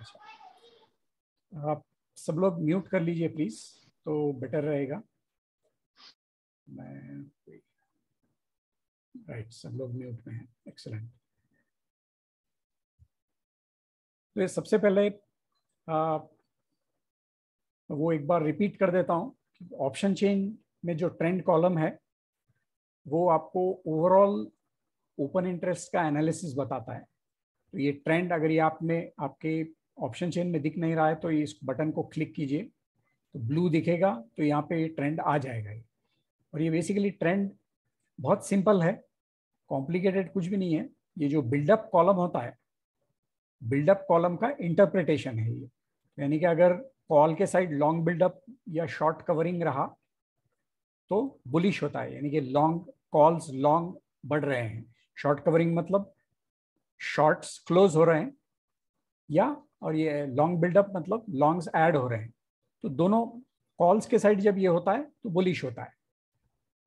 अच्छा, आप सब लोग म्यूट कर लीजिए प्लीज, तो बेटर रहेगा। मैं राइट, सब लोग म्यूट में हैं, एक्सीलेंट। तो ये सबसे पहले वो एक बार रिपीट कर देता हूँ। ऑप्शन चेन में जो ट्रेंड कॉलम है वो आपको ओवरऑल ओपन इंटरेस्ट का एनालिसिस बताता है। तो ये ट्रेंड अगर ये आपके ऑप्शन चेन में दिख नहीं रहा है तो इस बटन को क्लिक कीजिए, तो ब्लू दिखेगा, तो यहाँ पे ट्रेंड आ जाएगा। और ये बेसिकली ट्रेंड बहुत सिंपल है, कॉम्प्लिकेटेड कुछ भी नहीं है। ये जो बिल्डअप कॉलम होता है, बिल्डअप कॉलम का इंटरप्रिटेशन है ये। यानी कि अगर कॉल के साइड लॉन्ग बिल्डअप या शॉर्ट कवरिंग रहा तो बुलिश होता है, यानी कि लॉन्ग कॉल्स लॉन्ग बढ़ रहे हैं। शॉर्ट कवरिंग मतलब शॉर्ट्स क्लोज हो रहे हैं, या और ये लॉन्ग बिल्डअप मतलब लॉन्ग्स ऐड हो रहे हैं। तो दोनों कॉल्स के साइड जब ये होता है तो बुलिश होता है,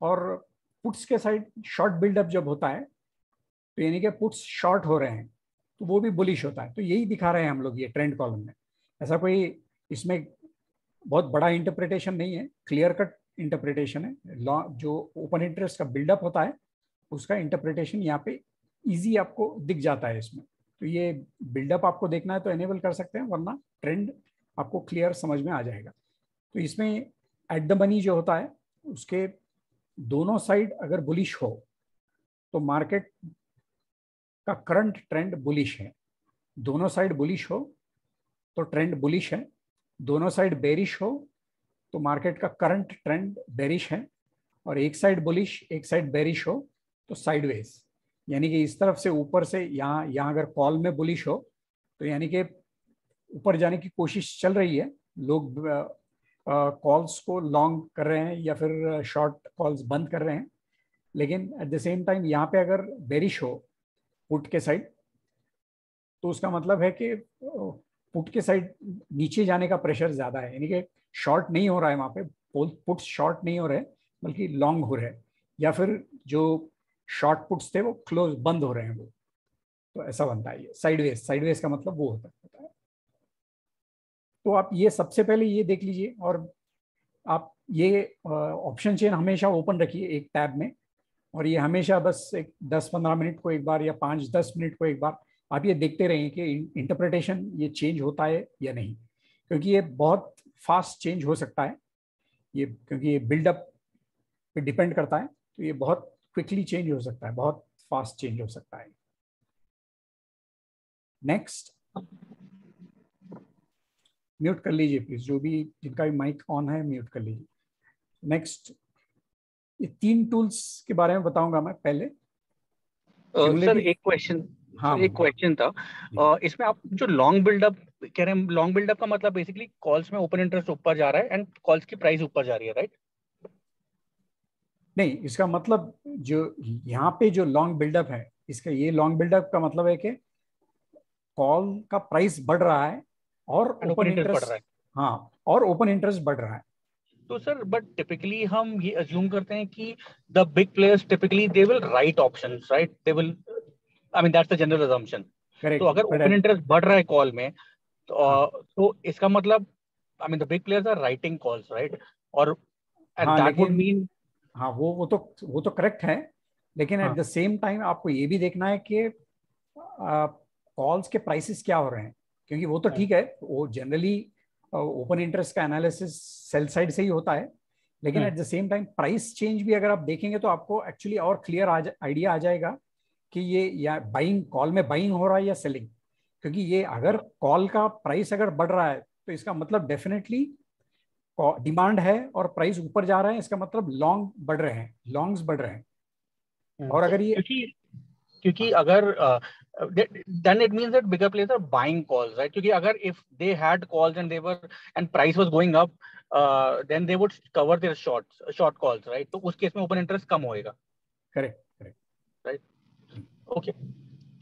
और पुट्स के साइड शॉर्ट बिल्डअप जब होता है तो यानी कि पुट्स शॉर्ट हो रहे हैं तो वो भी बुलिश होता है। तो यही दिखा रहे हैं हम लोग ये ट्रेंड कॉलम में। ऐसा कोई इसमें बहुत बड़ा इंटरप्रिटेशन नहीं है, क्लियर कट इंटरप्रिटेशन है। जो ओपन इंटरेस्ट का बिल्डअप होता है उसका इंटरप्रिटेशन यहाँ पे इजी आपको दिख जाता है इसमें। तो ये बिल्डअप आपको देखना है तो एनेबल कर सकते हैं, वरना ट्रेंड आपको क्लियर समझ में आ जाएगा। तो इसमें एट द मनी जो होता है उसके दोनों साइड अगर बुलिश हो तो मार्केट का करंट ट्रेंड बुलिश है। दोनों साइड बुलिश हो तो ट्रेंड बुलिश है, दोनों साइड बेरिश हो तो मार्केट का करंट ट्रेंड बेरिश है, और एक साइड बुलिश एक साइड बेरिश हो तो साइडवेज। यानी कि इस तरफ से ऊपर से यहाँ अगर कॉल में बुलिश हो तो यानी कि ऊपर जाने की कोशिश चल रही है, लोग कॉल्स को लॉन्ग कर रहे हैं या फिर शॉर्ट कॉल्स बंद कर रहे हैं। लेकिन एट द सेम टाइम यहाँ पे अगर बेरिश हो पुट के साइड तो उसका मतलब है कि पुट के साइड नीचे जाने का प्रेशर ज्यादा है, यानी कि शॉर्ट नहीं हो रहा है वहां पे, पुट्स शॉर्ट नहीं हो रहे बल्कि लॉन्ग हो रहे हैं, या फिर जो शॉर्ट पुट्स थे वो क्लोज बंद हो रहे हैं वो। तो ऐसा बनता है ये साइडवेज। साइडवेज का मतलब वो होता है। तो आप ये सबसे पहले ये देख लीजिए, और आप ये ऑप्शन चेन हमेशा ओपन रखिए एक टैब में, और ये हमेशा बस एक 10-15 मिनट को एक बार या 5-10 मिनट को एक बार आप ये देखते रहें कि इंटरप्रिटेशन ये चेंज होता है या नहीं, क्योंकि ये बहुत फास्ट चेंज हो सकता है ये, क्योंकि ये बिल्डअप पे डिपेंड करता है। तो ये बहुत क्विकली चेंज हो सकता है, बहुत फास्ट चेंज हो सकता है। नेक्स्ट, म्यूट कर लीजिए प्लीज, जो भी जिनका भी माइक ऑन है म्यूट कर लीजिए। नेक्स्ट, ये 3 टूल्स के बारे में बताऊंगा मैं पहले। सर क्यूमुलेटिव, एक क्वेश्चन हाँ सर एक क्वेश्चन था। इसमें आप जो लॉन्ग बिल्डअप कह रहे हैं, लॉन्ग बिल्डअप का मतलब बेसिकली कॉल्स में ओपन इंटरेस्ट ऊपर जा रहा है एंड कॉल्स की प्राइस ऊपर जा रही है, राइट? नहीं, इसका मतलब जो यहाँ पे जो लॉन्ग बिल्डअप है, इसका ये लॉन्ग बिल्डअप का मतलब है कि कॉल का प्राइस बढ़ रहा है और एंड ओपन ओपन इंटरेस्ट बढ़ रहा इंटरेस्ट, है। हाँ, और ओपन इंटरेस्ट बढ़ रहा है। तो सर बट टिपिकली हम ये अज्यूम करते हैं कि the big players typically they will write options, right? They will, I mean that's the general assumption. तो करेक्ट, अगर ओपन बट इंटरेस्ट बढ़ रहा है कॉल में हाँ, तो इसका मतलब, I mean the big players are writing calls, right? और एंड हाँ, दैट वुड लेकिन मीन, हाँ, वो तो करेक्ट है। लेकिन एट हाँ, द सेम टाइम आपको ये भी देखना है कि कॉल्स के प्राइसेस क्या हो रहे हैं, क्योंकि वो तो हाँ, ठीक है, वो जनरली ओपन इंटरेस्ट का एनालिसिस सेल साइड से ही होता है। लेकिन at the same time price change भी अगर आप देखेंगे तो आपको एक्चुअली और क्लियर आइडिया आ जाएगा कि ये या बाइंग, कॉल में बाइंग हो रहा है या सेलिंग। क्योंकि ये अगर कॉल का प्राइस अगर बढ़ रहा है तो इसका मतलब डेफिनेटली डिमांड है और प्राइस ऊपर जा रहा है, इसका मतलब लॉन्ग बढ़ रहे हैं, लॉन्ग्स बढ़ रहे हैं। और अगर ये, क्योंकि क्योंकि हाँ, अगर then it means that bigger players are buying calls, right? क्योंकि अगर if they had calls and they were and price was going up, then they would cover their short calls, right? तो उस केस में open interest कम होएगा, correct correct, right? Okay,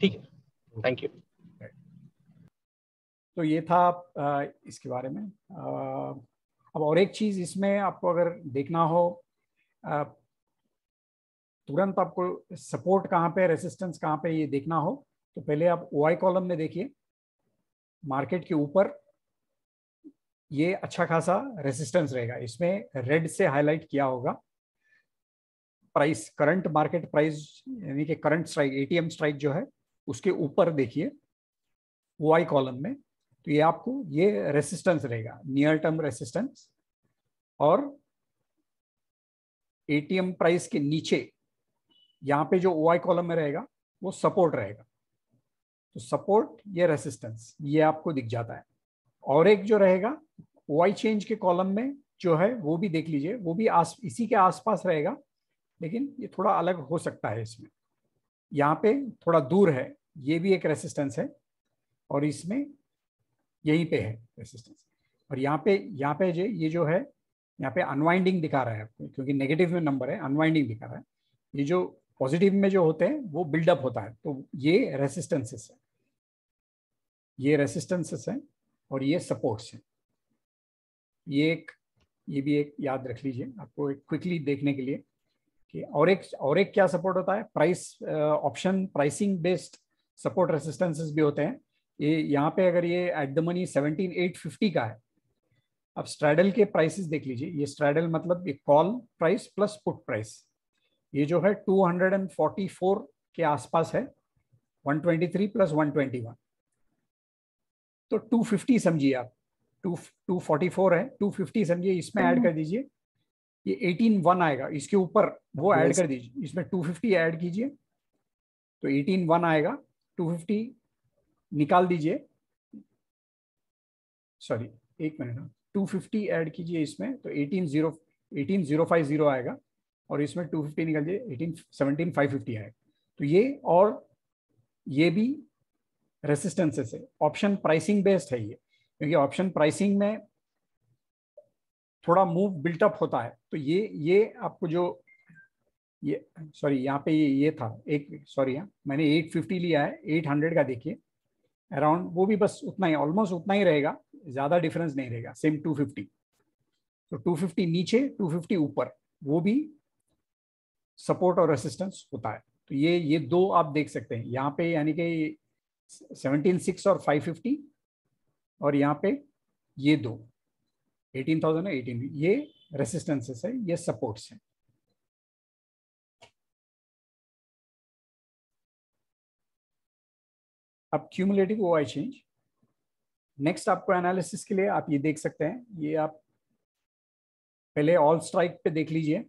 ठीक है, thank you. तो ये था इसके बारे में। अब और एक चीज इसमें आपको अगर देखना हो, अ, तुरंत आपको सपोर्ट कहाँ पे, रेसिस्टेंस कहाँ पे, ये देखना हो तो पहले आप ओआई कॉलम में देखिए। मार्केट के ऊपर ये अच्छा खासा रेसिस्टेंस रहेगा। इसमें रेड से हाईलाइट किया होगा प्राइस, करंट मार्केट प्राइस यानी कि करंट स्ट्राइक, एटीएम स्ट्राइक जो है उसके ऊपर देखिए वाई कॉलम में, तो ये आपको ये रेसिस्टेंस रहेगा, नियर टर्म रेसिस्टेंस। और एटीएम प्राइस के नीचे यहाँ पे जो वाई कॉलम में रहेगा वो सपोर्ट रहेगा। तो सपोर्ट, ये रेसिस्टेंस, ये आपको दिख जाता है। और एक जो रहेगा वाई चेंज के कॉलम में जो है वो भी देख लीजिए, वो भी इसी के आसपास रहेगा, लेकिन ये थोड़ा अलग हो सकता है। इसमें यहाँ पे थोड़ा दूर है, ये भी एक रेसिस्टेंस है और इसमें यहीं पे है रेसिस्टेंस। और यहाँ पे ये जो है यहाँ पे अनवाइंडिंग दिखा रहा है आपको, क्योंकि नेगेटिव में नंबर है, अनवाइंडिंग दिखा रहा है। ये जो पॉजिटिव में जो होते हैं वो बिल्डअप होता है। तो ये रेसिस्टेंसेस है, ये रेसिस्टेंसेस है और ये सपोर्ट्स है। ये भी एक याद रख लीजिए आपको एक क्विकली देखने के लिए कि और एक क्या सपोर्ट होता है, price option pricing based support resistances भी होते हैं। ये यहाँ पे अगर ये एट द मनी 17,850 का है। अब स्ट्रैडल के प्राइसेस देख लीजिए, ये स्ट्रैडल मतलब एक call price plus put price, ये जो है 244 के आसपास है, 123 प्लस 121, तो 250 समझिए आप, 244 है, 250 समझिए, इसमें ऐड कर दीजिए, ये 18,1 आएगा, इसके ऊपर वो ऐड कर दीजिए, इसमें 250 ऐड कीजिए तो 18,1 आएगा, 250 निकाल दीजिए, सॉरी एक मिनट, 250 ऐड कीजिए इसमें तो 18,050 आएगा और इसमें 250 निकाल दीजिए 17,550 आएगा। तो ये और ये भी रेसिस्टेंसेस है, ऑप्शन प्राइसिंग बेस्ड है ये, क्योंकि ऑप्शन प्राइसिंग में थोड़ा मूव बिल्टअप होता है। तो ये आपको जो ये सॉरी यहाँ पे ये था एक, सॉरी मैंने 850 लिया है, 800 का देखिए अराउंड, वो भी बस उतना ही, ऑलमोस्ट उतना ही रहेगा, ज्यादा डिफरेंस नहीं रहेगा, सेम 250। तो 250 नीचे 250 ऊपर, वो भी सपोर्ट और रेसिस्टेंस होता है। तो ये दो आप देख सकते हैं यहाँ पे, यानी कि 17,600 और 550, और यहाँ पे ये दो 18,000 और 18, ये रेसिस्टेंसेस है, ये सपोर्ट्स है। अब क्यूमुलेटिव ओआई चेंज, नेक्स्ट आपको एनालिसिस के लिए आप ये देख सकते हैं, ये आप पहले ऑल स्ट्राइक पे देख लीजिए,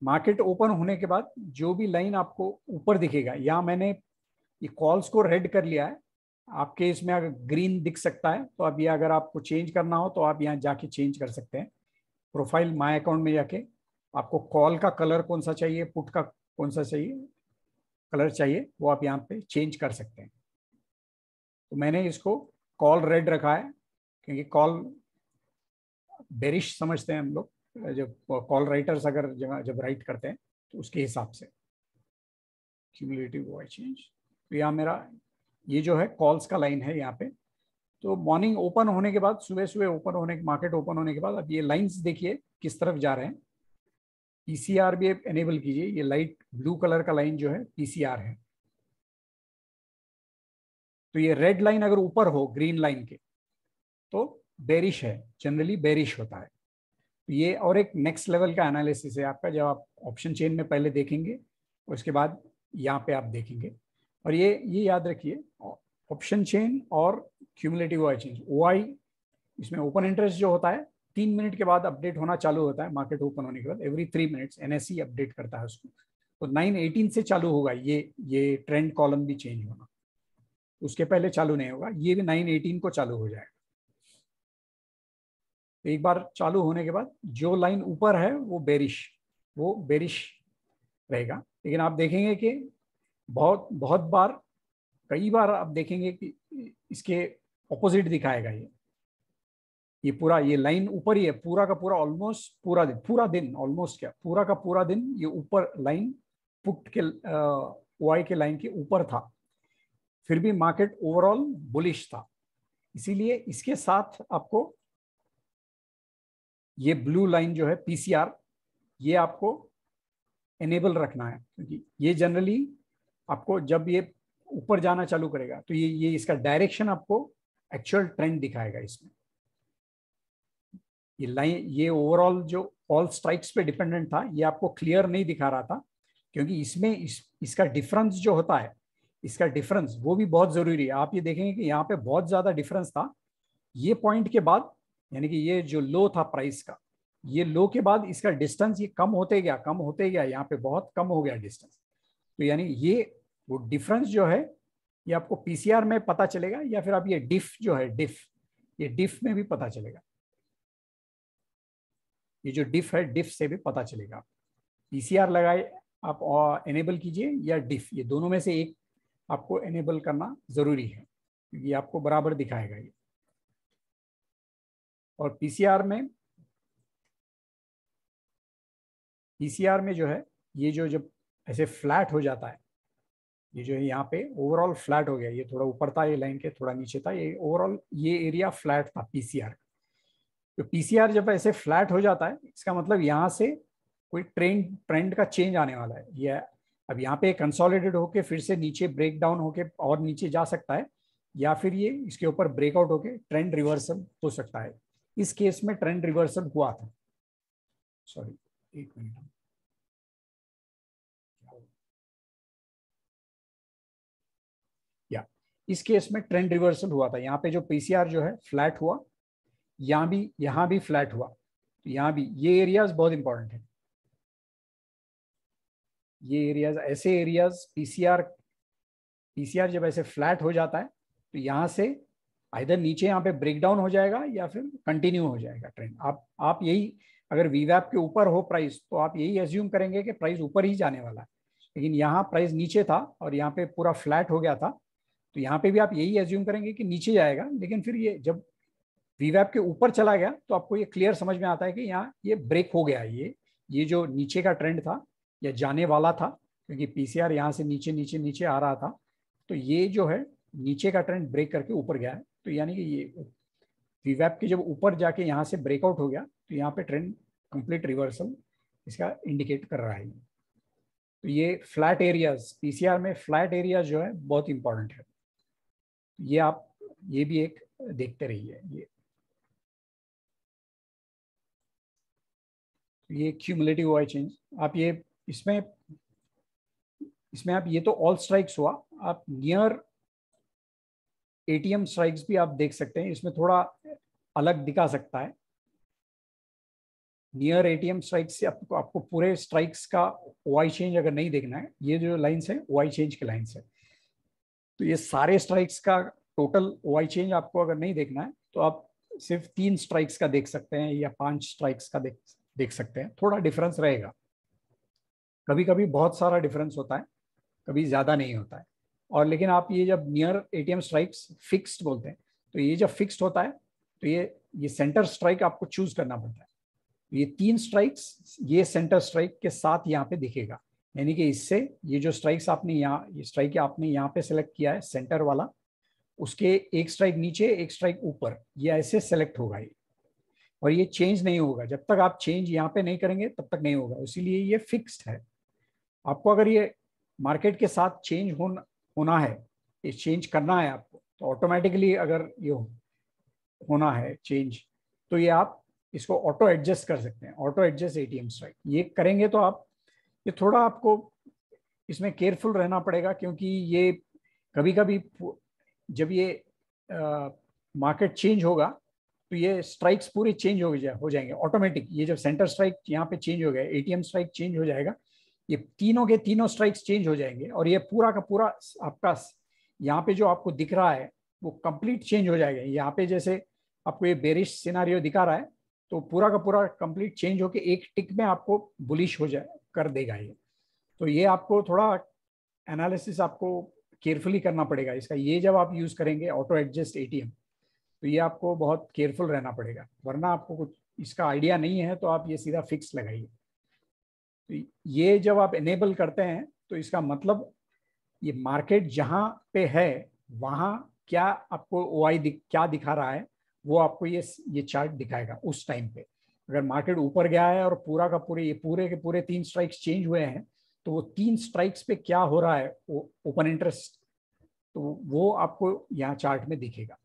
मार्केट ओपन होने के बाद जो भी लाइन आपको ऊपर दिखेगा, यहाँ मैंने ये कॉल्स को रेड कर लिया है, आपके इसमें अगर ग्रीन दिख सकता है तो अब ये अगर आपको चेंज करना हो तो आप यहाँ जाके चेंज कर सकते हैं, प्रोफाइल माय अकाउंट में जाके आपको कॉल का कलर कौन सा चाहिए, पुट का कौन सा चाहिए कलर चाहिए, वो आप यहाँ पे चेंज कर सकते हैं। तो मैंने इसको कॉल रेड रखा है, क्योंकि कॉल बेरिश समझते हैं हम लोग, जब कॉल राइटर्स अगर जब राइट करते हैं तो उसके हिसाब से क्यूमुलेटिव ओआई चेंज। तो यहाँ मेरा ये जो है कॉल्स का लाइन है यहाँ पे। तो मॉर्निंग ओपन होने के बाद, सुबह ओपन होने, मार्केट ओपन होने के बाद अब ये लाइंस देखिए किस तरफ जा रहे हैं। पीसीआर भी एनेबल कीजिए, ये लाइट ब्लू कलर का लाइन जो है पीसीआर है। तो ये रेड लाइन अगर ऊपर हो ग्रीन लाइन के तो बेरिश है, जनरली बेरिश होता है। तो ये और एक नेक्स्ट लेवल का एनालिसिस है आपका, जब आप ऑप्शन चेन में पहले देखेंगे उसके बाद यहाँ पे आप देखेंगे। और ये याद रखिए, ऑप्शन चेन और क्यूमुलेटिव ओआई चेंज, ओआई इसमें ओपन इंटरेस्ट जो होता है 3 मिनट के बाद अपडेट होना चालू होता है, मार्केट ओपन होने के बाद एवरी 3 मिनट्स एनएसई अपडेट करता है उसको। तो 9:18 से चालू होगा ये ट्रेंड कॉलम भी चेंज होना, उसके पहले चालू नहीं होगा, ये भी 9:18 को चालू हो जाएगा। तो एक बार चालू होने के बाद जो लाइन ऊपर है वो बेरिश रहेगा। लेकिन आप देखेंगे कि बहुत बार, कई बार आप देखेंगे कि इसके ऑपोजिट दिखाएगा, ये पूरा ये लाइन ऊपर ही है, पूरा का पूरा, ऑलमोस्ट पूरा दिन ऑलमोस्ट क्या पूरा का पूरा दिन ये ऊपर लाइन पुट के ओआई के लाइन के ऊपर था, फिर भी मार्केट ओवरऑल बुलिश था। इसीलिए इसके साथ आपको ये ब्लू लाइन जो है पीसीआर, ये आपको एनेबल रखना है, क्योंकि ये जनरली आपको जब ये ऊपर जाना चालू करेगा तो ये इसका डायरेक्शन आपको एक्चुअल ट्रेंड दिखाएगा इसमें। ये लाइन, ये ओवरऑल जो ऑल स्ट्राइक्स पे डिपेंडेंट था, ये आपको क्लियर नहीं दिखा रहा था क्योंकि इसमें इसका डिफरेंस जो होता है, इसका डिफरेंस वो भी बहुत जरूरी है। आप ये देखेंगे कि यहाँ पे बहुत ज्यादा डिफरेंस था ये पॉइंट के बाद, यानी कि ये जो लो था प्राइस का, ये लो के बाद इसका डिस्टेंस ये कम होते गया, कम होते गया, यहाँ पे बहुत कम हो गया डिस्टेंस। तो यानी ये वो डिफरेंस जो है ये आपको पीसीआर में पता चलेगा, या फिर आप ये डिफ जो है डिफ, ये डिफ में भी पता चलेगा। ये जो डिफ है डिफ से भी पता चलेगा। पीसीआर लगाए आप एनेबल कीजिए या डिफ, ये दोनों में से एक आपको एनेबल करना जरूरी है क्योंकि ये आपको बराबर दिखाएगा ये। और पीसीआर में जो है ये जो जब ऐसे फ्लैट हो जाता है, ये जो है यहाँ पे ओवरऑल फ्लैट हो गया, ये थोड़ा ऊपर था, ये लाइन के थोड़ा नीचे था, ये ओवरऑल ये एरिया फ्लैट था पीसीआर। तो पीसीआर जब ऐसे फ्लैट हो जाता है इसका मतलब यहाँ से कोई ट्रेंड का चेंज आने वाला है। ये अब यहाँ पे कंसोलिडेट होके फिर से नीचे ब्रेक डाउन होके और नीचे जा सकता है, या फिर ये इसके ऊपर ब्रेकआउट होके ट्रेंड रिवर्सल हो सकता है। इस केस में ट्रेंड रिवर्सल हुआ था, सॉरी एक मिनट, या इस केस में ट्रेंड रिवर्सल हुआ था। यहाँ पे जो पीसीआर जो है फ्लैट हुआ, यहाँ भी फ्लैट हुआ, तो यहाँ भी ये एरियाज बहुत इंपॉर्टेंट है। ये एरियाज, ऐसे एरियाज पीसीआर जब ऐसे फ्लैट हो जाता है तो यहाँ से आइदर नीचे यहाँ पे ब्रेकडाउन हो जाएगा या फिर कंटिन्यू हो जाएगा ट्रेंड। आप यही, अगर वीवैप के ऊपर हो प्राइस तो आप यही एज्यूम करेंगे कि प्राइस ऊपर ही जाने वाला है, लेकिन यहाँ प्राइस नीचे था और यहाँ पे पूरा फ्लैट हो गया था, तो यहाँ पे भी आप यही एज्यूम करेंगे कि नीचे जाएगा। लेकिन फिर ये जब वीवैप के ऊपर चला गया तो आपको ये क्लियर समझ में आता है कि यहाँ ये ब्रेक हो गया, ये जो नीचे का ट्रेंड था या जाने वाला था, क्योंकि पीसीआर यहाँ से नीचे नीचे नीचे आ रहा था, तो ये जो है नीचे का ट्रेंड ब्रेक करके ऊपर गया है। तो यानी कि ये वीवैप के जब ऊपर जाके यहाँ से ब्रेकआउट हो गया तो यहाँ पे ट्रेंड कंप्लीट रिवर्सल इसका इंडिकेट कर रहा है। तो ये फ्लैट एरियाज, पीसीआर में फ्लैट एरियाज जो है बहुत इंपॉर्टेंट है। ये आप ये भी एक देखते रहिए। ये क्यूमुलेटिव ओआई चेंज, आप ये इसमें आप, ये तो ऑल स्ट्राइक्स हुआ, आप नियर एटीएम स्ट्राइक्स भी आप देख सकते हैं। इसमें थोड़ा अलग दिखा सकता है। नियर एटीएम स्ट्राइक्स से आपको पूरे स्ट्राइक्स का ओआई चेंज अगर नहीं देखना है, ये जो लाइंस है ओआई चेंज के लाइंस है, तो ये सारे स्ट्राइक्स का टोटल ओआई चेंज आपको अगर नहीं देखना है तो आप सिर्फ 3 स्ट्राइक्स का देख सकते हैं या 5 स्ट्राइक्स का देख सकते हैं। थोड़ा डिफरेंस रहेगा, कभी कभी बहुत सारा डिफरेंस होता है, कभी ज्यादा नहीं होता है। और लेकिन आप ये जब नियर एटीएम स्ट्राइक्स फिक्स्ड बोलते हैं, तो ये जब फिक्स्ड होता है तो ये सेंटर स्ट्राइक आपको चूज करना पड़ता है। ये 3 स्ट्राइक्स ये सेंटर स्ट्राइक के साथ यहाँ पे दिखेगा, यानी कि इससे ये जो स्ट्राइक्स आपने यहाँ, ये स्ट्राइक आपने यहाँ पे सेलेक्ट किया है सेंटर वाला, उसके एक स्ट्राइक नीचे एक स्ट्राइक ऊपर, ये ऐसे सेलेक्ट होगा ये, और ये चेंज नहीं होगा जब तक आप चेंज यहाँ पे नहीं करेंगे तब तक नहीं होगा, इसीलिए ये फिक्स्ड है। आपको अगर ये मार्केट के साथ चेंज होना है, ये चेंज करना है आपको, तो ऑटोमेटिकली अगर ये होना है चेंज, तो ये आप इसको ऑटो एडजस्ट कर सकते हैं, ऑटो एडजस्ट एटीएम स्ट्राइक। ये करेंगे तो आप, ये थोड़ा आपको इसमें केयरफुल रहना पड़ेगा, क्योंकि ये कभी कभी जब ये मार्केट चेंज होगा तो ये स्ट्राइक्स पूरे चेंज हो जाएंगे ऑटोमेटिक। ये जब सेंटर स्ट्राइक यहाँ पे चेंज हो गया, एटीएम स्ट्राइक चेंज हो जाएगा, ये तीनों के तीनों स्ट्राइक्स चेंज हो जाएंगे, और ये पूरा का पूरा आपका यहाँ पे जो आपको दिख रहा है वो कंप्लीट चेंज हो जाएगा। यहाँ पे जैसे आपको ये बेरिश सिनारियो दिखा रहा है, तो पूरा का पूरा कंप्लीट चेंज होके एक टिक में आपको बुलिश हो जाए कर देगा ये। तो ये आपको थोड़ा एनालिसिस आपको केयरफुली करना पड़ेगा इसका। ये जब आप यूज करेंगे ऑटो एडजस्ट एटीएम, तो ये आपको बहुत केयरफुल रहना पड़ेगा, वरना आपको कुछ इसका आइडिया नहीं है तो आप ये सीधा फिक्स लगाइए। तो ये जब आप एनेबल करते हैं तो इसका मतलब ये मार्केट जहाँ पे है वहाँ क्या आपको ओआई क्या दिखा रहा है, वो आपको ये चार्ट दिखाएगा उस टाइम पे। अगर मार्केट ऊपर गया है और पूरा का पूरे ये पूरे के पूरे 3 स्ट्राइक्स चेंज हुए हैं, तो वो 3 स्ट्राइक्स पे क्या हो रहा है, वो ओपन इंटरेस्ट तो वो आपको यहाँ चार्ट में दिखेगा।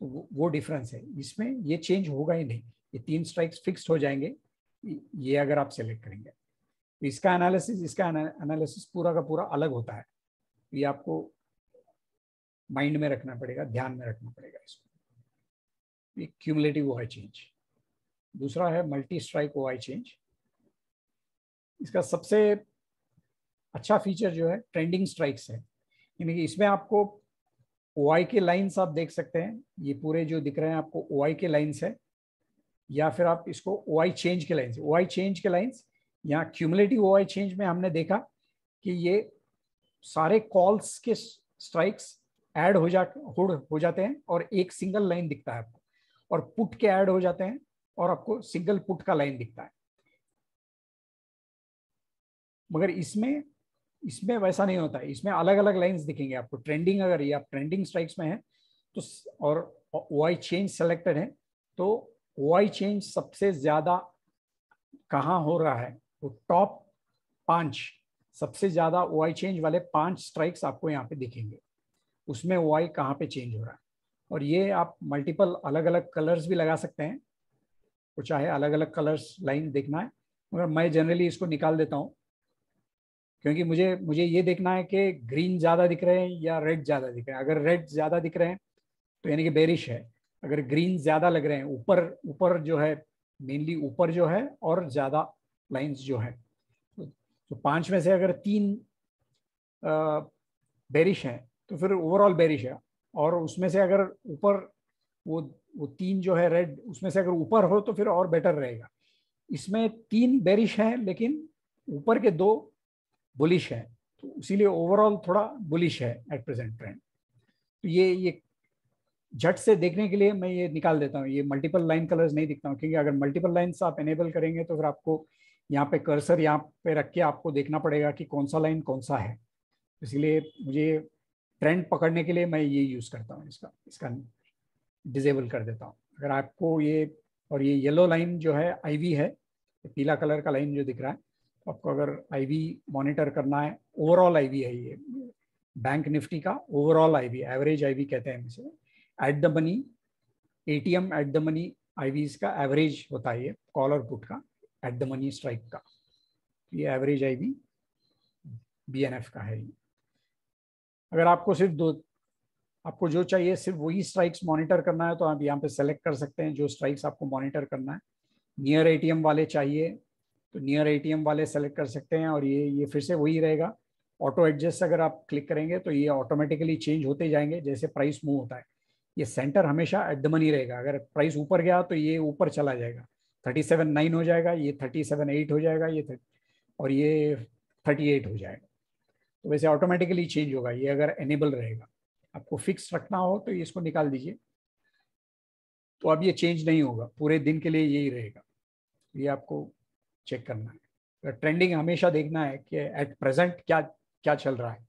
तो वो डिफरेंस है, इसमें ये चेंज होगा ही नहीं, ये 3 स्ट्राइक्स फिक्स्ड हो जाएंगे ये अगर आप सेलेक्ट करेंगे। तो इसका एनालिसिस पूरा का पूरा अलग होता है, ये आपको माइंड में रखना पड़ेगा, ध्यान में रखना पड़ेगा इसको। ये क्यूमुलेटिव ओआई चेंज। दूसरा है मल्टी स्ट्राइक ओआई चेंज। इसका सबसे अच्छा फीचर जो है ट्रेंडिंग स्ट्राइक्स है, यानी कि इसमें आपको ओआई के लाइंस आप देख सकते हैं, ये पूरे जो दिख रहे हैं आपको ओआई के लाइंस है, या फिर आप इसको ओआई चेंज के लाइंस, ओआई चेंज के लाइंस। यहाँ क्यूमुलेटिव ओआई चेंज में हमने देखा कि ये सारे कॉल्स के स्ट्राइक्स ऐड हो जाते हैं और एक सिंगल लाइन दिखता है आपको, और पुट के ऐड हो जाते हैं और आपको सिंगल पुट का लाइन दिखता है। मगर इसमें वैसा नहीं होता है, इसमें अलग अलग लाइंस दिखेंगे आपको। ट्रेंडिंग, अगर ये आप ट्रेंडिंग स्ट्राइक्स में है तो और ओआई चेंज सेलेक्टेड है, तो ओआई चेंज सबसे ज्यादा कहाँ हो रहा है, वो टॉप 5 सबसे ज्यादा ओआई चेंज वाले 5 स्ट्राइक्स आपको यहाँ पे दिखेंगे, उसमें ओआई कहाँ पे चेंज हो रहा है। और ये आप मल्टीपल अलग अलग कलर्स भी लगा सकते हैं, तो चाहे अलग अलग कलर्स लाइन देखना है, मगर मैं जनरली इसको निकाल देता हूँ, क्योंकि मुझे ये देखना है कि ग्रीन ज़्यादा दिख रहे हैं या रेड ज़्यादा दिख रहे हैं। अगर रेड ज़्यादा दिख रहे हैं तो यानी कि बेरिश है, अगर ग्रीन ज़्यादा लग रहे हैं, ऊपर जो है, मेनली ऊपर जो है और ज़्यादा लाइंस जो है, तो 5 में से अगर 3 बेरिश हैं तो फिर ओवरऑल बेरिश है, और उसमें से अगर ऊपर वो 3 जो है रेड, उसमें से अगर ऊपर हो तो फिर और बेटर रहेगा। इसमें 3 बेरिश हैं लेकिन ऊपर के 2 बुलिश है, तो इसीलिए ओवरऑल थोड़ा बुलिश है एट प्रेजेंट ट्रेंड। तो ये झट से देखने के लिए मैं ये निकाल देता हूँ, ये मल्टीपल लाइन कलर्स नहीं दिखता हूँ, क्योंकि अगर मल्टीपल लाइन्स आप एनेबल करेंगे तो फिर आपको यहाँ पे कर्सर यहाँ पे रख के आपको देखना पड़ेगा कि कौन सा लाइन कौन सा है। इसलिए मुझे ट्रेंड पकड़ने के लिए मैं ये यूज़ करता हूँ, इसका डिजेबल कर देता हूँ। अगर आपको ये, और ये येलो लाइन जो है आईवी है, पीला कलर का लाइन जो दिख रहा है, तो आपको अगर आईवी मॉनिटर करना है, ओवरऑल आईवी है ये, बैंक निफ्टी का ओवरऑल आईवी, एवरेज आईवी कहते हैं इसे। At the money, ATM at the money IVs का एवरेज होता है ये, कॉल और पुट का एट द मनी स्ट्राइक का, ये एवरेज आईवी बीएनएफ का है। अगर आपको आपको जो चाहिए सिर्फ वही स्ट्राइक्स मॉनिटर करना है, तो आप यहाँ पे सेलेक्ट कर सकते हैं जो स्ट्राइक्स आपको मॉनिटर करना है। नियर एटीएम वाले चाहिए तो नियर एटीएम वाले सेलेक्ट कर सकते हैं, और ये फिर से वही रहेगा। ऑटो एडजस्ट अगर आप क्लिक करेंगे तो ये ऑटोमेटिकली चेंज होते जाएंगे जैसे प्राइस मूव होता है। ये सेंटर हमेशा एट द मनी रहेगा, अगर प्राइस ऊपर गया तो ये ऊपर चला जाएगा, 37.9 हो जाएगा, ये 37.8 हो जाएगा, और ये 38 हो जाएगा। तो वैसे ऑटोमेटिकली चेंज होगा ये अगर एनेबल रहेगा। आपको फिक्स रखना हो तो इसको निकाल दीजिए, तो अब ये चेंज नहीं होगा, पूरे दिन के लिए यही रहेगा। ये आपको चेक करना है। ट्रेंडिंग हमेशा देखना है कि एट प्रेजेंट क्या चल रहा है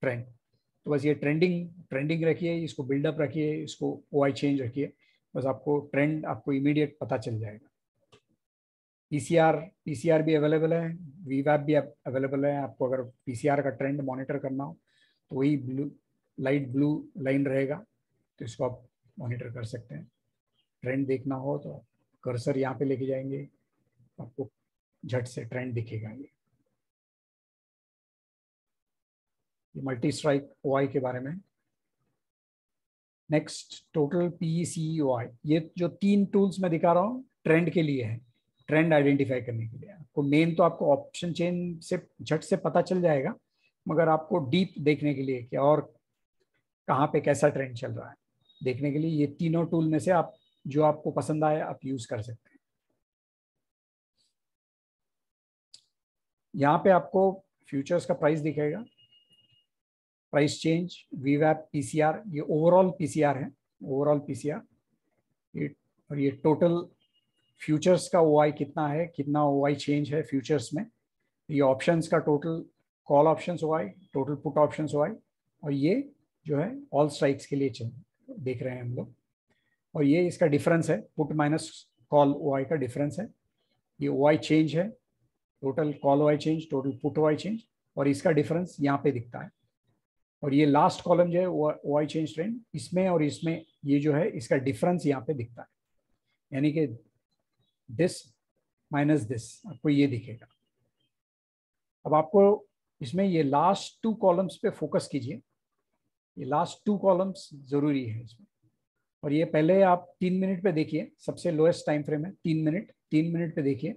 ट्रेंड, तो बस ये ट्रेंडिंग रखिए, इसको बिल्डअप रखिए, इसको ओआई चेंज रखिए, बस आपको ट्रेंड आपको इमीडिएट पता चल जाएगा। पीसीआर भी अवेलेबल है, वीवैप भी अवेलेबल है। आपको अगर पीसीआर का ट्रेंड मॉनिटर करना हो तो वही लाइट ब्लू लाइन रहेगा, तो इसको आप मॉनिटर कर सकते हैं। ट्रेंड देखना हो तो कर्सर यहाँ पे लेके जाएंगे, आपको झट से ट्रेंड दिखेगा। ये मल्टी स्ट्राइक ओआई के बारे में। नेक्स्ट टोटल पीईसीईओआई, ये जो 3 टूल्स मैं दिखा रहा हूँ ट्रेंड के लिए है, ट्रेंड आइडेंटिफाई करने के लिए। आपको मेन तो आपको ऑप्शन चेन से झट से पता चल जाएगा, मगर आपको डीप देखने के लिए कि और कहाँ पे कैसा ट्रेंड चल रहा है देखने के लिए, ये तीनों टूल में से आप जो आपको पसंद आए आप यूज कर सकते हैं। यहाँ पे आपको फ्यूचर्स का प्राइस दिखेगा, प्राइस चेंज, वीवैप, पीसीआर, ये ओवरऑल पीसीआर है, ओवरऑल पीसीआर। और ये टोटल फ्यूचर्स का ओआई कितना है, कितना ओआई चेंज है फ्यूचर्स में। ये ऑप्शंस का total, call options OI, total put options OI, और ये जो है ऑल स्ट्राइक्स के लिए देख रहे हैं हम लोग। और ये इसका डिफरेंस है, पुट माइनस कॉल ओआई का डिफरेंस है। ये ओआई चेंज है, total call OI change, total put OI change, और इसका डिफरेंस यहाँ पे दिखता है। और ये लास्ट कॉलम जो है वो आई चेंज ट्रेंड, इसमें और इसमें ये जो है इसका डिफरेंस यहाँ पे दिखता है, यानी कि दिस माइनस दिस आपको ये दिखेगा। अब आपको इसमें ये लास्ट 2 कॉलम्स पे फोकस कीजिए, ये लास्ट 2 कॉलम्स जरूरी है इसमें। और ये पहले आप 3 मिनट पे देखिए, सबसे लोएस्ट टाइम फ्रेम है 3 मिनट पे देखिए।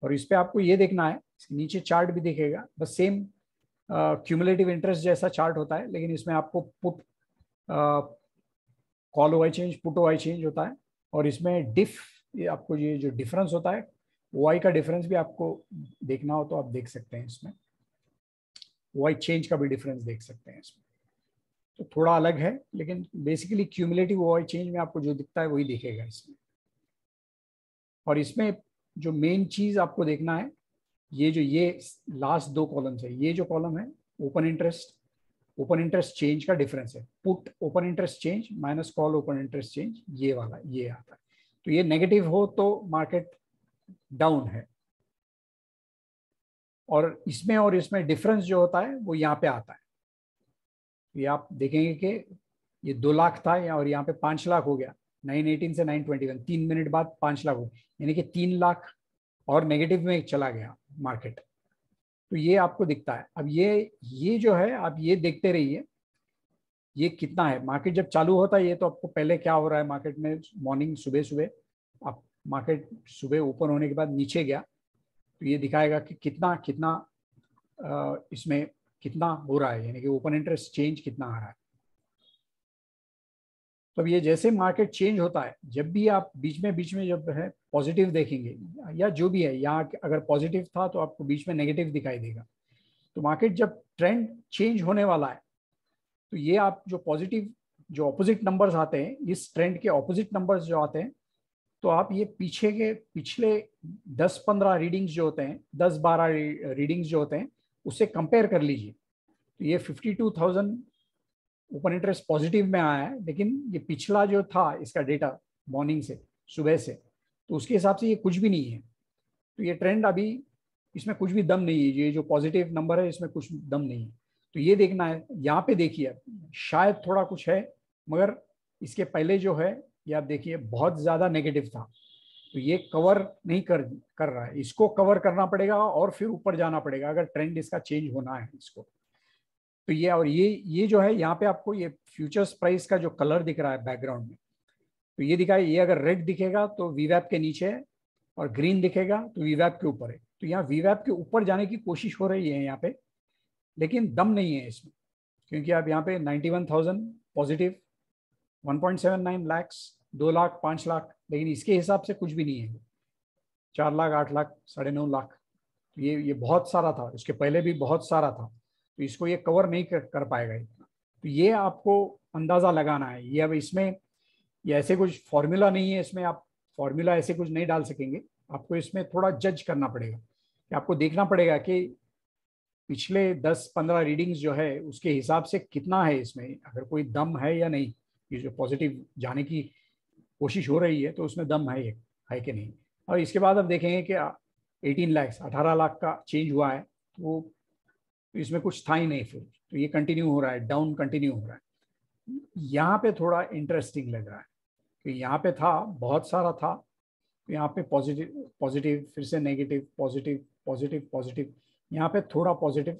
और इस पे आपको ये देखना है, इसके नीचे चार्ट भी दिखेगा, बस सेम क्यूमुलेटिव इंटरेस्ट जैसा चार्ट होता है, लेकिन इसमें आपको put call wise change, put wise change होता है। और इसमें डिफ, ये आपको ये जो डिफरेंस होता है वाई का डिफरेंस भी आपको देखना हो तो आप देख सकते हैं, इसमें वाई चेंज का भी डिफरेंस देख सकते हैं इसमें। तो थोड़ा अलग है, लेकिन बेसिकली क्यूमुलेटिव वाई चेंज में आपको जो दिखता है वही दिखेगा इसमें। और इसमें जो मेन चीज आपको देखना है, ये लास्ट 2 कॉलम्स है, ये जो कॉलम है ओपन इंटरेस्ट चेंज का डिफरेंस है, put open interest change minus call open interest change, ये वाला ये आता है। तो ये नेगेटिव हो तो मार्केट डाउन है, और इसमें डिफरेंस जो होता है वो यहाँ पे आता है। ये आप देखेंगे कि ये 2 लाख था और यहाँ पे 5 लाख हो गया, 918 से 921, 3 मिनट बाद 5 लाख हो गया, यानी कि 3 लाख और नेगेटिव में चला गया मार्केट। तो ये आपको दिखता है। अब ये जो है आप ये देखते रहिए, ये कितना है मार्केट जब चालू होता है, ये तो आपको पहले क्या हो रहा है मार्केट में, मॉर्निंग सुबह आप मार्केट सुबह ओपन होने के बाद नीचे गया, तो ये दिखाएगा कि कितना इसमें कितना हो रहा है, यानी कि ओपन इंटरेस्ट चेंज कितना आ रहा है। तो ये जैसे मार्केट चेंज होता है, जब भी आप बीच में जब है पॉजिटिव देखेंगे या जो भी है, यहाँ अगर पॉजिटिव था तो आपको बीच में नेगेटिव दिखाई देगा। तो मार्केट जब ट्रेंड चेंज होने वाला है, तो ये आप जो पॉजिटिव जो ऑपोजिट नंबर्स आते हैं, इस ट्रेंड के ऑपोजिट नंबर्स जो आते हैं, तो आप ये पिछले 10-15 रीडिंग्स जो होते हैं, 10-12 रीडिंग्स जो होते हैं, उससे कंपेयर कर लीजिए। तो ये 52,000 ओपन इंटरेस्ट पॉजिटिव में आया है, लेकिन ये पिछला जो था इसका डेटा मॉर्निंग से, सुबह से, तो उसके हिसाब से ये कुछ भी नहीं है। तो ये ट्रेंड अभी इसमें कुछ भी दम नहीं है, ये जो पॉजिटिव नंबर है इसमें कुछ दम नहीं है। तो ये देखना है, यहाँ पे देखिए शायद थोड़ा कुछ है, मगर इसके पहले जो है ये आप देखिए बहुत ज्यादा नेगेटिव था, तो ये कवर नहीं कर रहा है, इसको कवर करना पड़ेगा और फिर ऊपर जाना पड़ेगा अगर ट्रेंड इसका चेंज होना है इसको। तो ये और ये जो है यहाँ पे आपको ये फ्यूचर्स प्राइस का जो कलर दिख रहा है बैकग्राउंड में, तो ये दिखा है, ये अगर रेड दिखेगा तो वीवैप के नीचे है, और ग्रीन दिखेगा तो वीवैप के ऊपर है। तो यहाँ वीवैप के ऊपर जाने की कोशिश हो रही है यहाँ पे, लेकिन दम नहीं है इसमें, क्योंकि आप यहाँ पे 91,000 पॉजिटिव, 1.79 लाख, 2 लाख, 5 लाख, लेकिन इसके हिसाब से कुछ भी नहीं है। 4 लाख, 8 लाख, 9.5 लाख, तो ये बहुत सारा था, इसके पहले भी बहुत सारा था, तो इसको ये कवर नहीं कर पाएगा इतना। तो ये आपको अंदाजा लगाना है। ये अब इसमें ये ऐसे कुछ फॉर्मूला नहीं है, इसमें आप फॉर्मूला ऐसे कुछ नहीं डाल सकेंगे, आपको इसमें थोड़ा जज करना पड़ेगा, कि आपको देखना पड़ेगा कि पिछले 10-15 रीडिंग्स जो है उसके हिसाब से कितना है इसमें, अगर कोई दम है या नहीं, ये जो पॉजिटिव जाने की कोशिश हो रही है तो उसमें दम है कि नहीं। और इसके बाद अब देखेंगे कि 18 लाख का चेंज हुआ है, तो इसमें कुछ था ही नहीं फिर, तो ये कंटिन्यू हो रहा है, डाउन कंटिन्यू हो रहा है। यहाँ पे थोड़ा इंटरेस्टिंग लग रहा है कि यहाँ पे था बहुत सारा था, तो यहाँ पे पॉजिटिव फिर से नेगेटिव, पॉजिटिव, यहाँ पे थोड़ा पॉजिटिव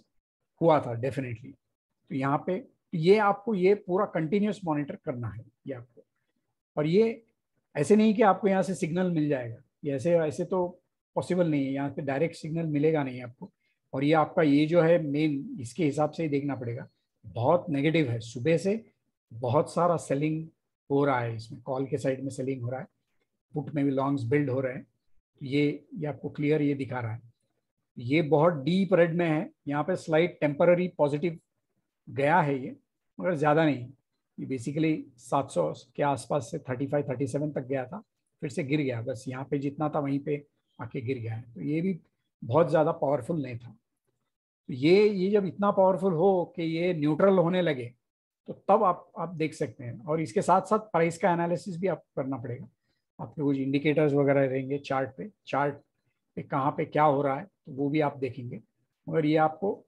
हुआ था डेफिनेटली। तो यहाँ पे ये आपको ये पूरा कंटिन्यूस मॉनिटर करना है ये आपको। और ये ऐसे नहीं कि आपको यहाँ से सिग्नल मिल जाएगा, ये ऐसे तो पॉसिबल नहीं है, यहाँ पे डायरेक्ट सिग्नल मिलेगा नहीं आपको। और ये आपका ये जो है मेन, इसके हिसाब से ही देखना पड़ेगा, बहुत नेगेटिव है, सुबह से बहुत सारा सेलिंग हो रहा है इसमें, कॉल के साइड में सेलिंग हो रहा है, पुट में भी लॉन्ग्स बिल्ड हो रहे हैं। ये आपको क्लियर ये दिखा रहा है, ये बहुत डीप रेड में है, यहाँ पे स्लाइड टेम्पररी पॉजिटिव गया है ये, मगर ज़्यादा नहीं। ये बेसिकली 700 के आसपास से 35-37 तक गया था, फिर से गिर गया, बस यहाँ पे जितना था वहीं पे आके गिर गया है। तो ये भी बहुत ज़्यादा पावरफुल नहीं था। तो ये जब इतना पावरफुल हो कि ये न्यूट्रल होने लगे, तो तब आप देख सकते हैं। और इसके साथ साथ प्राइस का एनालिसिस भी आपको करना पड़ेगा, आपके कुछ इंडिकेटर्स वगैरह रहेंगे चार्ट पे कहाँ पे क्या हो रहा है, तो वो भी आप देखेंगे। मगर ये आपको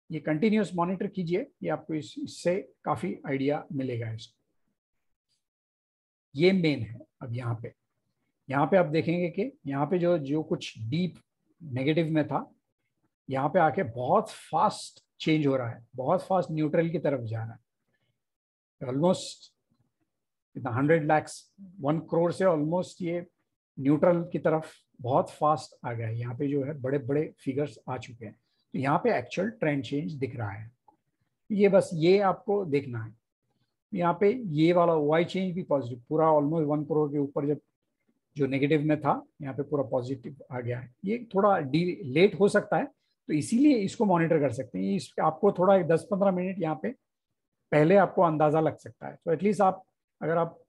ये कंटिन्यूस मॉनिटर कीजिए, ये आपको इससे काफी आइडिया मिलेगा इसको। ये मेन है। अब यहाँ पे आप देखेंगे कि यहाँ पे जो जो कुछ डीप नेगेटिव में था, यहाँ पे आके बहुत फास्ट चेंज हो रहा है, बहुत फास्ट न्यूट्रल की तरफ जा रहा है। ऑलमोस्ट 100 लाख 1 करोड़ से ऑलमोस्ट ये न्यूट्रल की तरफ बहुत फास्ट आ गया है। यहाँ पे जो है बड़े बड़े फिगर्स आ चुके हैं, तो यहाँ पे एक्चुअल ट्रेंड चेंज दिख रहा है। ये बस ये आपको देखना है। यहाँ पे ये वाला वाई चेंज भी पॉजिटिव, पूरा ऑलमोस्ट 1 करोड़ के ऊपर जब जो नेगेटिव में था, यहाँ पे पूरा पॉजिटिव आ गया है। ये थोड़ा लेट हो सकता है, तो इसीलिए इसको मॉनिटर कर सकते हैं। इस आपको थोड़ा 10-15 मिनट यहाँ पे पहले आपको अंदाजा लग सकता है। तो एटलीस्ट आप अगर आप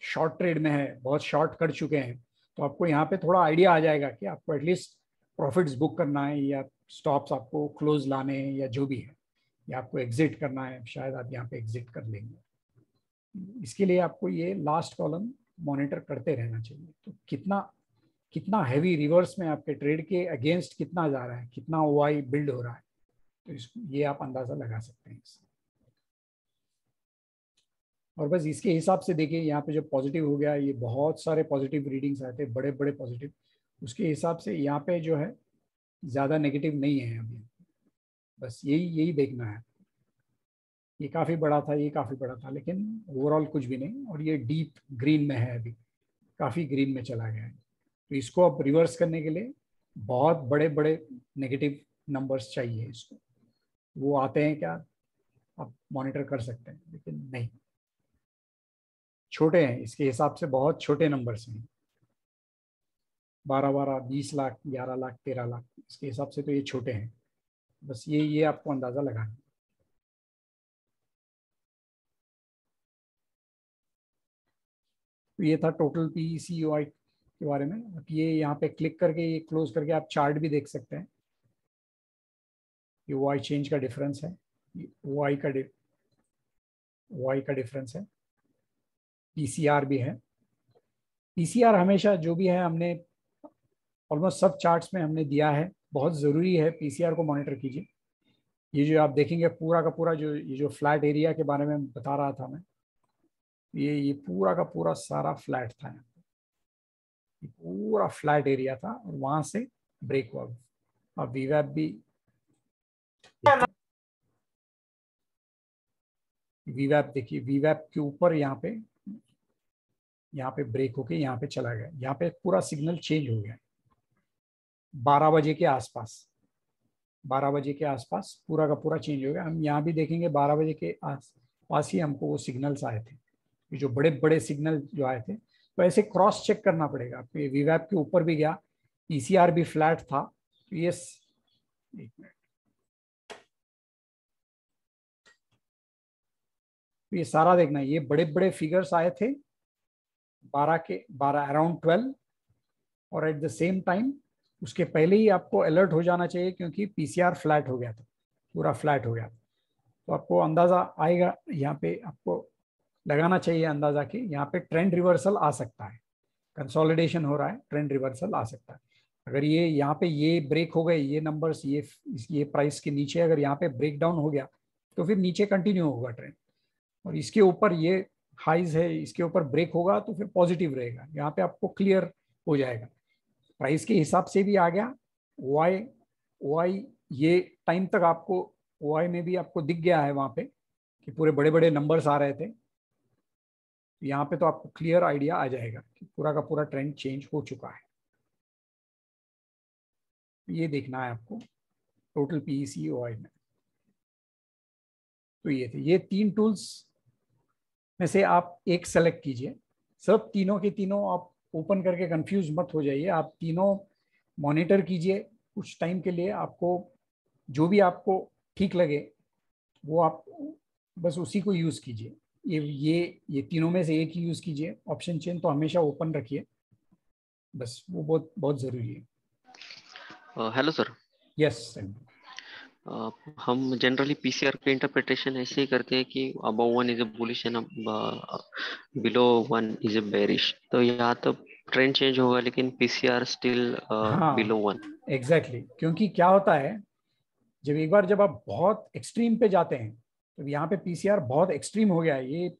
शॉर्ट ट्रेड में है, बहुत शॉर्ट कर चुके हैं, तो आपको यहाँ पे थोड़ा आइडिया आ जाएगा कि आपको एटलीस्ट प्रॉफिट्स बुक करना है या स्टॉप्स आपको क्लोज लाने हैं या जो भी है, या आपको एग्जिट करना है, शायद आप यहाँ पे एग्जिट कर लेंगे। इसके लिए आपको ये लास्ट कॉलम मॉनिटर करते रहना चाहिए। तो कितना हैवी रिवर्स में आपके ट्रेड के अगेंस्ट कितना जा रहा है, कितना ओआई बिल्ड हो रहा है, तो ये आप अंदाजा लगा सकते हैं इससे। और बस इसके हिसाब से देखिए, यहाँ पे जो पॉजिटिव हो गया, ये बहुत सारे पॉजिटिव रीडिंग्स आए थे, बड़े बड़े पॉजिटिव। उसके हिसाब से यहाँ पे जो है ज़्यादा नेगेटिव नहीं है अभी। बस यही देखना है। ये काफ़ी बड़ा था, ये काफ़ी बड़ा था, लेकिन ओवरऑल कुछ भी नहीं। और ये डीप ग्रीन में है, अभी काफ़ी ग्रीन में चला गया है। तो इसको अब रिवर्स करने के लिए बहुत बड़े बड़े नेगेटिव नंबर्स चाहिए इसको। वो आते हैं क्या, आप मॉनिटर कर सकते हैं, लेकिन नहीं, छोटे हैं इसके हिसाब से, बहुत छोटे नंबर्स हैं। 12 20 लाख 11 लाख 13 लाख इसके हिसाब से तो ये छोटे हैं। बस ये आपको अंदाजा लगाना। तो ये था टोटल पीईसीयूआई के बारे में। अब ये यहाँ पे क्लिक करके, ये क्लोज करके आप चार्ट भी देख सकते हैं। ये वाई चेंज का डिफरेंस है, वाई का डिफरेंस है। पीसीआर भी है। पीसीआर हमेशा जो भी है, हमने ऑलमोस्ट सब चार्ट्स में हमने दिया है। बहुत ज़रूरी है, पीसीआर को मॉनिटर कीजिए। ये जो आप देखेंगे पूरा का पूरा, जो ये जो फ्लैट एरिया के बारे में बता रहा था मैं, ये पूरा का पूरा सारा फ्लैट था। ये पूरा फ्लैट एरिया था और वहां से ब्रेक हुआ। अब वीवैप भी, वीवैप देखिए, वीवैप के ऊपर यहाँ पे ब्रेक होके यहाँ पे चला गया। यहाँ पे पूरा सिग्नल चेंज हो गया 12 बजे के आसपास। 12 बजे के आसपास पूरा का पूरा चेंज हो गया। हम यहाँ भी देखेंगे 12 बजे के आसपास ही हमको वो सिग्नल्स आए थे, ये जो बड़े बड़े सिग्नल जो आए थे। तो ऐसे क्रॉस चेक करना पड़ेगा। आपको वीवैप के ऊपर भी गया, पीसीआर भी फ्लैट था। तो ये एक मिनट, तो ये सारा देखना है। ये बड़े बड़े फिगर्स आए थे 12 अराउंड 12, और एट द सेम टाइम उसके पहले ही आपको अलर्ट हो जाना चाहिए, क्योंकि पीसीआर फ्लैट हो गया था, पूरा फ्लैट हो गया था। तो आपको अंदाजा आएगा, यहाँ पे आपको लगाना चाहिए अंदाजा कि यहाँ पे ट्रेंड रिवर्सल आ सकता है। कंसोलिडेशन हो रहा है, ट्रेंड रिवर्सल आ सकता है। अगर ये यहाँ पे ये ब्रेक हो गए, ये नंबर्स, ये प्राइस के नीचे अगर यहाँ पे ब्रेक डाउन हो गया, तो फिर नीचे कंटिन्यू होगा ट्रेंड। और इसके ऊपर ये हाइज है, इसके ऊपर ब्रेक होगा तो फिर पॉजिटिव रहेगा। यहाँ पे आपको क्लियर हो जाएगा। प्राइस के हिसाब से भी आ गया। वाई ये टाइम तक आपको वाई में भी आपको दिख गया है वहां पे कि पूरे बड़े बड़े नंबर्स आ रहे थे। यहाँ पे तो आपको क्लियर आइडिया आ जाएगा कि पूरा का पूरा ट्रेंड चेंज हो चुका है। ये देखना है आपको टोटल पीईसीयूआई में। तो ये थे, ये 3 टूल्स में से आप एक सेलेक्ट कीजिए। सब तीनों के तीनों आप ओपन करके कंफ्यूज मत हो जाइए। आप तीनों मॉनिटर कीजिए कुछ टाइम के लिए। आपको जो भी आपको ठीक लगे वो आप बस उसी को यूज कीजिए। ये तीनों में से एक ही यूज कीजिए। ऑप्शन चेन तो हमेशा ओपन रखिए, बस वो बहुत बहुत जरूरी है। Hello sir. यस। हम जनरली पीसीआर का इंटरप्रिटेशन ऐसे ही करते हैं कि above 1 is a bullish and below 1 is a bearish. तो यहाँ तो ट्रेंड चेंज होगा, लेकिन पीसीआर स्टिल बिलो 1। एग्जैक्टली, क्योंकि क्या होता है, जब एक बार जब आप बहुत एक्सट्रीम पे जाते हैं, तो यहाँ पे पीसीआर बहुत एक्सट्रीम हो गया है। ये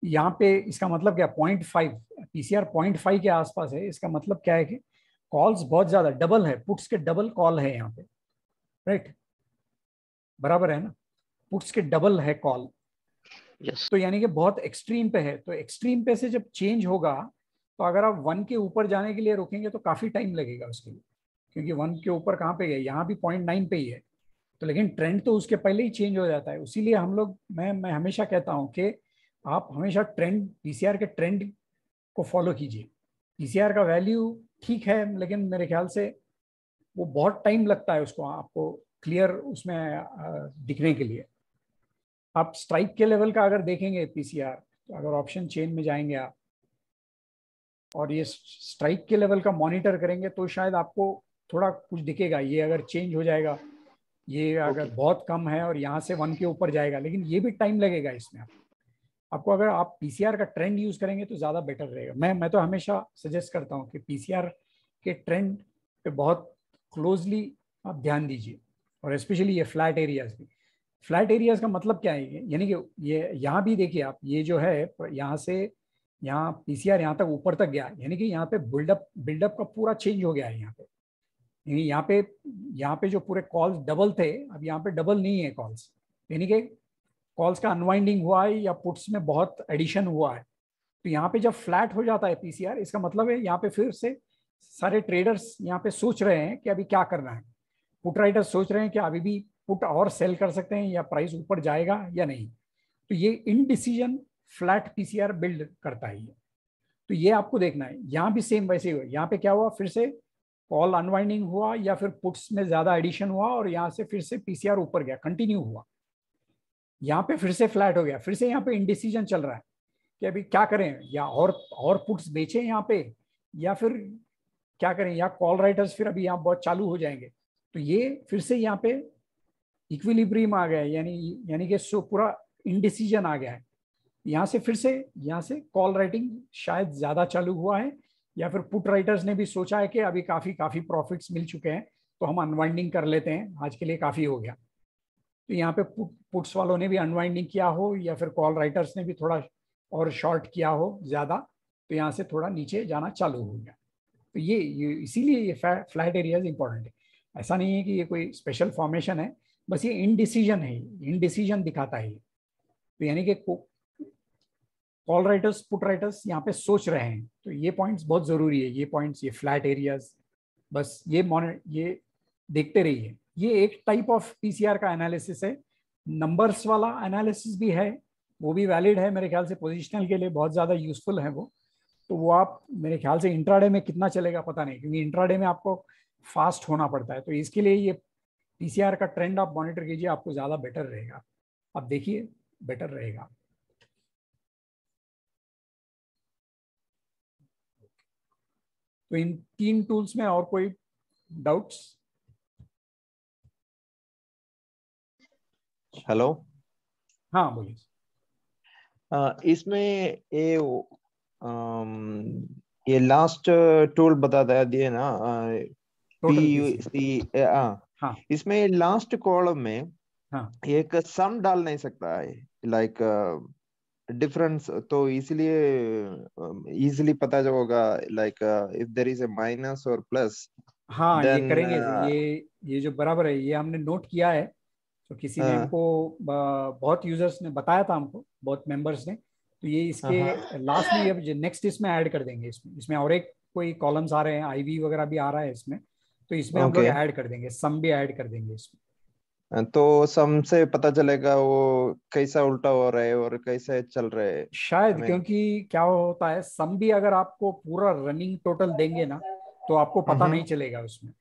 यहाँ पे इसका मतलब क्या, 0.5 पीसीआर 0.5 के आसपास है। इसका मतलब क्या है कि कॉल्स बहुत ज्यादा, डबल है, पुट्स के डबल कॉल है यहाँ पे, राइट, बराबर है ना, पुट्स के डबल है कॉल। यस। तो यानी कि बहुत एक्सट्रीम पे है। तो एक्सट्रीम पे से जब चेंज होगा, तो अगर आप 1 के ऊपर जाने के लिए रोकेंगे तो काफी टाइम लगेगा उसके लिए, क्योंकि 1 के ऊपर कहाँ पे गए, यहाँ भी 0.9 पे ही है। तो लेकिन ट्रेंड तो उसके पहले ही चेंज हो जाता है। इसीलिए हम लोग, मैं हमेशा कहता हूँ कि आप हमेशा ट्रेंड, पीसीआर के ट्रेंड को फॉलो कीजिए। पीसीआर का वैल्यू ठीक है, लेकिन मेरे ख्याल से वो बहुत टाइम लगता है उसको आपको क्लियर उसमें दिखने के लिए। आप स्ट्राइक के लेवल का अगर देखेंगे पीसीआर, तो अगर ऑप्शन चेन में जाएंगे आप और ये स्ट्राइक के लेवल का मॉनिटर करेंगे, तो शायद आपको थोड़ा कुछ दिखेगा। ये अगर चेंज हो जाएगा, ये अगर बहुत कम है और यहाँ से 1 के ऊपर जाएगा, लेकिन ये भी टाइम लगेगा इसमें। आपको अगर आप पीसीआर का ट्रेंड यूज करेंगे तो ज्यादा बेटर रहेगा। मैं तो हमेशा सजेस्ट करता हूँ कि पीसीआर के ट्रेंड पे बहुत क्लोजली आप ध्यान दीजिए, और स्पेशली ये फ्लैट एरियाज भी। फ्लैट एरियाज का मतलब क्या है, यानी कि ये यहाँ भी देखिए आप, ये जो है यहाँ से यहाँ पीसीआर यहाँ तक ऊपर तक गया, यानी कि यहाँ पे बिल्डअप का पूरा चेंज हो गया है यहाँ पे। यानी यहाँ पे जो पूरे कॉल्स डबल थे, अब यहाँ पे डबल नहीं है कॉल्स, यानी कि कॉल्स का अनवाइंडिंग हुआ है या पुट्स में बहुत एडिशन हुआ है। तो यहाँ पे जब फ्लैट हो जाता है पीसीआर, इसका मतलब है यहाँ पे फिर से सारे ट्रेडर्स यहाँ पे सोच रहे हैं कि अभी क्या करना है। पुट राइटर्स सोच रहे हैं कि अभी भी पुट और सेल कर सकते हैं या प्राइस ऊपर जाएगा या नहीं। तो ये इनडिसीजन फ्लैट पीसीआर बिल्ड करता है ये। तो ये आपको देखना है। यहाँ भी सेम वैसे ही हुआ, यहाँ पे क्या हुआ, फिर से कॉल अनवाइंडिंग हुआ या फिर पुट्स में ज्यादा एडिशन हुआ और यहाँ से फिर से पीसीआर ऊपर गया, कंटिन्यू हुआ। यहाँ पे फिर से फ्लैट हो गया, फिर से यहाँ पे इनडिसीजन चल रहा है कि अभी क्या करें, या और पुट्स बेचें यहाँ पे, या फिर क्या करें, या कॉल राइटर्स फिर अभी यहाँ बहुत चालू हो जाएंगे। तो ये फिर से यहाँ पे इक्विलिब्रियम आ गया है, यानी कि पूरा इनडिसीजन आ गया है। यहाँ से फिर से यहाँ से कॉल राइटिंग शायद ज्यादा चालू हुआ है, या फिर पुट राइटर्स ने भी सोचा है कि अभी काफी प्रॉफिट्स मिल चुके हैं, तो हम अनवाइंडिंग कर लेते हैं, आज के लिए काफी हो गया। तो यहाँ पे पुट्स वालों ने भी अनवाइंडिंग किया हो, या फिर कॉल राइटर्स ने भी थोड़ा और शॉर्ट किया हो ज्यादा, तो यहाँ से थोड़ा नीचे जाना चालू हो गया। तो ये इसीलिए ये फ्लैट एरियाज इंपॉर्टेंट है। ऐसा नहीं है कि ये कोई स्पेशल फॉर्मेशन है, बस ये इनडिसीजन है, इनडिसीजन दिखाता है। तो यानी कि कॉल राइटर्स पुट राइटर्स यहाँ पे सोच रहे हैं। तो ये पॉइंट्स बहुत जरूरी है, ये पॉइंट्स, ये फ्लैट एरियाज, बस ये देखते रहिए। ये एक टाइप ऑफ पीसीआर का एनालिसिस है। नंबर्स वाला एनालिसिस भी है, वो भी वैलिड है मेरे ख्याल से, पोजिशनल के लिए बहुत ज्यादा यूजफुल है वो। तो वो आप मेरे ख्याल से इंट्राडे में कितना चलेगा पता नहीं, क्योंकि इंट्राडे में आपको फास्ट होना पड़ता है। तो इसके लिए ये पीसीआर का ट्रेंड आप मॉनिटर कीजिए, आपको ज्यादा बेटर रहेगा। आप देखिए, बेटर रहेगा। तो इन 3 टूल्स में और कोई डाउट्स? हेलो। हाँ बोलिए। इसमें ये लास्ट टूल बता दिए ना, PUC। हाँ इसमें लास्ट कॉलम में हाँ एक सम डाल नहीं सकता है, लाइक डिफरेंस, तो इसलिए इजीली पता होगा, like if there is a minus और प्लस। हाँ, ये देन करेंगे। ये जो बराबर है, ये हमने नोट किया है। तो किसी ने हमको, बहुत यूजर्स ने बताया था हमको, बहुत मेंबर्स ने। तो ये इसके लास्ट में, ये नेक्स्ट इसमें ऐड कर देंगे। इसमें और एक कोई कॉलम्स आ रहे हैं, आईवी वगैरह भी आ रहा है इसमें, तो इसमें हम लोग ऐड कर देंगे, सम भी ऐड कर देंगे इसमें। तो सम से पता चलेगा वो कैसा उल्टा हो रहा है और कैसे चल रहा है शायद, हमें। क्योंकि क्या होता है, सम भी अगर आपको पूरा रनिंग टोटल देंगे ना, तो आपको पता नहीं चलेगा उसमें।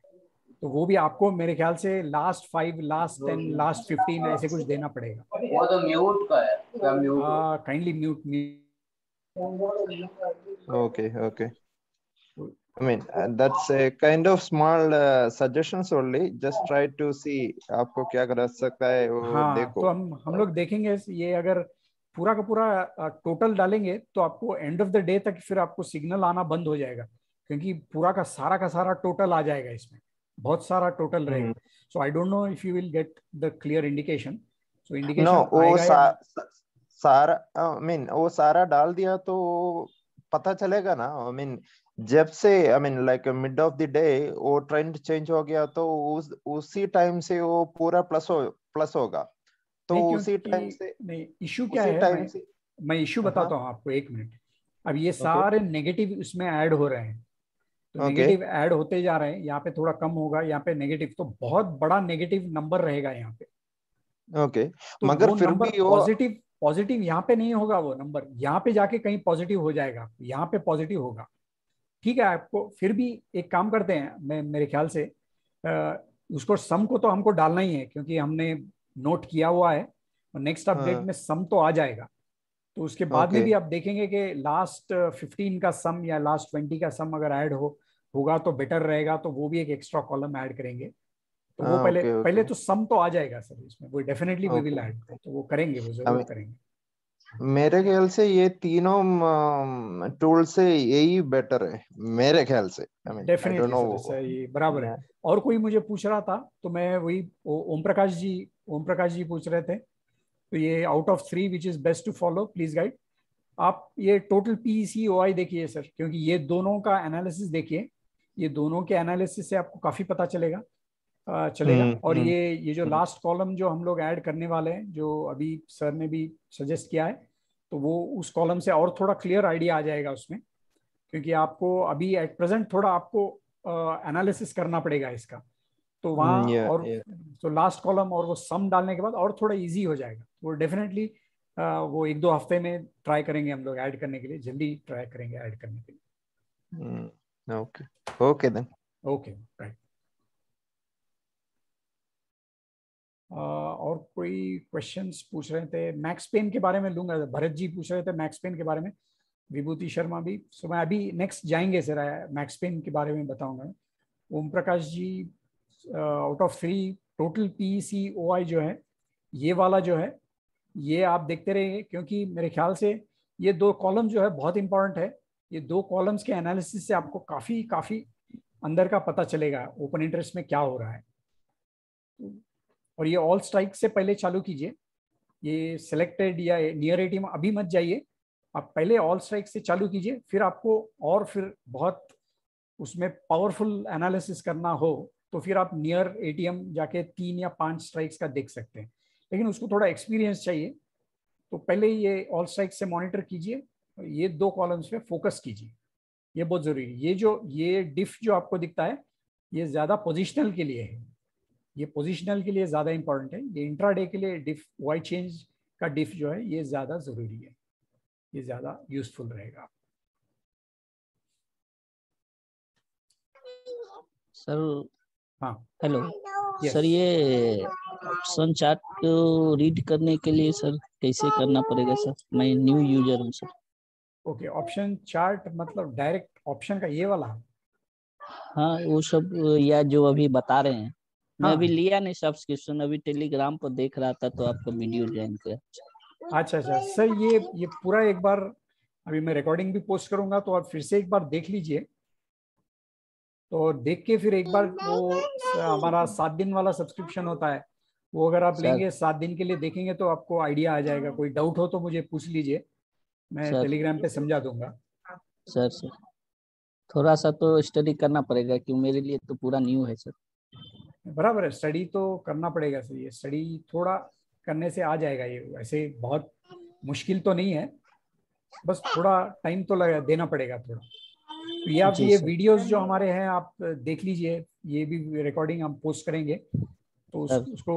तो वो भी आपको मेरे ख्याल से लास्ट 5, लास्ट 10, लास्ट 15 ऐसे कुछ देना पड़ेगा। वो तो म्यूट का है, क्या mute? Kindly mute me. Okay. I mean, that's a kind of small suggestions only. Just try to see आपको क्या कर सकता है वो हाँ, देखो। तो हम लोग देखेंगे। ये अगर पूरा का पूरा टोटल डालेंगे, तो आपको एंड ऑफ द डे तक फिर आपको सिग्नल आना बंद हो जाएगा, क्योंकि पूरा का सारा टोटल आ जाएगा इसमें। बहुत सारा टोटल रहेगा. So I don't know if you will get the clear indication. So no indication वो आएगा या सारा आई मीन वो सारा डाल दिया तो पता चलेगा ना. आई मीन जब से I mean like mid of the day वो ट्रेंड चेंज हो गया तो उसी टाइम से वो पूरा प्लस होगा. तो नहीं, उसी टाइम क्योंकि से नहीं, इशू क्या उसी है, टाइम से मैं इशू हाँ बताता हूँ आपको, एक मिनट. अब ये ओके सारे नेगेटिव इसमें ऐड हो रहे हैं, तो ओके नेगेटिव ऐड होते जा रहे हैं. यहाँ पे थोड़ा कम होगा, यहाँ पे नेगेटिव, तो बहुत बड़ा नेगेटिव नंबर रहेगा यहाँ पे. ओके तो मगर वो फिर नंबर भी वो पॉजिटिव पॉजिटिव यहाँ पे नहीं होगा. वो नंबर यहाँ पे जाके कहीं पॉजिटिव हो जाएगा, यहाँ पे पॉजिटिव होगा. ठीक है, आपको फिर भी एक काम करते हैं, मैं मेरे ख्याल से उसको सम को तो हमको डालना ही है, क्योंकि हमने नोट किया हुआ है. और नेक्स्ट अपडेट हाँ में सम तो आ जाएगा. तो उसके बाद में ओके भी आप देखेंगे कि लास्ट 15 का सम या लास्ट 20 का सम अगर ऐड होगा तो बेटर रहेगा. तो वो भी एक एक्स्ट्रा कॉलम ऐड करेंगे. तो वो हाँ पहले ओके पहले ओके तो सम तो आ जाएगा सर इसमें, वो definitely we will okay add. तो वो करेंगे, वो जरूर करेंगे. मेरे ख्याल से ये तीनों टूल से यही बेटर है मेरे ख्याल से. I mean I don't definitely sir, no. सही, बराबर है. और कोई मुझे पूछ रहा था, तो मैं वही ओम प्रकाश जी पूछ रहे थे. तो ये out of 3 which is best to follow, please guide. आप ये टोटल पीईसी ओआई देखिए सर, क्योंकि ये दोनों का एनालिसिस देखिए. ये दोनों के एनालिसिस से आपको काफी पता चलेगा. और ये जो लास्ट कॉलम जो हम लोग ऐड करने वाले हैं, जो अभी सर ने भी सजेस्ट किया है, तो वो उस कॉलम से और थोड़ा क्लियर आइडिया आ जाएगा उसमें. क्योंकि आपको अभी एट प्रेजेंट थोड़ा आपको एनालिसिस करना पड़ेगा इसका. तो वहाँ या और तो लास्ट कॉलम और वो सम डालने के बाद और थोड़ा इजी हो जाएगा. वो डेफिनेटली वो 1-2 हफ्ते में ट्राई करेंगे हम लोग ऐड करने के लिए, जल्दी ट्राई करेंगे ऐड करने के लिए. Okay okay then okay, right. और कोई क्वेश्चंस पूछ रहे थे? मैक्स पेन के बारे में लूंगा. भरत जी पूछ रहे थे मैक्स पेन के बारे में, विभूति शर्मा भी. सो मैं अभी नेक्स्ट जाएंगे सर, मैक्स पेन के बारे में बताऊंगा. Om Prakash ji, out of 3 total PEC OI जो है, ये वाला जो है, ये आप देखते रहेंगे, क्योंकि मेरे ख्याल से ये 2 कॉलम जो है बहुत इंपॉर्टेंट है. ये 2 कॉलम्स के एनालिसिस से आपको काफी काफी अंदर का पता चलेगा ओपन इंटरेस्ट में क्या हो रहा है. और ये ऑल स्ट्राइक से पहले चालू कीजिए. ये सिलेक्टेड या नियर एटीएम अभी मत जाइए. आप पहले ऑल स्ट्राइक से चालू कीजिए, फिर आपको और फिर बहुत उसमें पावरफुल एनालिसिस करना हो तो फिर आप नियर एटीएम जाके 3 या 5 स्ट्राइक्स का देख सकते हैं. लेकिन उसको थोड़ा एक्सपीरियंस चाहिए. तो पहले ये ऑल स्ट्राइक से मॉनिटर कीजिए, ये 2 कॉलम्स पे फोकस कीजिए. ये बहुत जरूरी है. ये डिफ जो आपको दिखता है, ये ज्यादा पोजिशनल के लिए है. ये पोजिशनल के लिए ज्यादा इंपॉर्टेंट है. ये इंट्राडे के लिए डिफ वाई चेंज का डिफ जो है, ये ज्यादा जरूरी है. ये ज्यादा यूजफुल रहेगा. सर हाँ, हेलो yes. सर, ये ऑप्शन चार्ट को रीड करने के लिए सर कैसे करना पड़ेगा सर? मैं न्यू यूजर हूँ सर. ओके, ऑप्शन चार्ट मतलब डायरेक्ट ऑप्शन का ये वाला? हाँ वो सब, या जो अभी बता रहे हैं. मैं हाँ, अभी लिया नहीं सब्सक्रिप्शन, अभी टेलीग्राम पर देख रहा था तो आपका वीडियो ज्वाइन किया. अच्छा सर, ये पूरा एक बार, अभी मैं रिकॉर्डिंग भी पोस्ट करूंगा, तो आप फिर से एक बार देख लीजिए. तो देख के फिर एक बार वो हमारा 7 दिन वाला सब्सक्रिप्शन होता है, वो अगर आप सर लेंगे 7 दिन के लिए देखेंगे तो आपको आइडिया आ जाएगा. कोई डाउट हो तो मुझे पूछ लीजिए, मैं सर टेलीग्राम पे समझा दूंगा. सर थोड़ा सा तो स्टडी करना पड़ेगा, क्यों मेरे लिए तो पूरा न्यू है सर. बराबर है, स्टडी तो करना पड़ेगा सर. ये स्टडी थोड़ा करने से आ जाएगा. ये वैसे बहुत मुश्किल तो नहीं है, बस थोड़ा टाइम तो लगा देना पड़ेगा थोड़ा. तो ये आप जी ये सर. वीडियोस जो हमारे हैं आप देख लीजिए. ये भी रिकॉर्डिंग हम पोस्ट करेंगे, तो सर उसको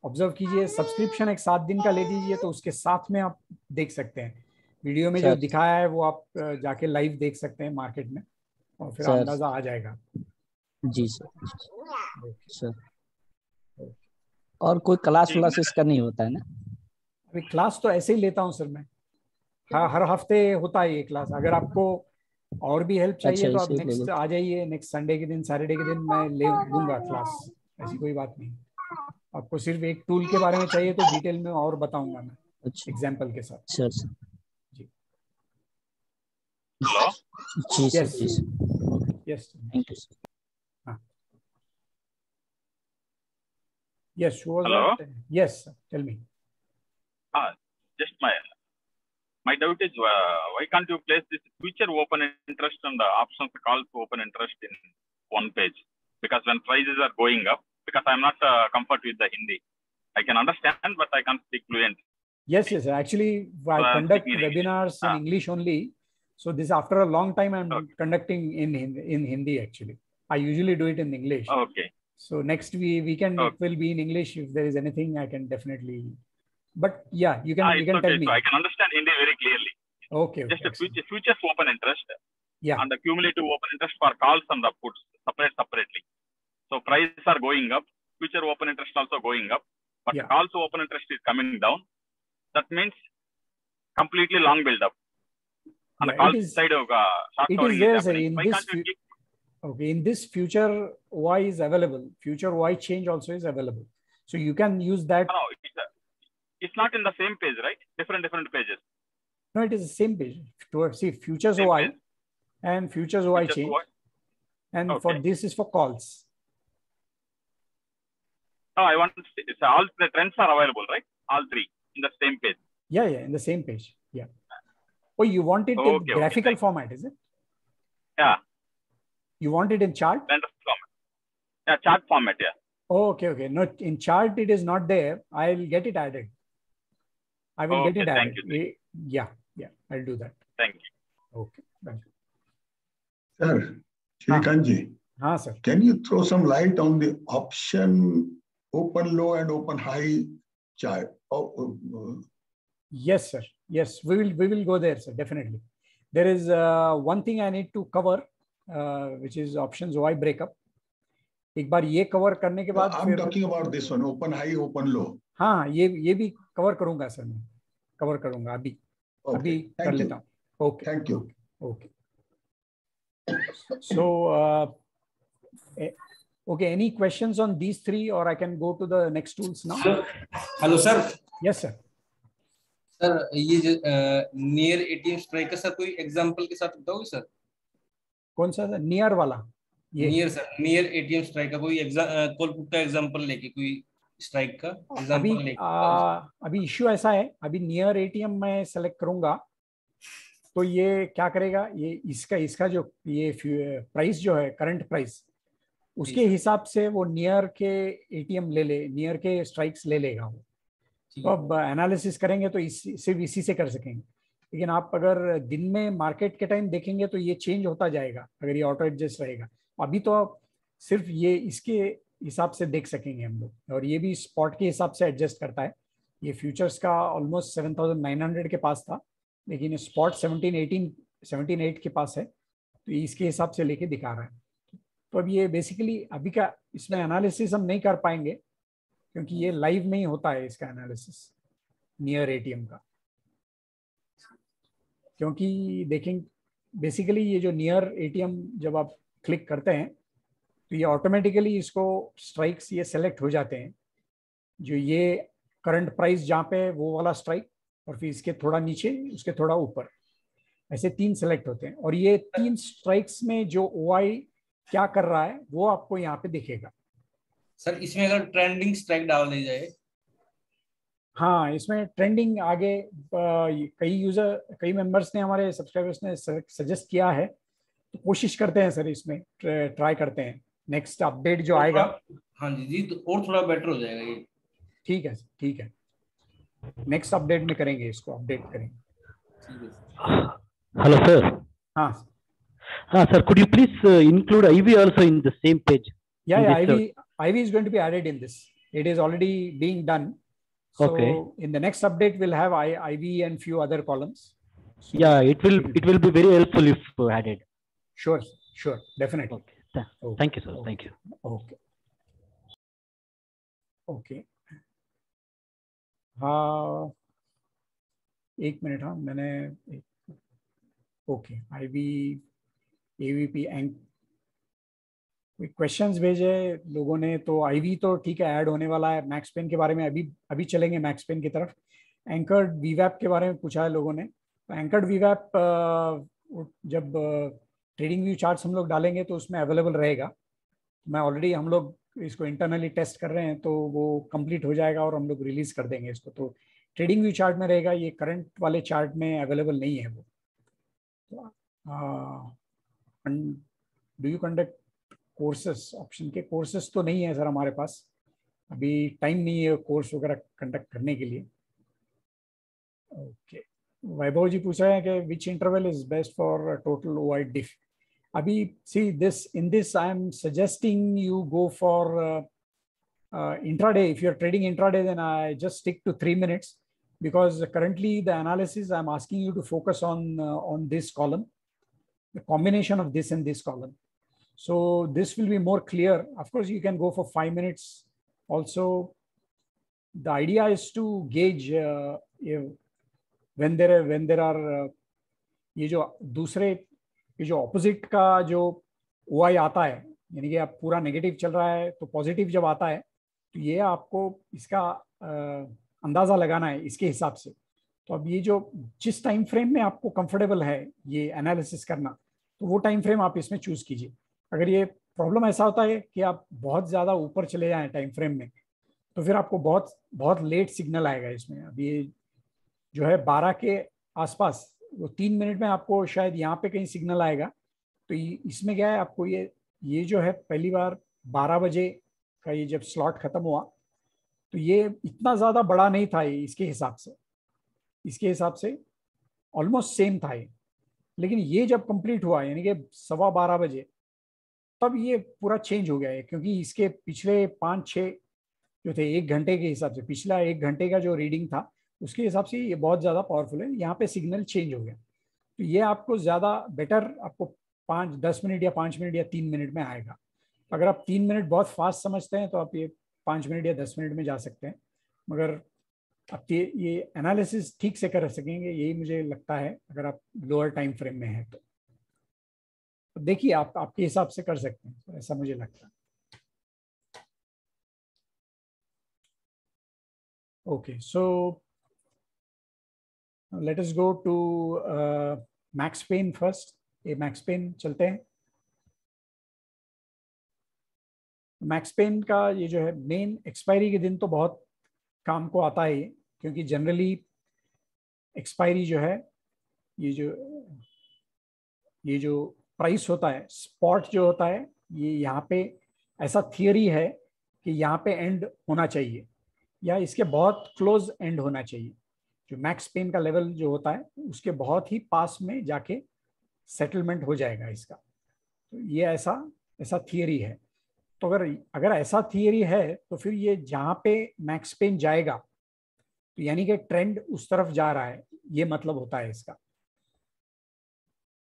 ऑब्जर्व कीजिए. सब्सक्रिप्शन एक 7 दिन का ले लीजिए, तो उसके साथ में आप देख सकते हैं. वीडियो में जो सर दिखाया है वो आप जाके लाइव देख सकते हैं मार्केट में, और फिर सर अंदाजा आ जाएगा. जी सर. और कोई क्लास व्लास इसका नहीं होता है ना? अभी क्लास तो ऐसे ही लेता हूँ सर मैं. हाँ, हर हफ्ते होता है ये क्लास. अगर आपको और भी हेल्प अच्छा, चाहिए तो आप इसे ले नेक्स्ट लो. आ जाइए. नेक्स्ट संडे के दिन, सैटरडे के दिन मैं ले लूंगा क्लास. ऐसी कोई बात नहीं. आपको सिर्फ एक टूल के बारे में चाहिए तो डिटेल में और बताऊंगा मैं, अच्छा एग्जाम्पल के साथ. सर. जी, जी सर. यस जी sir. Yes. Thank you sir. हाँ. Yes, who was Hello? that? Yes, tell me. Just my doubt is why can't you place this future open interest and the options call to open interest in one page? Because when prices are going up, because I'm not comfort with the Hindi, I can understand, but I can't speak fluent. Yes, yes. Actually, I conduct webinars in English only. So this after a long time I'm conducting in Hindi actually. I usually do it in English. Okay. So next weekend it will be in English. If there is anything, I can definitely. But yeah, you can tell me. So I can understand Hindi very clearly. Okay. Just a future open interest. Yeah. And the cumulative open interest for calls and the puts separately. So prices are going up. Future open interest also going up. But calls open interest is coming down. That means completely long build up. On the call side of it is there, sir. In this okay, in this future Y is available. Future Y change also is available. So you can use that. No, it's not in the same page, right? Different pages. No, it is the same page. See, futures same Y page. And futures Y change. And for this is for calls. No, I want to see. So all the trends are available, right? All three in the same page. Yeah, in the same page. Yeah. Oh, you want it in graphical format, is it? Yeah. You want it in chart? Format. Yeah, chart format, yeah. Oh, okay. No, in chart it is not there. I'll get it added. I will get it added. Thank you. Yeah, I'll do that. Thank you. Okay, thank you. Sir, Srikanji, sir. Can you throw some light on the option open low and open high chart? Yes, sir. Yes, we will go there, sir. Definitely. There is one thing I need to cover, which is options Y breakup. एक बार ये cover करने के बाद I'm talking about this one, open high, open low. हाँ, ये भी cover करूंगा sir, मैं कवर करूंगा अभी कर लेता हूँ. Okay. Thank you. Okay. So, okay. Any questions on these three, or I can go to the next tools now? Hello, sir. Yes, sir. Sir ये नियर एटीएम स्ट्राइक का sir कोई example के साथ बताओगे सर? कौन सा sir? Near वाला? Near sir, near ATM strike का कोई कॉल पुट का एग्जांपल लेके कोई स्ट्राइक का एग्जांपल लेके. अभी इश्यू ऐसा है, अभी नियर एटीएम मैं सेलेक्ट करूंगा तो ये क्या करेगा, ये इसका जो ये प्राइस जो है करंट प्राइस, उसके हिसाब से वो नियर के एटीएम नियर के स्ट्राइक्स ले लेगा वो. तो अब एनालिसिस करेंगे तो सिर्फ इसी से कर सकेंगे. लेकिन आप अगर दिन में मार्केट के टाइम देखेंगे तो ये चेंज होता जाएगा अगर ये ऑटो एडजस्ट रहेगा. अभी तो आप सिर्फ ये इसके हिसाब से देख सकेंगे हम लोग, और ये भी स्पॉट के हिसाब से एडजस्ट करता है. ये फ्यूचर्स का ऑलमोस्ट 7,900 के पास था, लेकिन स्पॉट 17,8 के पास है, तो इसके हिसाब से लेके दिखा रहा है. तो अब ये बेसिकली अभी का इसमें एनालिसिस हम नहीं कर पाएंगे क्योंकि ये लाइव में ही होता है इसका एनालिसिस नियर एटीएम का. क्योंकि देखें बेसिकली ये जो नियर एटीएम जब आप क्लिक करते हैं तो ये ऑटोमेटिकली इसको स्ट्राइक्स ये सेलेक्ट हो जाते हैं, जो ये करंट प्राइस जहाँ पे वो वाला स्ट्राइक, और फिर इसके थोड़ा नीचे उसके थोड़ा ऊपर, ऐसे 3 सेलेक्ट होते हैं. और ये 3 स्ट्राइक्स में जो OI क्या कर रहा है वो आपको यहाँ पे दिखेगा. सर इसमें अगर ट्रेंडिंग स्ट्राइक डाल दी जाए? हाँ, इसमें ट्रेंडिंग आगे कई मेंबर्स ने, हमारे सब्सक्राइबर्स ने सजेस्ट किया है, तो कोशिश करते हैं सर इसमें ट्राई करते हैं. नेक्स्ट अपडेट जो आएगा, हाँ जी, तो और थोड़ा बेटर हो जाएगा ये. ठीक है. नेक्स्ट अपडेट में करेंगे, इसको अपडेट करेंगे. Hello sir. हाँ sir, could you please include IV also in the same page? Yeah, IV is going to be added in this. It is already being done. So okay. In the next update we'll have IV and few other columns. So yeah, it will be very helpful if added. Sure, definitely. Okay. Thank you, sir. Okay. Thank you. Okay. हाँ, एक minute. हाँ, मैंने okay IV AVP questions भेजे लोगों ने, तो IV तो ठीक है ऐड होने वाला है. मैक्स पेन के बारे में अभी चलेंगे मैक्स पेन की तरफ. एंकर्ड VWAP के बारे में पूछा है लोगों ने. तो एंकर्ड VWAP जब ट्रेडिंग व्यू चार्ट्स हम लोग डालेंगे तो उसमें अवेलेबल रहेगा. हम लोग इसको इंटरनली टेस्ट कर रहे हैं, तो वो कंप्लीट हो जाएगा और हम लोग रिलीज कर देंगे इसको। तो ट्रेडिंग व्यू चार्ट में रहेगा, ये करंट वाले चार्ट में अवेलेबल नहीं है वो। Do you conduct courses? Option के कोर्सेस तो नहीं है सर हमारे पास, अभी टाइम नहीं है कोर्स वगैरह कंडक्ट करने के लिए। ओके, वैभव जी पूछ रहे हैं कि which interval is best for total OI diff. अभी see this, in this I am suggesting you go for intraday. If you're trading intraday, then I just stick to 3 minutes, because currently the analysis I'm asking you to focus on this column, the combination of this and this column. So this will be more clear. Of course, you can go for 5 minutes also. The idea is to gauge when there are ये जो दूसरे, ये जो opposite का जो OI आता है, यानी कि आप पूरा नेगेटिव चल रहा है तो पॉजिटिव जब आता है, तो ये आपको इसका अंदाजा लगाना है इसके हिसाब से। तो अब ये जो जिस टाइम फ्रेम में आपको कंफर्टेबल है ये एनालिसिस करना, तो वो टाइम फ्रेम आप इसमें चूज कीजिए। अगर ये प्रॉब्लम ऐसा होता है कि आप बहुत ज़्यादा ऊपर चले जाएं टाइम फ्रेम में, तो फिर आपको बहुत बहुत लेट सिग्नल आएगा इसमें। अब ये जो है 12 के आसपास, वो 3 मिनट में आपको शायद यहाँ पे कहीं सिग्नल आएगा। तो इसमें क्या है, आपको ये जो है पहली बार 12 बजे का ये जब स्लॉट खत्म हुआ, तो ये इतना ज़्यादा बड़ा नहीं था ये, इसके हिसाब से ऑलमोस्ट सेम था ये। लेकिन ये जब कंप्लीट हुआ, यानी कि 12:15 बजे, तब ये पूरा चेंज हो गया है, क्योंकि इसके पिछले 5-6 जो थे 1 घंटे के हिसाब से, पिछला 1 घंटे का जो रीडिंग था उसके हिसाब से ये बहुत ज़्यादा पावरफुल है। यहाँ पे सिग्नल चेंज हो गया, तो ये आपको ज़्यादा बेटर, आपको 5-10 मिनट या 5 मिनट या 3 मिनट में आएगा। अगर आप 3 मिनट बहुत फास्ट समझते हैं तो आप ये 5 मिनट या 10 मिनट में जा सकते हैं, मगर आप ये एनालिसिस ठीक से कर सकेंगे, यही मुझे लगता है, अगर आप लोअर टाइम फ्रेम में हैं तो देखिए आप आपके हिसाब से कर सकते हैं, तो ऐसा मुझे लगता है। Okay, so let us go to max pain first. ये मैक्स पेन चलते हैं। मैक्स पेन का ये जो है मेन एक्सपायरी के दिन तो बहुत काम को आता है, क्योंकि जनरली एक्सपायरी जो है, ये जो प्राइस होता है, स्पॉट जो होता है, ये यहाँ पे ऐसा थियरी है कि यहाँ पे एंड होना चाहिए या इसके बहुत क्लोज एंड होना चाहिए। जो मैक्स पेन का लेवल जो होता है उसके बहुत ही पास में जाके सेटलमेंट हो जाएगा इसका। तो ये ऐसा थियरी है। तो अगर ऐसा थियरी है तो फिर ये जहाँ पे मैक्स पेन जाएगा, तो यानी कि ट्रेंड उस तरफ जा रहा है, ये मतलब होता है इसका।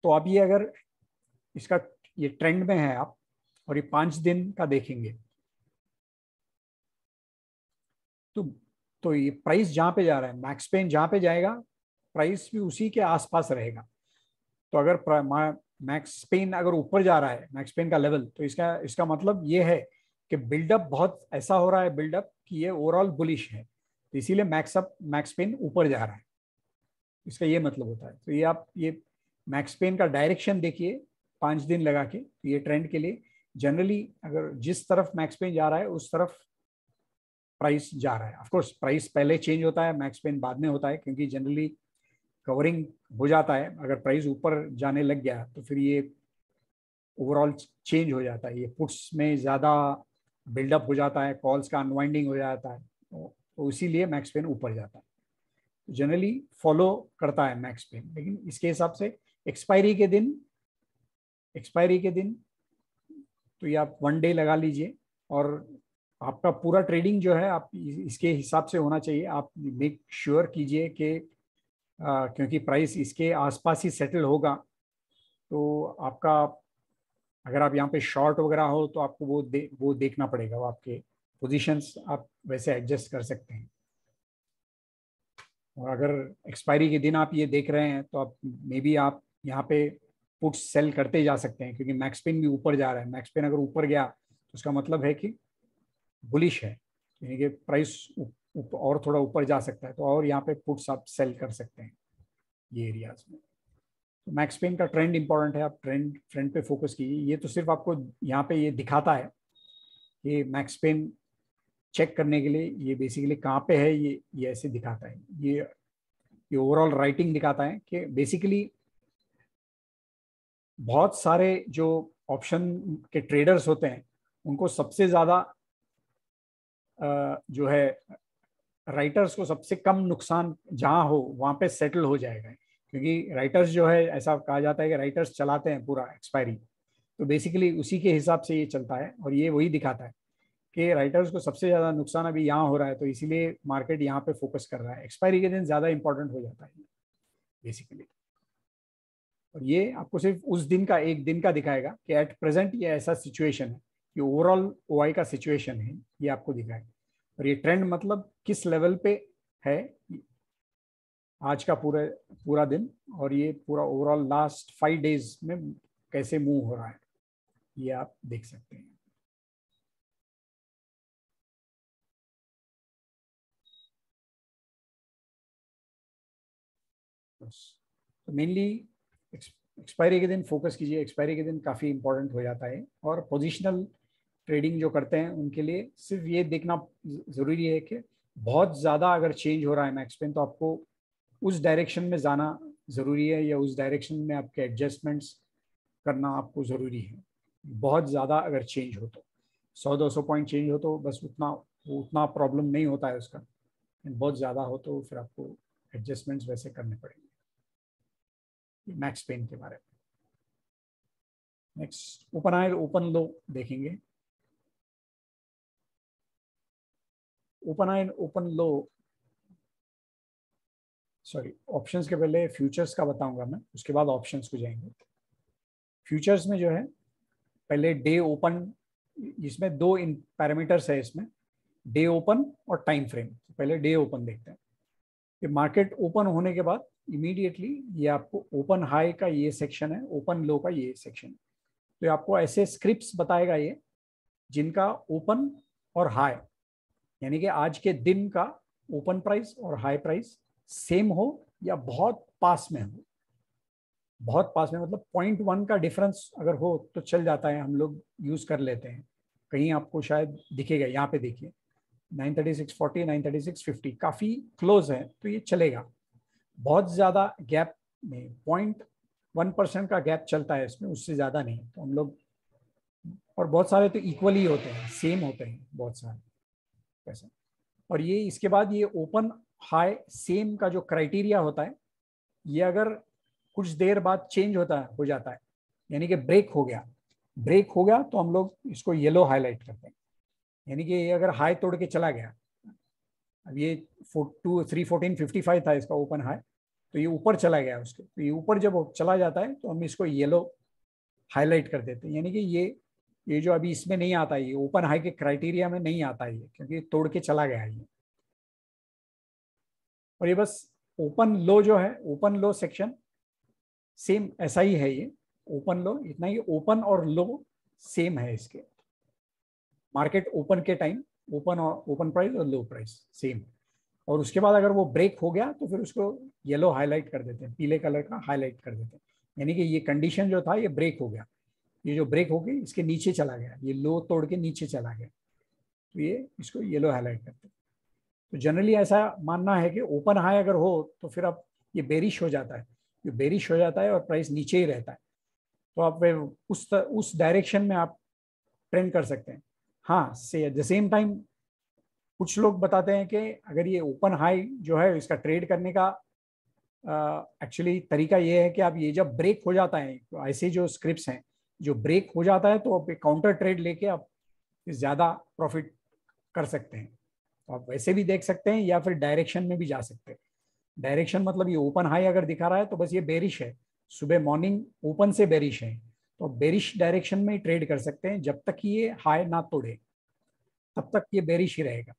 तो अब ये अगर इसका ये ट्रेंड में है आप, और ये 5 दिन का देखेंगे, तो ये प्राइस जहाँ पे जा रहा है, मैक्स पेन जहाँ पे जाएगा, प्राइस भी उसी के आसपास रहेगा। तो अगर मैक्स पेन अगर ऊपर जा रहा है, मैक्स पेन का लेवल, तो इसका मतलब ये है कि बिल्डअप बहुत ऐसा हो रहा है बिल्डअप कि ये ओवरऑल बुलिश है, तो इसीलिए मैक्स पेन ऊपर जा रहा है, इसका ये मतलब होता है। तो ये आप ये मैक्स पेन का डायरेक्शन देखिए 5 दिन लगा के, तो ये ट्रेंड के लिए जनरली अगर जिस तरफ मैक्स पेन जा रहा है उस तरफ प्राइस जा रहा है। ऑफ कोर्स प्राइस पहले चेंज होता है, मैक्स पेन बाद में होता है, क्योंकि जनरली कवरिंग हो जाता है। अगर प्राइस ऊपर जाने लग गया तो फिर ये ओवरऑल चेंज हो जाता है, ये पुट्स में ज़्यादा बिल्डअप हो जाता है, कॉल्स का अनवाइंडिंग हो जाता है, तो इसीलिए मैक्स पेन ऊपर जाता है। तो जनरली फॉलो करता है मैक्स पेन, लेकिन इसके हिसाब से एक्सपायरी के दिन तो ये आप 1 डे लगा लीजिए, और आपका पूरा ट्रेडिंग जो है आप इसके हिसाब से होना चाहिए। आप मेक श्योर कीजिए कि क्योंकि प्राइस इसके आसपास ही सेटल होगा, तो आपका अगर आप यहाँ पे शॉर्ट वगैरह हो तो आपको वो देखना पड़ेगा, वो आपके पोजीशंस आप वैसे एडजस्ट कर सकते हैं। और अगर एक्सपायरी के दिन आप ये देख रहे हैं तो आप मे बी आप यहाँ पे पुट सेल करते जा सकते हैं, क्योंकि मैक्स पेन भी ऊपर जा रहा है। मैक्स पेन अगर ऊपर गया तो उसका मतलब है कि बुलिश है, यानी कि प्राइस और थोड़ा ऊपर जा सकता है, तो और यहाँ पे पुट्स आप सेल कर सकते हैं ये एरियाज में। तो मैक्स पेन का ट्रेंड इंपॉर्टेंट है, आप ट्रेंड पे फोकस कीजिए। ये तो सिर्फ आपको यहाँ पे ये दिखाता है ये मैक्स पेन चेक करने के लिए ये बेसिकली कहाँ पे है, ये ऐसे दिखाता है। ये ओवरऑल राइटिंग दिखाता है कि बेसिकली बहुत सारे जो ऑप्शन के ट्रेडर्स होते हैं उनको सबसे ज़्यादा जो है राइटर्स को सबसे कम नुकसान जहाँ हो वहाँ पे सेटल हो जाएगा, क्योंकि राइटर्स जो है ऐसा कहा जाता है कि राइटर्स चलाते हैं पूरा एक्सपायरी, तो बेसिकली उसी के हिसाब से ये चलता है और ये वही दिखाता है कि राइटर्स को सबसे ज़्यादा नुकसान अभी यहाँ हो रहा है, तो इसीलिए मार्केट यहाँ पे फोकस कर रहा है। एक्सपायरी के दिन ज़्यादा इंपॉर्टेंट हो जाता है बेसिकली। और ये आपको सिर्फ उस दिन का, एक दिन का दिखाएगा कि एट प्रेजेंट ये ऐसा सिचुएशन है, ये ओवरऑल ओआई का सिचुएशन है, ये आपको दिखाएगा। और ये ट्रेंड मतलब किस लेवल पे है आज का पूरा दिन, और ये पूरा ओवरऑल लास्ट 5 डेज में कैसे मूव हो रहा है, ये आप देख सकते हैं। तो मेनली एक्सपायरी के दिन फोकस कीजिए, एक्सपायरी के दिन काफ़ी इंपॉर्टेंट हो जाता है। और पोजिशनल ट्रेडिंग जो करते हैं उनके लिए सिर्फ ये देखना ज़रूरी है कि बहुत ज़्यादा अगर चेंज हो रहा है मैक्स पेन, तो आपको उस डायरेक्शन में जाना ज़रूरी है, या उस डायरेक्शन में आपके एडजस्टमेंट्स करना आपको ज़रूरी है। बहुत ज़्यादा अगर चेंज हो तो 100-200 पॉइंट चेंज हो तो बस उतना प्रॉब्लम नहीं होता है उसका, बहुत ज़्यादा हो तो फिर आपको एडजस्टमेंट्स वैसे करने पड़ेंगे। मैक्स पेन के बारे में। Next open high open low देखेंगे। Open high open low, sorry options के पहले फ्यूचर्स का बताऊंगा मैं, उसके बाद ऑप्शंस को जाएंगे। फ्यूचर्स में जो है पहले डे ओपन, इसमें 2 पैरामीटर्स है इसमें, डे ओपन और टाइम फ्रेम। पहले डे ओपन देखते हैं कि मार्केट ओपन होने के बाद इमीडिएटली ये आपको ओपन हाई का ये सेक्शन है, ओपन लो का ये सेक्शन, तो आपको ऐसे स्क्रिप्ट्स बताएगा ये जिनका ओपन और हाई, यानी कि आज के दिन का ओपन प्राइस और हाई प्राइस सेम हो या बहुत पास में हो। बहुत पास में मतलब 0.1 का डिफरेंस अगर हो तो चल जाता है, हम लोग यूज कर लेते हैं। कहीं आपको शायद दिखेगा, यहाँ पे देखिए 936.40 936.50 काफी क्लोज है तो ये चलेगा। बहुत ज्यादा गैप नहीं, 0.1% का गैप चलता है इसमें, उससे ज्यादा नहीं। तो हम लोग, और बहुत सारे तो इक्वली होते हैं, सेम होते हैं बहुत सारे पैसे। और ये इसके बाद ये ओपन हाई सेम का जो क्राइटेरिया होता है, ये अगर कुछ देर बाद चेंज हो जाता है, यानी कि ब्रेक हो गया तो हम लोग इसको येलो हाईलाइट करते हैं, यानी कि ये अगर हाई तोड़ के चला गया, अब ये 314.55 था इसका ओपन हाई, तो ये ऊपर चला गया उसके, तो ये ऊपर जब चला जाता है तो हम इसको येलो हाईलाइट कर देते हैं, यानी कि ये जो अभी इसमें नहीं आता है, ये ओपन हाई के क्राइटेरिया में नहीं आता है ये, क्योंकि तोड़ के चला गया है ये। और ये बस ओपन लो जो है, ओपन लो सेक्शन सेम ऐसा ही है, ये ओपन लो इतना ही, ओपन और लो सेम है इसके। मार्केट ओपन के टाइम ओपन प्राइस और लो प्राइस सेम, और उसके बाद अगर वो ब्रेक हो गया तो फिर उसको येलो हाईलाइट कर देते हैं, पीले कलर का हाईलाइट कर देते हैं, यानी कि ये कंडीशन जो था ये ब्रेक हो गया, ये जो ब्रेक हो गई इसके नीचे चला गया, ये लो तोड़ के नीचे चला गया, तो ये इसको येलो हाईलाइट करते हैं। तो जनरली ऐसा मानना है कि ओपन हाई अगर हो तो फिर अब ये बेरिश हो जाता है, ये बेरिश हो जाता है और प्राइस नीचे ही रहता है, तो आप उस डायरेक्शन में आप ट्रेंड कर सकते हैं। हाँ, से एट द सेम टाइम कुछ लोग बताते हैं कि अगर ये ओपन हाई जो है इसका ट्रेड करने का एक्चुअली तरीका ये है कि आप ये जब ब्रेक हो जाता है, तो ऐसे जो स्क्रिप्ट्स हैं जो ब्रेक हो जाता है तो आप काउंटर ट्रेड लेके आप ज़्यादा प्रॉफिट कर सकते हैं। तो आप वैसे भी देख सकते हैं या फिर डायरेक्शन में भी जा सकते हैं। डायरेक्शन मतलब ये ओपन हाई अगर दिखा रहा है तो बस ये बेरिश है, सुबह मॉर्निंग ओपन से बेरिश है, तो बेरिश डायरेक्शन में ही ट्रेड कर सकते हैं। जब तक ये हाई ना तोड़े तब तक ये बेरिश ही रहेगा,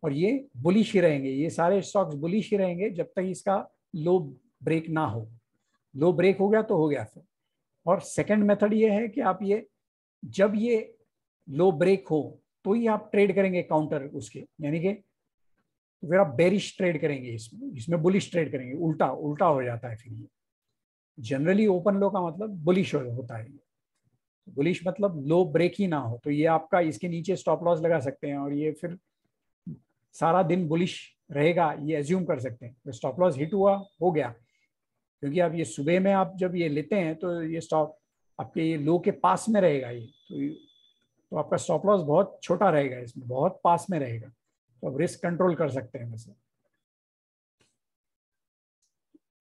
और ये बुलिश ही रहेंगे, ये सारे स्टॉक्स बुलिश ही रहेंगे जब तक इसका लो ब्रेक ना हो। लो ब्रेक हो गया तो हो गया फिर। और सेकंड मेथड ये है कि आप ये जब ये लो ब्रेक हो तो ही आप ट्रेड करेंगे काउंटर उसके, यानी कि फिर आप बेरिश ट्रेड करेंगे, इसमें बुलिश ट्रेड करेंगे, उल्टा हो जाता है फिर ये। जनरली ओपन लो का मतलब बुलिश होता है। बुलिश मतलब लो ब्रेक ही ना हो, तो ये आपका इसके नीचे स्टॉप लॉस लगा सकते हैं और ये फिर सारा दिन बुलिश रहेगा ये एज्यूम कर सकते हैं। तो स्टॉप लॉस हिट हुआ, हो गया, क्योंकि आप ये सुबह में आप जब ये लेते हैं तो ये स्टॉप आपके ये लो के पास में रहेगा, ये तो आपका स्टॉप लॉस बहुत छोटा रहेगा, इसमें बहुत पास में रहेगा, तो आप रिस्क कंट्रोल कर सकते हैं वैसे।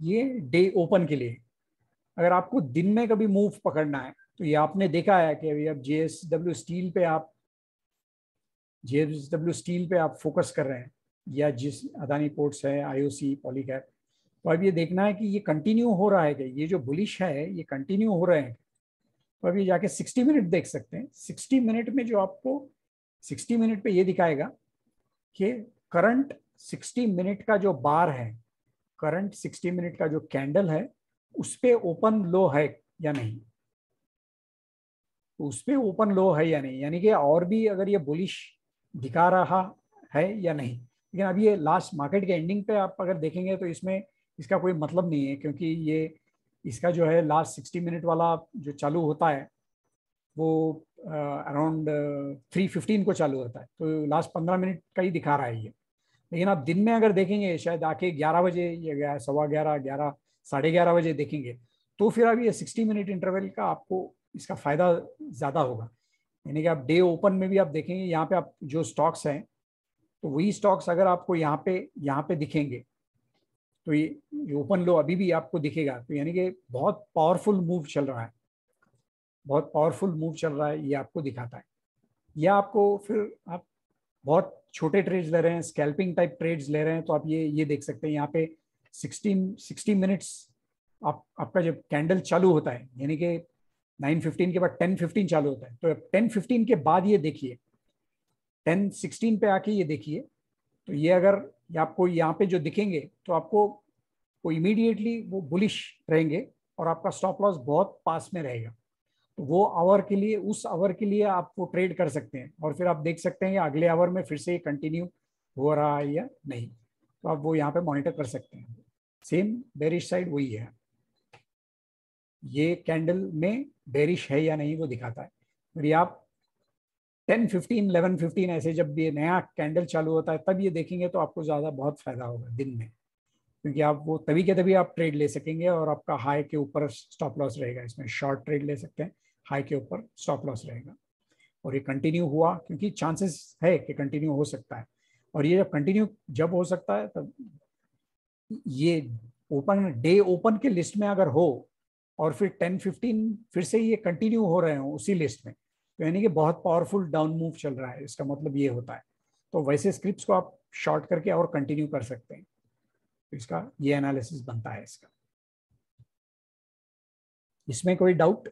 ये डे ओपन के लिए। अगर आपको दिन में कभी मूव पकड़ना है तो ये आपने देखा है कि अभी अब JSW स्टील पे आप फोकस कर रहे हैं, या जिस अदानी पोर्ट्स है, IOC, पॉलीकैब, तो अब ये देखना है कि ये कंटिन्यू हो रहा है कि ये जो बुलिश है ये कंटिन्यू हो रहे हैं। तो अभी जाके 60 मिनट देख सकते हैं। 60 मिनट में जो आपको 60 मिनट पे ये दिखाएगा कि करंट 60 मिनट का जो बार है, करंट 60 मिनट का जो कैंडल है उस पे ओपन लो है या नहीं, उस पे ओपन लो है या नहीं, यानी कि और भी अगर ये बुलिश दिखा रहा है या नहीं। लेकिन अब ये लास्ट मार्केट के एंडिंग पे आप अगर देखेंगे तो इसमें इसका कोई मतलब नहीं है, क्योंकि ये इसका जो है लास्ट 60 मिनट वाला जो चालू होता है वो अराउंड 3:15 को चालू होता है, तो लास्ट 15 मिनट का ही दिखा रहा है ये। लेकिन आप दिन में अगर देखेंगे शायद आके 11 बजे या 11:15, 11, 11:30 बजे देखेंगे, तो फिर अब ये 60 मिनट इंटरवल का आपको इसका फायदा ज़्यादा होगा। यानी कि आप डे ओपन में भी आप देखेंगे यहाँ पे आप जो स्टॉक्स हैं, तो वही स्टॉक्स अगर आपको यहाँ पे दिखेंगे तो ये ओपन लो अभी भी आपको दिखेगा, तो यानी कि बहुत पावरफुल मूव चल रहा है, बहुत पावरफुल मूव चल रहा है, ये आपको दिखाता है। या आपको फिर आप बहुत छोटे ट्रेड्स ले रहे हैं, स्कैल्पिंग टाइप ट्रेड्स ले रहे हैं, तो आप ये देख सकते हैं यहाँ पे 60 मिनट्स आपका जब कैंडल चालू होता है, यानी कि 9:15 के बाद 10:15 चालू होता है, तो 10:15 के बाद ये देखिए 10:16 पे आके ये देखिए, तो ये अगर आपको यहाँ पे जो दिखेंगे तो आपको वो इमीडिएटली वो बुलिश रहेंगे और आपका स्टॉप लॉस बहुत पास में रहेगा। तो वो आवर के लिए, उस आवर के लिए आप वो ट्रेड कर सकते हैं और फिर आप देख सकते हैं अगले आवर में फिर से कंटिन्यू हो रहा है या नहीं, तो आप वो यहाँ पे मॉनिटर कर सकते हैं। सेम बेरिश साइड वही है, ये कैंडल में बेरिश है या नहीं वो दिखाता है। फिर आप 10:15, 11:15 ऐसे जब ये नया कैंडल चालू होता है तब ये देखेंगे तो आपको ज़्यादा बहुत फायदा होगा दिन में, क्योंकि आप वो तभी के तभी आप ट्रेड ले सकेंगे और आपका हाई के ऊपर स्टॉप लॉस रहेगा। इसमें शॉर्ट ट्रेड ले सकते हैं, हाई के ऊपर स्टॉप लॉस रहेगा। और ये कंटिन्यू हुआ, क्योंकि चांसेस है कि कंटिन्यू हो सकता है, और ये जब कंटिन्यू जब हो सकता है तब ये ओपन डे ओपन के लिस्ट में अगर हो और फिर 10:15 फिर से ये कंटिन्यू हो रहे हो उसी लिस्ट में, तो यानी कि बहुत पावरफुल डाउन मूव चल रहा है, इसका मतलब ये होता है। तो वैसे स्क्रिप्ट्स को आप शॉर्ट करके और कंटिन्यू कर सकते हैं, तो इसका ये एनालिसिस बनता है इसका। इसमें कोई doubt?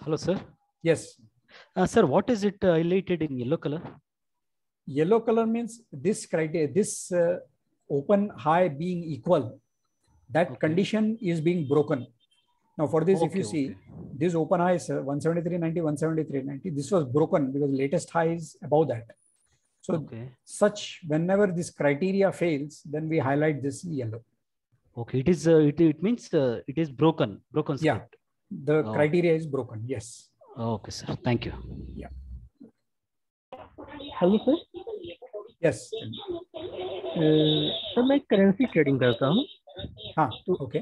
Hello, sir. Yes. Sir, what is it highlighted in yellow color? Yellow color means this criteria, this open high being equal, that condition is being broken. Now for this, if you see, this open high is 173.90, 173.90. This was broken because latest high is above that. So such, whenever this criteria fails, then we highlight this in yellow. Okay, it is it means it is broken script. Yeah, the criteria is broken. Yes. Okay, sir. Thank you. Yeah. Hello sir. Yes sir, मैं currency trading करता हूँ। हाँ, तो okay.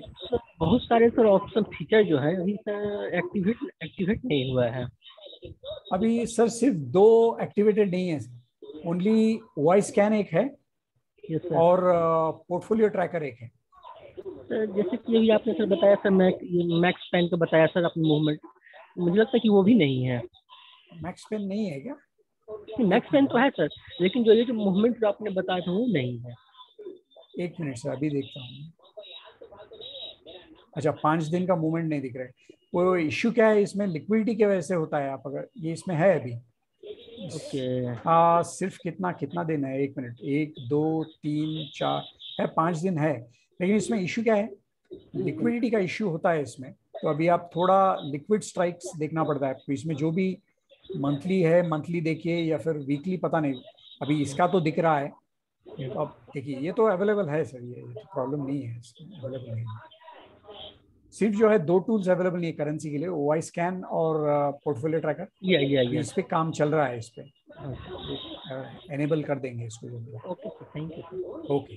बहुत सारे sir option feature जो है अभी सर एक्टिवेट नहीं हुआ है। अभी सर सिर्फ 2 एक्टिवेटेड नहीं है, ओनली वॉइस स्कैन एक है और पोर्टफोलियो ट्रैकर एक है। सर जैसे कि अभी आपने सर बताया सर, मैक्स पेन का बताया सर अपनी मूवमेंट, मुझे लगता है कि वो भी नहीं है। मैक्स पेन नहीं है क्या? मैक्स पेन तो है सर, लेकिन जो ये जो मूवमेंट जो आपने बताया था वो नहीं है। एक मिनट सर, अभी देखता हूँ। अच्छा, 5 दिन का मूवमेंट नहीं दिख रहा है। वो इश्यू क्या है इसमें, लिक्विडिटी की वजह से होता है। आप अगर ये इसमें है अभी सिर्फ कितना दिन है, 1 मिनट, 1 2 3 4 है, 5 दिन है। लेकिन इसमें इश्यू क्या है, लिक्विडिटी का इश्यू होता है इसमें। तो अभी आप थोड़ा लिक्विड स्ट्राइक्स देखना पड़ता है आपको। इसमें जो भी मंथली है, मंथली देखिए या फिर वीकली, पता नहीं। अभी इसका तो दिख रहा है ये तो आप देखिए, ये तो अवेलेबल है सर, ये प्रॉब्लम नहीं है, अवेलेबल नहीं है। सिर्फ जो है दो टूल्स अवेलेबल नहीं है करेंसी के लिए, OI स्कैन और पोर्टफोलियो ट्रैकर। इस पे काम चल रहा है, इस पे एनेबल कर देंगे इसको जल्दी। Okay sir, thank you. Okay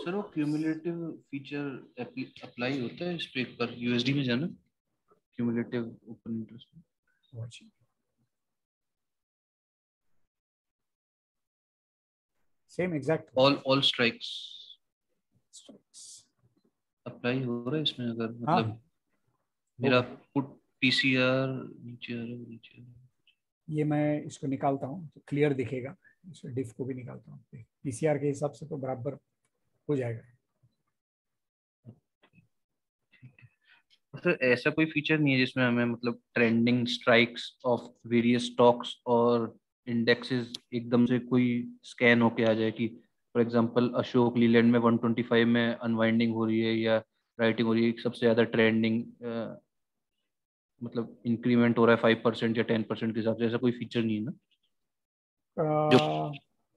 sir वो क्यूमुलेटिव फीचर अप्लाई होता है इस पे एक बार USD में जाना, cumulative open interest same exact all strikes apply हो रहा है इसमें? अगर मतलब मेरा पुट PCR नीचे ये मैं इसको निकालता हूँ तो क्लियर दिखेगा, इस डिफ को भी निकालता हूँ, PCR के हिसाब से तो बराबर हो जाएगा। सर ऐसा कोई फीचर नहीं है जिसमें हमें मतलब trending strikes of various stocks और इंडेक्सेस एकदम से कोई स्कैन होके आ जाए कि फॉर एग्जांपल अशोक लीलैंड में 125 में अनवाइंडिंग हो रही है या राइटिंग हो रही है, सबसे ज्यादा ट्रेंडिंग मतलब इंक्रीमेंट हो रहा है 5% या 10% के हिसाब से, ऐसा कोई फीचर नहीं है ना जो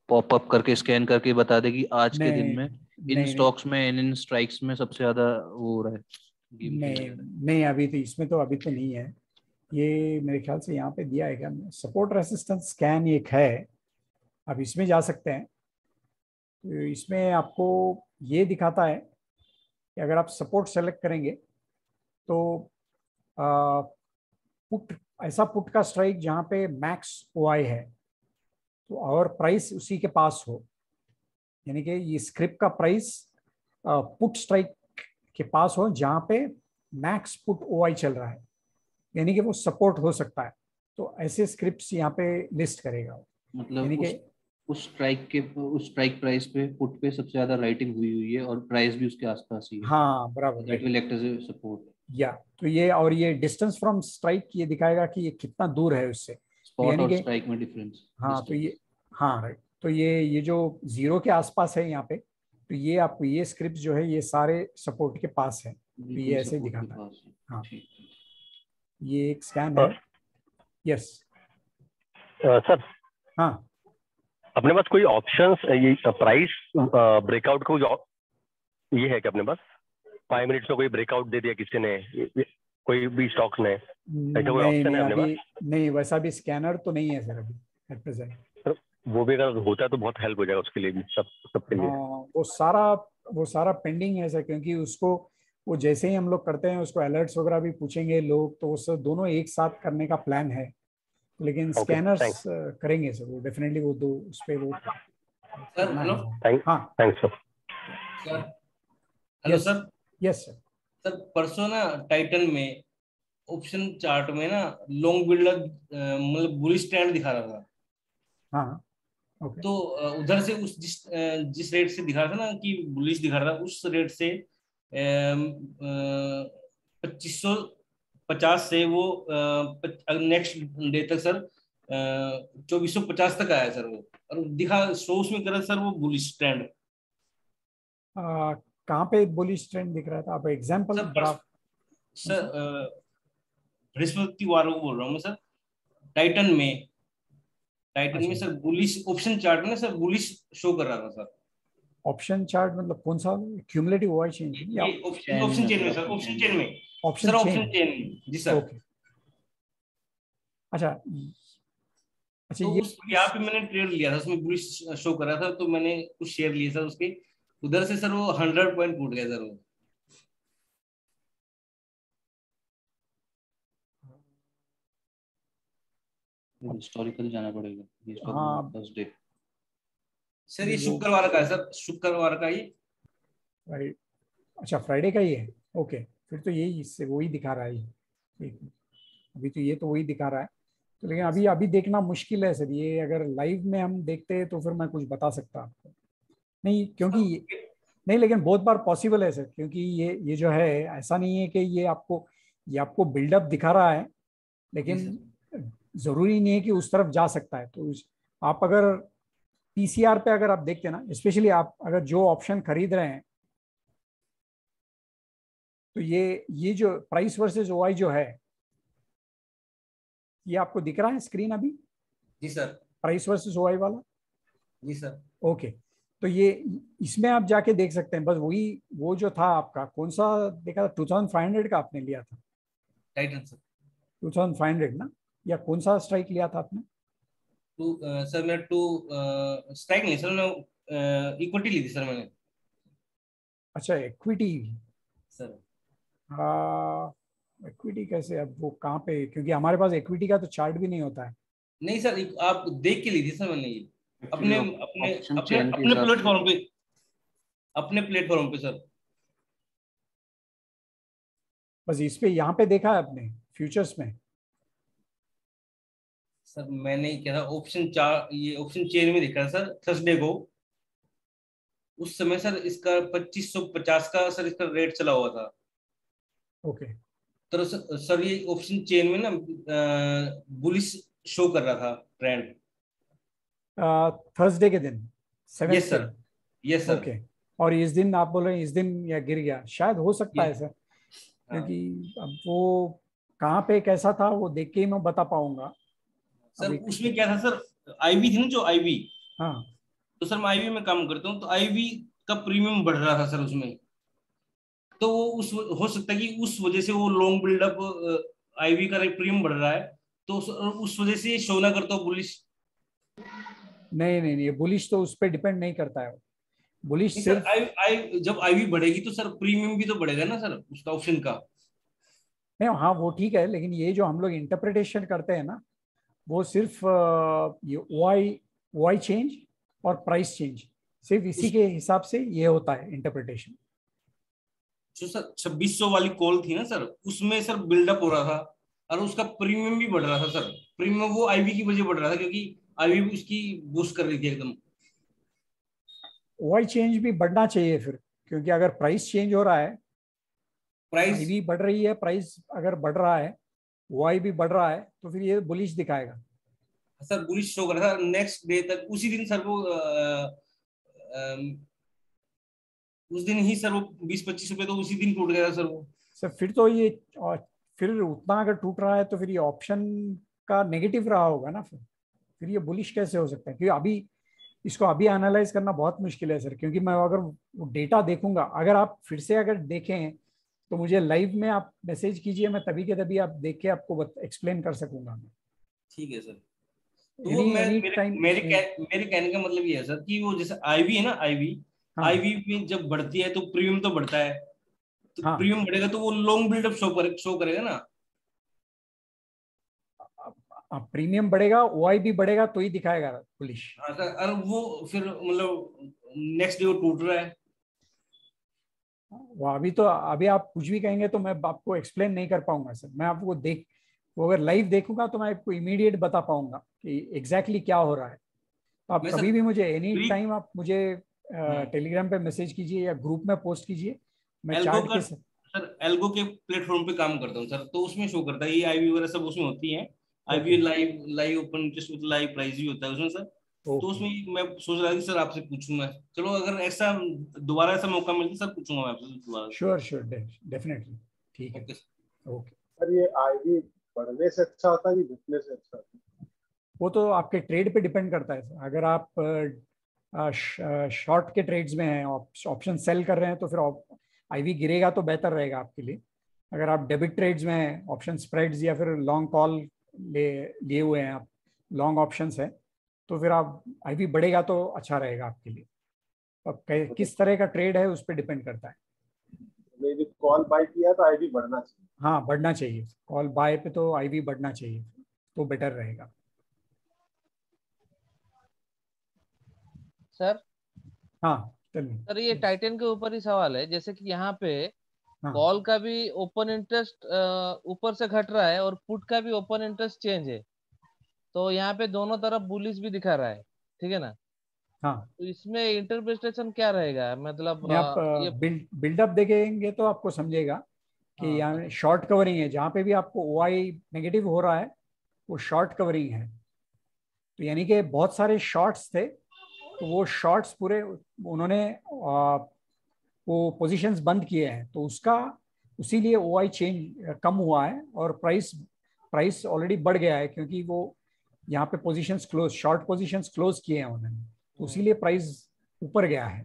पॉपअप करके स्कैन करके बता दे कि आज के दिन में इन स्टॉक्स में इन स्ट्राइक्स में सबसे ज्यादा वो हो रहा है? नहीं अभी तो इसमें तो अभी तो नहीं है। ये मेरे ख्याल से यहाँ पे दिया है क्या, सपोर्ट रेसिस्टेंस स्कैन एक है, अब इसमें जा सकते हैं। तो इसमें आपको ये दिखाता है कि अगर आप सपोर्ट सेलेक्ट करेंगे तो पुट, ऐसा पुट का स्ट्राइक जहाँ पे मैक्स OI है तो और प्राइस उसी के पास हो, यानी कि ये स्क्रिप्ट का प्राइस पुट स्ट्राइक के पास हो जहाँ पे मैक्स पुट OI चल रहा है, यानी कि वो सपोर्ट हो सकता है। तो ऐसे स्क्रिप्ट्स यहाँ पे लिस्ट करेगा, मतलब उस स्ट्राइक प्राइस पे पुट पे सबसे ज्यादा राइटिंग हुई है और प्राइस भी उसके आसपास ही है। हाँ बराबर, that will act as a support. या तो ये और ये डिस्टेंस फ्रॉम स्ट्राइक ये दिखाएगा कि ये कितना दूर है उससे, स्पॉट और स्ट्राइक में डिफरेंस। हाँ तो ये हाँ राइट, तो ये जो 0 के आसपास है यहाँ पे, तो ये आपको ये स्क्रिप्ट जो है ये सारे सपोर्ट के पास है, तो ये ऐसे दिखाता है। हाँ ये एक स्कैन है। यस सर, हाँ अपने पास कोई ऑप्शंस ये प्राइस ब्रेकआउट को ये है कि अपने पास 5 मिनट्स में कोई ब्रेकआउट दे दिया किसी ने, कोई भी स्टॉक्स ने, ऐसा कोई ऑप्शन है अपने पास? नहीं वैसा भी स्कैनर तो नहीं है सर अभी एट प्रेजेंट। वो भी अगर होता है तो बहुत हेल्प हो जाएगा उसके लिए भी, सबके लिए। वो सारा पेंडिंग है सर, क्योंकि उसको वो जैसे ही हम लोग करते हैं उसको अलर्ट्स वगैरह भी पूछेंगे लोग, तो वो दोनों एक साथ करने का प्लान है, लेकिन स्कैनर्स करेंगे सर वो डेफिनेटली, वो दो उस पे वो सर। हेलो हाँ thanks sir. Hello sir. Yes sir. Sir परसों ना टाइटन में ऑप्शन चार्ट में ना लॉन्ग बिल्डर मतलब बुलिश ट्रेंड दिखा रहा था। हाँ ओके। तो उधर से उस जिस रेट से दिखा रहा था ना कि बुलिश दिखा रहा था, उस रेट से 2550 से वो नेक्स्ट डे तक सर 2450 तक आया सर वो, और दिखा शो उसमें कर रहा सर वो बुलिश ट्रेंड। कहाँ पे बुलिश ट्रेंड दिख रहा था, आप एग्जांपल सर बृहस्पतिवार को बोल रहा हूँ मैं सर। टाइटन में सर बुलिश ऑप्शन चार्ट में सर बुलिश शो कर रहा था सर। ऑप्शन चार्ट मतलब कौन सा, क्यूमुलेटिव OI चेन या ऑप्शन चेन में सर? ऑप्शन चेन में ऑप्शन चेन जी सर। ओके अच्छा तो ये यहाँ पे मैंने ट्रेड लिया था, उसमें बुलिश शो कर रहा था, तो मैंने कुछ शेयर लिए सर उसके, उधर से सर वो 100 पॉइंट टूट गया सर वो। हिस्टोरिकल जाना पड़ेगा। हाँ थर्सडे सर, ये शुक्रवार का है सर, शुक्रवार का ये राइट। अच्छा फ्राइडे का ही है, ओके फिर तो यही इससे वही दिखा रहा है, अभी तो ये तो वही दिखा रहा है। तो लेकिन अभी देखना मुश्किल है सर, ये अगर लाइव में हम देखते हैं तो फिर मैं कुछ बता सकता आपको नहीं, क्योंकि नहीं, लेकिन बहुत बार पॉसिबल है सर, क्योंकि ये जो है ऐसा नहीं है कि ये आपको बिल्डअप दिखा रहा है, लेकिन जरूरी नहीं है कि उस तरफ जा सकता है। तो आप अगर PCR पे अगर आप देखते हैं ना, स्पेशली आप अगर जो ऑप्शन खरीद रहे हैं, तो ये जो प्राइस वर्सेस OI जो है, ये आपको दिख रहा है स्क्रीन अभी? जी सर। प्राइस वर्सेस ओआई वाला? जी सर। ओके, तो ये इसमें आप जाके देख सकते हैं, बस वही वो जो था आपका कौन सा देखा था, 2500 का आपने लिया था? Titan sir. 2500 ना, या कौन सा स्ट्राइक लिया था आपने? सर मैं 2 स्ट्राइक नहीं सर, मैं इक्विटी ली थी सर मैंने। अच्छा, इक्विटी सर। इक्विटी कैसे, अब वो कहाँ पे, क्योंकि हमारे पास इक्विटी का तो चार्ट भी नहीं होता है। नहीं सर, आप देख के ली थी सर मैंने ये अपने अपने option अपने chain के अपने हिसाब से। प्लेटफॉर्म पे, अपने प्लेटफॉर्म पे सर। बस इस पे यहाँ पे देखा है आपने फ्यूचर्स में? सर मैंने क्या था, ये ऑप्शन चेन में देखा सर थर्सडे को। उस समय सर इसका 2550 का सर इसका रेट चला हुआ था। ओके। तो सर ये ऑप्शन चेन में ना बुलिश शो कर रहा था ट्रेंड। थर्सडे के दिन 7 yes sir, yes sir. Okay, और इस दिन आप बोल रहे हैं इस दिन या गिर गया, शायद हो सकता है सर, क्योंकि अब वो कहाँ पे कैसा था वो देख के ही मैं बता पाऊंगा सर। उसमें क्या था सर, आईवी थी ना जो आईवी। हाँ। तो सर मैं आईवी में काम करता हूँ, तो आईवी का प्रीमियम बढ़ रहा था सर उसमें। तो वो हो सकता है कि उस वजह से वो लॉन्ग बिल्डअप आईवी का प्रीमियम बढ़ रहा है, तो उस वजह से शो ना करता हो बुलिश। नहीं नहीं नहीं, बुलिश तो उस पर डिपेंड नहीं करता है। बुलिश सिर्फ जब आईवी बढ़ेगी तो सर प्रीमियम भी तो बढ़ेगा ना सर उसका ऑप्शन का। नहीं, हाँ वो ठीक है, लेकिन ये जो हम लोग इंटरप्रिटेशन करते हैं ना, वो सिर्फ ये ओआई चेंज और प्राइस चेंज, सिर्फ इसी के हिसाब से ये होता है इंटरप्रिटेशन। जो सर 2600 वाली कॉल थी ना सर, उसमें सर बिल्डअप हो रहा था और उसका प्रीमियम भी बढ़ रहा था सर। प्रीमियम वो आईवी की वजह बढ़ रहा था, क्योंकि आईवी उसकी बूस्ट कर रही थी एकदम। ओआई चेंज भी बढ़ना चाहिए फिर, क्योंकि अगर प्राइस चेंज हो रहा है, प्राइस आईवी बढ़ रही है, प्राइस अगर बढ़ रहा है, ओआई भी बढ़ रहा है, तो फिर ये बुलिश दिखाएगा सर। बुलिश शो कर रहा था नेक्स्ट डे तक, उसी दिन सर वो उस दिन ही सर वो 20-25 रुपए तो उसी दिन टूट गया सर वो। सर फिर तो ये, और फिर उतना अगर टूट रहा है तो फिर ये ऑप्शन का नेगेटिव रहा होगा ना, फिर ये बुलिश कैसे हो सकता है? क्योंकि अभी इसको अभी एनालाइज करना बहुत मुश्किल है सर, क्योंकि मैं अगर वो डेटा देखूंगा, अगर आप फिर से अगर देखें तो मुझे लाइव में आप मैसेज कीजिए, मैं तभी के तभी आप देख के आपको एक्सप्लेन कर सकूंगा। ठीक है सर। तो वो मेरे कहने का मतलब ये है सर कि वो जैसे आईवी है ना, आईवी में जब बढ़ती है तो प्रीमियम तो बढ़ता है, तो प्रीमियम बढ़ेगा तो वो लॉन्ग बिल्डअप शो करेगा ना। प्रीमियम बढ़ेगा, ओआई भी बढ़ेगा तो ही दिखाएगा बुलिश। और वो फिर मतलब नेक्स्ट डे वो टूट रहा है। वो अभी आप कुछ भी कहेंगे तो मैं आपको एक्सप्लेन नहीं कर पाऊंगा सर। मैं आपको वो अगर लाइव देखूंगा तो मैं आपको इमीडिएट बता पाऊंगा कि एग्जैक्टली क्या हो रहा है। तो आप कभी भी मुझे एनी टाइम आप मुझे टेलीग्राम पे मैसेज कीजिए या ग्रुप में पोस्ट कीजिए, मैं चार्ट के सर एल्गो के प्लेटफॉर्म पे काम करता हूँ सर, तो उसमें शो करता है ये आईवी वगैरह सब उसमें होती है। आईवी लाइव ओपन इंटरेस्ट मतलब लाइव प्राइस भी होता है उसमें सर। तो उसमें मैं सोच रहा था कि सर आपसे पूछूं मैं, चलो अगर ऐसा दोबारा ऐसा मौका मिलता सर पूछूंगा मैं आपसे दोबारा। श्योर डेफिनेटली, ठीक है। ओके सर, ये आईवी बढ़ने से अच्छा होता है कि घटने से अच्छा होता है? वो तो आपके ट्रेड पे डिपेंड करता है सर। अगर आप शॉर्ट के ट्रेड्स में हैं, ऑप्शन सेल कर रहे हैं, तो फिर आईवी गिरेगा तो बेहतर रहेगा आपके लिए। अगर आप डेबिट ट्रेड्स में हैं, ऑप्शन स्प्रेड्स या फिर लॉन्ग कॉल लिए हुए हैं आप, लॉन्ग ऑप्शंस है, तो फिर आप आईवी बढ़ेगा तो अच्छा रहेगा आपके लिए। अब किस तरह का ट्रेड है उस पर डिपेंड करता है। यदि कॉल बाय किया तो आईवी बढ़ना चाहिए? हाँ बढ़ना चाहिए, कॉल बाय पे तो आईवी बढ़ना चाहिए, तो बेटर रहेगा। सर हाँ सर, ये टाइटन के ऊपर ही सवाल है, जैसे कि यहाँ पे कॉल का भी ओपन इंटरेस्ट ऊपर से घट रहा है और पुट का भी ओपन इंटरेस्ट चेंज है, तो यहाँ पे दोनों तरफ बुलिश भी दिखा रहा है, ठीक है ना? हाँ, तो इसमें इंटरप्रिटेशन क्या रहेगा? मतलब आप बिल्डअप देखेंगे तो आपको समझेगा कि यहाँ शॉर्ट कवरिंग है। जहाँ पे भी आपको ओआई नेगेटिव हो रहा है वो शॉर्ट कवरिंग है। तो यानी कि बहुत सारे शॉर्ट्स थे, तो वो शॉर्ट्स पूरे उन्होंने वो पोजीशंस बंद किए हैं, तो उसीलिए ओआई चेंज कम हुआ है और प्राइस ऑलरेडी बढ़ गया है, क्योंकि वो यहाँ पे positions close, short positions close किए हैं उन्होंने, तो इसीलिए प्राइस ऊपर गया है।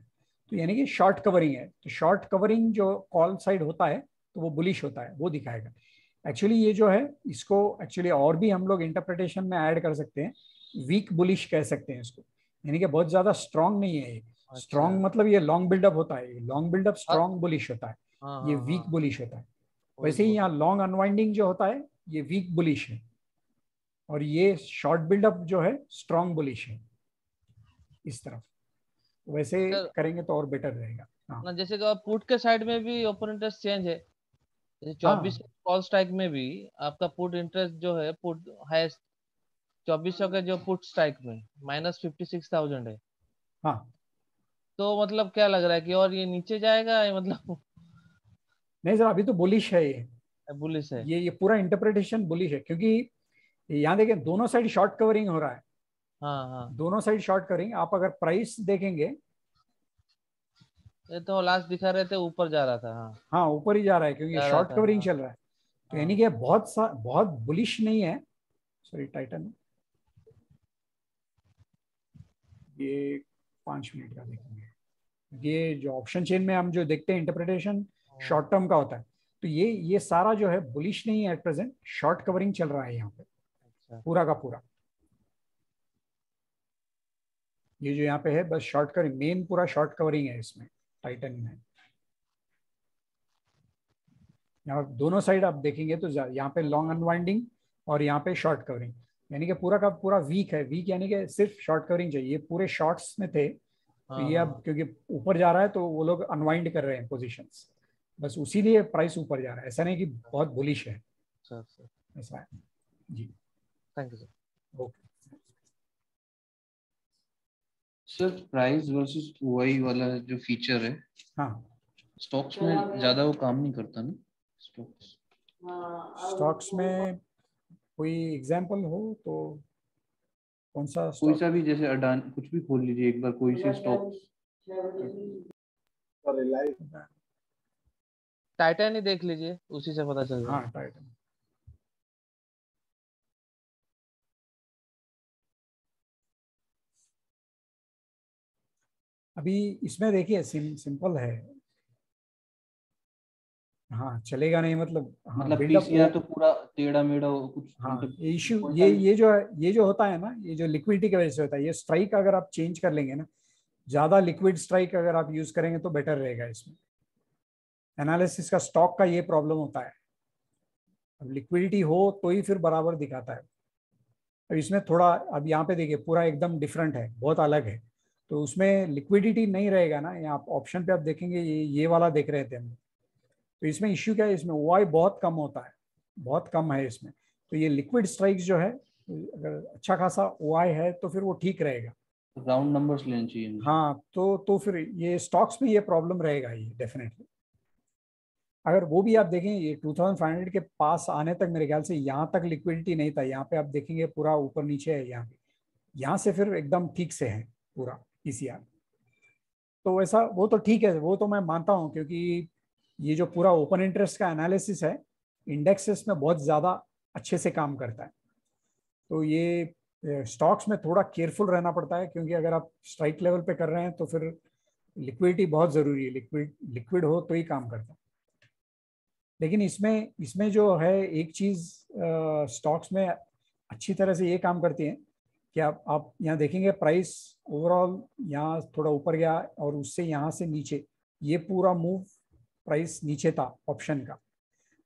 तो यानी कि शॉर्ट कवरिंग है। तो शॉर्ट कवरिंग जो कॉल साइड होता है तो वो बुलिश होता है, वो दिखाएगा। एक्चुअली ये जो है इसको एक्चुअली और भी हम लोग इंटरप्रिटेशन में ऐड कर सकते हैं, वीक बुलिश कह सकते हैं इसको, यानी कि बहुत ज्यादा स्ट्रांग नहीं है ये। स्ट्रांग मतलब ये लॉन्ग बिल्डअप होता है, लॉन्ग बिल्डअप स्ट्रांग बुलिश होता है, ये वीक बुलिश होता है। वैसे ही यहाँ लॉन्ग अनवाइंडिंग जो होता है ये वीक बुलिश है, और ये शॉर्ट बिल्डअप जो है स्ट्रांग बुलिश है इस तरफ। वैसे करेंगे तो और बेटर रहेगा। ना जैसे कि पुट के साइड में भी ओपन इंटरेस्ट चेंज है, जैसे 24 कॉल स्ट्राइक में भी आपका पुट इंटरेस्ट जो है, पुट है 2400 के जो पुट स्ट्राइक में -56,000 है। हाँ, तो मतलब क्या लग रहा है कि और ये नीचे जाएगा, मतलब नहीं सर अभी तो बुलिश है, ये बुलिश है, ये पूरा इंटरप्रिटेशन बुलिश है, क्योंकि यहाँ देखें दोनों साइड शॉर्ट कवरिंग हो रहा है। हाँ, दोनों साइड शॉर्ट कवरिंग। आप अगर प्राइस देखेंगे, ये तो लास्ट दिखा रहे थे ऊपर जा रहा था। हाँ ऊपर ही जा रहा है क्योंकि शॉर्ट कवरिंग चल रहा है। तो यानी कि बहुत बुलिश नहीं है। सॉरी टाइटन, ये 5 मिनट का देखेंगे। ये जो ऑप्शन चेन में हम जो देखते हैं इंटरप्रिटेशन शॉर्ट टर्म का होता है, तो ये सारा जो है बुलिश नहीं है एट प्रेजेंट, शॉर्ट कवरिंग चल रहा है यहाँ पे पूरा का पूरा। ये जो यहाँ पे है बस शॉर्ट कवरिंग, मेन पूरा शॉर्ट कवरिंग है इसमें टाइटन में। यहाँ दोनों साइड आप देखेंगे तो यहाँ पे लॉन्ग अनवाइंडिंग और यहाँ पे शॉर्ट कवरिंग, यानी कि पूरा का पूरा वीक है। वीक यानी कि सिर्फ शॉर्ट कवरिंग चाहिए। ये पूरे शॉर्ट्स में थे, तो ये अब क्योंकि ऊपर जा रहा है तो वो लोग अनवाइंड कर रहे हैं पोजीशंस, बस उसीलिए प्राइस ऊपर जा रहा है। ऐसा नहीं कि बहुत बुलिश है, ऐसा है जी। Thank you sir. Okay sir, price versus OI वाला जो फीचर है, हाँ, स्टॉक्स में ज्यादा वो काम नहीं करता ना? स्टॉक्स में कोई एग्जांपल हो तो कौन सा? कोई सा भी, जैसे अडानी, कुछ भी खोल लीजिए एक बार, कोई से स्टॉक। टाइटन ही देख लीजिए, उसी से पता चल जाएगा। हाँ टाइटन, अभी इसमें देखिए सिंपल है। हाँ चलेगा नहीं मतलब, हाँ मतलब पीसीआर तो पूरा टेढ़ा मेढ़ा कुछ। हाँ इशू ये जो होता है ना, ये जो लिक्विडिटी की वजह से होता है। ये स्ट्राइक अगर आप चेंज कर लेंगे ना, ज्यादा लिक्विड स्ट्राइक अगर आप यूज करेंगे तो बेटर रहेगा। इसमें एनालिसिस का स्टॉक का ये प्रॉब्लम होता है, अब लिक्विडिटी हो तो ही फिर बराबर दिखाता है। अब इसमें थोड़ा, अब यहाँ पे देखिए पूरा एकदम डिफरेंट है, बहुत अलग है, तो उसमें लिक्विडिटी नहीं रहेगा ना। यहाँ ऑप्शन पे आप देखेंगे ये वाला देख रहे थे हम, तो इसमें इश्यू क्या है, इसमें ओआई बहुत कम होता है, बहुत कम है इसमें। तो ये लिक्विड स्ट्राइक्स जो है, अगर अच्छा खासा ओआई है तो फिर वो ठीक रहेगा। राउंड नंबर्स लेने चाहिए। हाँ तो फिर ये स्टॉक्स में ये प्रॉब्लम रहेगा ये डेफिनेटली। अगर वो भी आप देखें, ये 2500 के पास आने तक मेरे ख्याल से यहाँ तक लिक्विडिटी नहीं था। यहाँ पे आप देखेंगे पूरा ऊपर नीचे है यहाँ पे, यहाँ से फिर एकदम ठीक से है पूरा पीसीआर। तो वैसा वो तो ठीक है, वो तो मैं मानता हूँ, क्योंकि ये जो पूरा ओपन इंटरेस्ट का एनालिसिस है इंडेक्सेस में बहुत ज़्यादा अच्छे से काम करता है। तो ये स्टॉक्स में थोड़ा केयरफुल रहना पड़ता है, क्योंकि अगर आप स्ट्राइक लेवल पे कर रहे हैं तो फिर लिक्विडिटी बहुत ज़रूरी है। लिक्विड हो तो ही काम करता है। लेकिन इसमें जो है एक चीज़ स्टॉक्स में अच्छी तरह से ये काम करती है कि आप यहाँ देखेंगे प्राइस ओवरऑल यहाँ थोड़ा ऊपर गया और उससे यहाँ से नीचे ये पूरा मूव प्राइस नीचे था ऑप्शन का,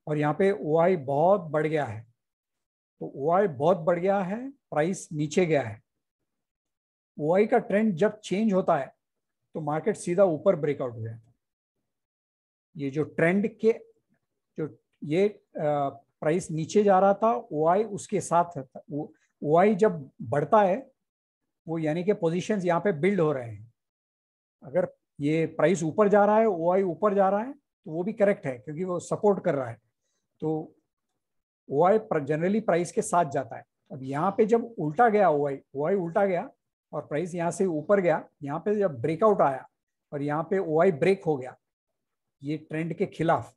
और यहाँ पे ओआई बहुत बढ़ गया है। तो ओआई बहुत बढ़ गया है, प्राइस नीचे गया है। ओआई का ट्रेंड जब चेंज होता है तो मार्केट सीधा ऊपर ब्रेकआउट हो जाता है। ये जो ट्रेंड के जो ये प्राइस नीचे जा रहा था, ओआई उसके साथ था। ओआई जब बढ़ता है वो यानी कि पोजीशंस यहाँ पे बिल्ड हो रहे हैं। अगर ये प्राइस ऊपर जा रहा है, ओआई ऊपर जा रहा है, तो वो भी करेक्ट है क्योंकि वो सपोर्ट कर रहा है। तो ओआई जनरली प्राइस के साथ जाता है। अब यहाँ पे जब उल्टा गया ओआई उल्टा गया और प्राइस यहाँ से ऊपर गया, यहाँ पे जब ब्रेकआउट आया और यहाँ पे ओआई ब्रेक हो गया ये ट्रेंड के खिलाफ,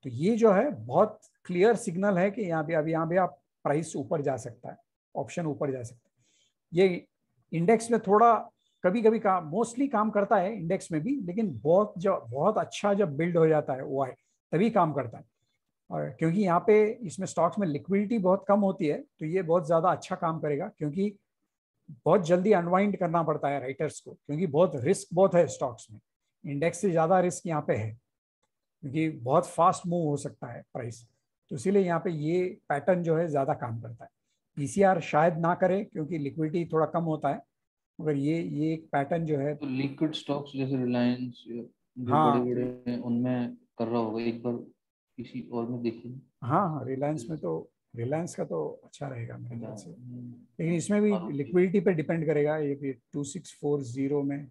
तो ये जो है बहुत क्लियर सिग्नल है कि यहाँ पे आप प्राइस ऊपर जा सकता है। ऑप्शन ऊपर जा सकता है। ये इंडेक्स में थोड़ा कभी कभी काम, मोस्टली काम करता है इंडेक्स में भी, लेकिन बहुत अच्छा जब बिल्ड हो जाता है OI तभी काम करता है। और क्योंकि यहाँ पे इसमें स्टॉक्स में लिक्विडिटी बहुत कम होती है तो ये बहुत ज़्यादा अच्छा काम करेगा, क्योंकि बहुत जल्दी अनवाइंड करना पड़ता है राइटर्स को, क्योंकि बहुत रिस्क बहुत है स्टॉक्स में। इंडेक्स से ज़्यादा रिस्क यहाँ पे है क्योंकि बहुत फास्ट मूव हो सकता है प्राइस, तो इसीलिए यहाँ पे ये पैटर्न जो है ज़्यादा काम करता है। PCR शायद ना करे क्योंकि लिक्विडिटी थोड़ा कम होता है, मगर ये एक पैटर्न जो है तो लिक्विड स्टॉक्स जैसे रिलायंस जो हाँ बड़े बड़े हैं उनमें कर रहा होगा, एक बार किसी और में देखिए। हाँ रिलायंस में तो, रिलायंस का तो अच्छा रहेगा मेरे ख्याल से, लेकिन इसमें भी लिक्विडिटी पे डिपेंड करेगा। ये भी 2640 में